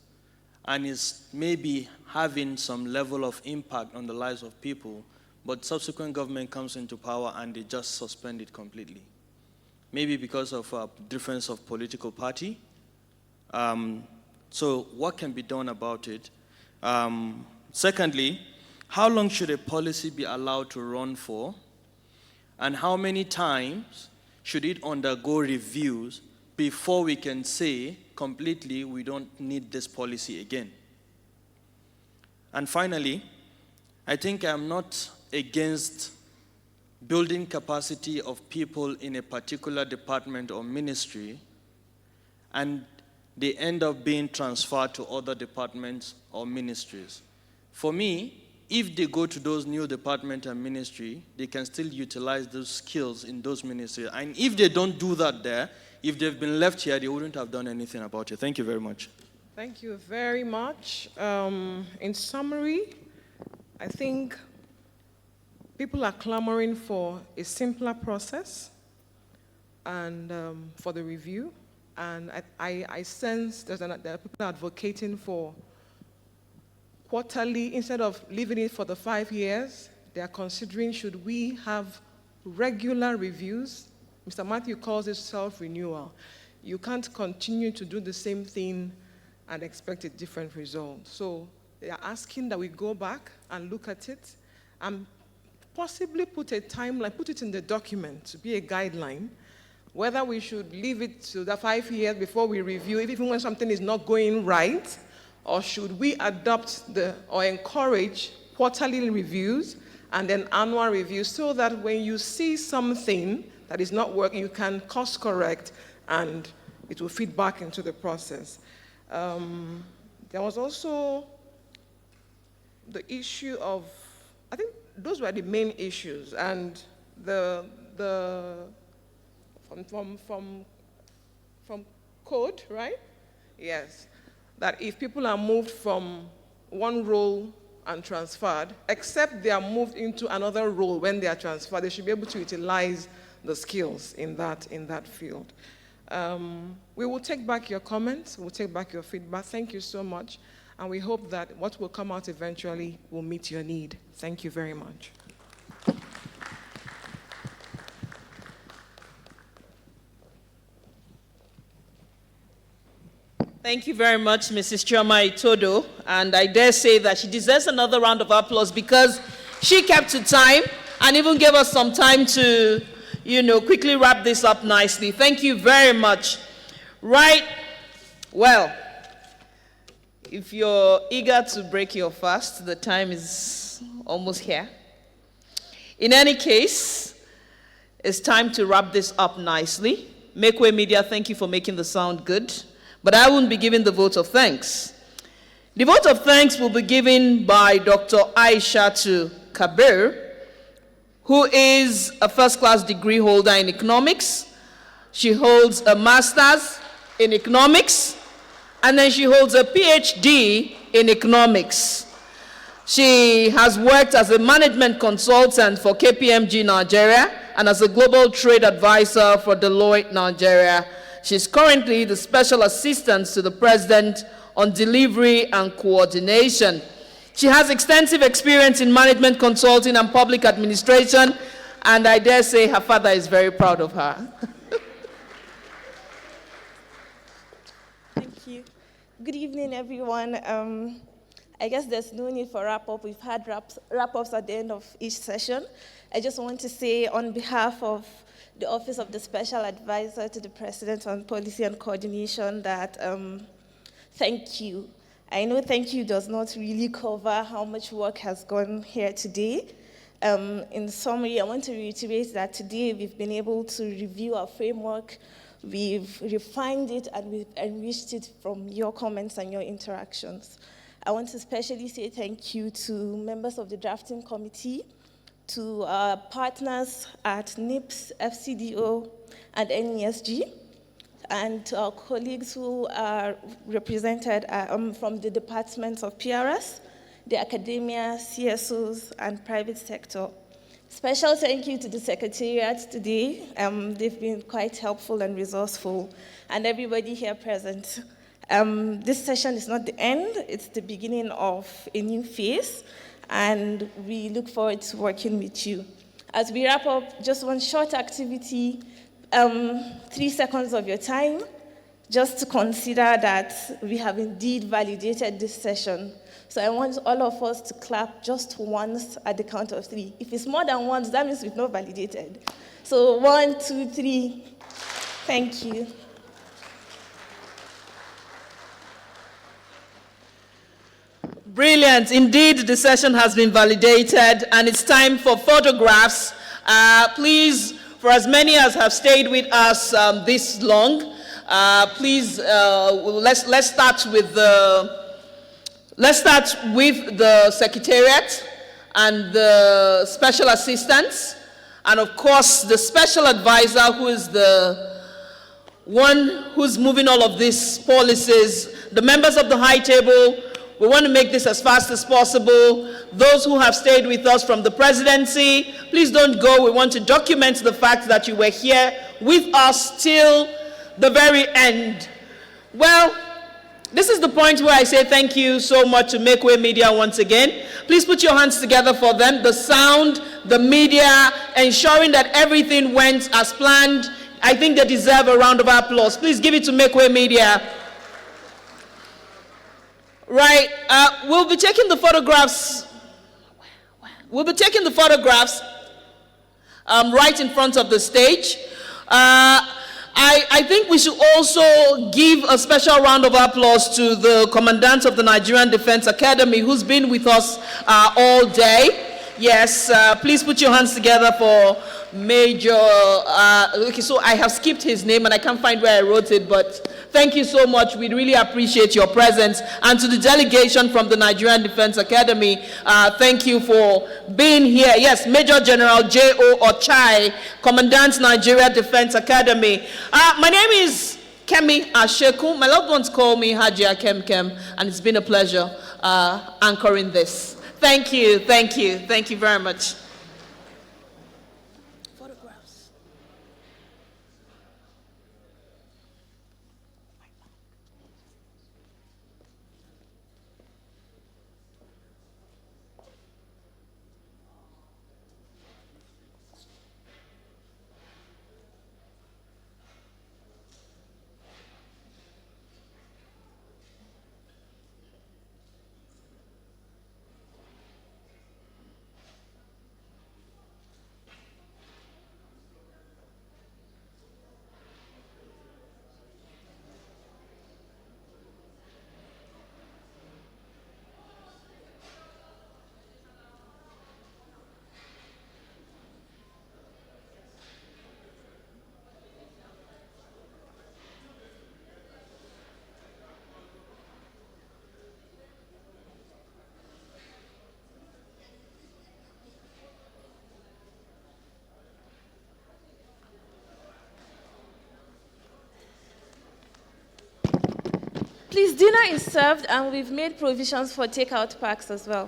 and is maybe having some level of impact on the lives of people, but subsequent government comes into power and they just suspend it completely? Maybe because of a difference of political party. So what can be done about it? Secondly, how long should a policy be allowed to run for? And how many times should it undergo reviews before we can say completely we don't need this policy again? And finally, I think I'm not against building capacity of people in a particular department or ministry, and they end up being transferred to other departments or ministries. For me, if they go to those new department and ministry, they can still utilize those skills in those ministries. And if they don't do that there, if they've been left here, they wouldn't have done anything about it. Thank you very much. Thank you very much. In summary, I think people are clamoring for a simpler process and for the review. And I sense there are people advocating for quarterly, instead of leaving it for the 5 years, they are considering should we have regular reviews. Mr. Matthew calls it self-renewal. You can't continue to do the same thing and expect a different result. So they are asking that we go back and look at it. I'm possibly put a timeline, put it in the document to be a guideline, whether we should leave it to the 5 years before we review it, even when something is not going right, or should we adopt or encourage quarterly reviews and then annual reviews, so that when you see something that is not working, you can course correct and it will feed back into the process. There was also the issue of, I think those were the main issues, and from code, right? Yes, that if people are moved from one role and transferred, except they are moved into another role when they are transferred, they should be able to utilize the skills in that field. We will take back your comments, we'll take back your feedback. Thank you so much, and we hope that what will come out eventually will meet your need. Thank you very much. Thank you very much, Mrs. Chioma Itodo, and I dare say that she deserves another round of applause because she kept to time and even gave us some time to, quickly wrap this up nicely. Thank you very much. Right, well, if you're eager to break your fast, the time is almost here. In any case, it's time to wrap this up nicely. Makeway Media, thank you for making the sound good. But I won't be giving the vote of thanks. The vote of thanks will be given by Dr. Aishatu Kabir, who is a first-class degree holder in economics. She holds a master's in economics, and then she holds a PhD in economics. She has worked as a management consultant for KPMG Nigeria and as a global trade advisor for Deloitte Nigeria. She's currently the special assistant to the president on delivery and coordination. She has extensive experience in management consulting and public administration, and I dare say her father is very proud of her. Thank you. Good evening, everyone. I guess there's no need for wrap-up. We've had wrap-ups at the end of each session. I just want to say on behalf of the Office of the Special Advisor to the President on Policy and Coordination that thank you. I know thank you does not really cover how much work has gone here today. In summary, I want to reiterate that today we've been able to review our framework, we've refined it, and we've enriched it from your comments and your interactions. I want to especially say thank you to members of the drafting committee, to our partners at NIPS, FCDO, and NESG, and to our colleagues who are represented from the departments of PRS, the academia, CSOs, and private sector. Special thank you to the Secretariat today. They've been quite helpful and resourceful, and everybody here present. This session is not the end, it's the beginning of a new phase, and we look forward to working with you. As we wrap up, just one short activity, 3 seconds of your time, just to consider that we have indeed validated this session. So I want all of us to clap just once at the count of 3. If it's more than once, that means we've not validated. So 1, 2, 3. Thank you. Brilliant. Indeed, the session has been validated, and it's time for photographs. Please, for as many as have stayed with us this long, please, let's start with the Secretariat and the special assistants, and of course the special advisor, who is the one who's moving all of these policies. The members of the high table, we want to make this as fast as possible. Those who have stayed with us from the presidency, please don't go. We want to document the fact that you were here with us till the very end. Well, this is the point where I say thank you so much to Makeway Media once again. Please put your hands together for them. The sound, the media, ensuring that everything went as planned. I think they deserve a round of applause. Please give it to Makeway Media. Right, we'll be taking the photographs. We'll be taking the photographs right in front of the stage. I think we should also give a special round of applause to the Commandant of the Nigerian Defense Academy, who's been with us all day. Yes, please put your hands together for Major, okay, so I have skipped his name and I can't find where I wrote it, but thank you so much. We really appreciate your presence. And to the delegation from the Nigerian Defense Academy, thank you for being here. Yes, Major General J.O. Ochai, Commandant Nigeria Defense Academy. My name is Kemi Asheku. My loved ones call me Hajia Kem, and it's been a pleasure anchoring this. Thank you, thank you, thank you very much. Please, dinner is served and we've made provisions for takeout packs as well.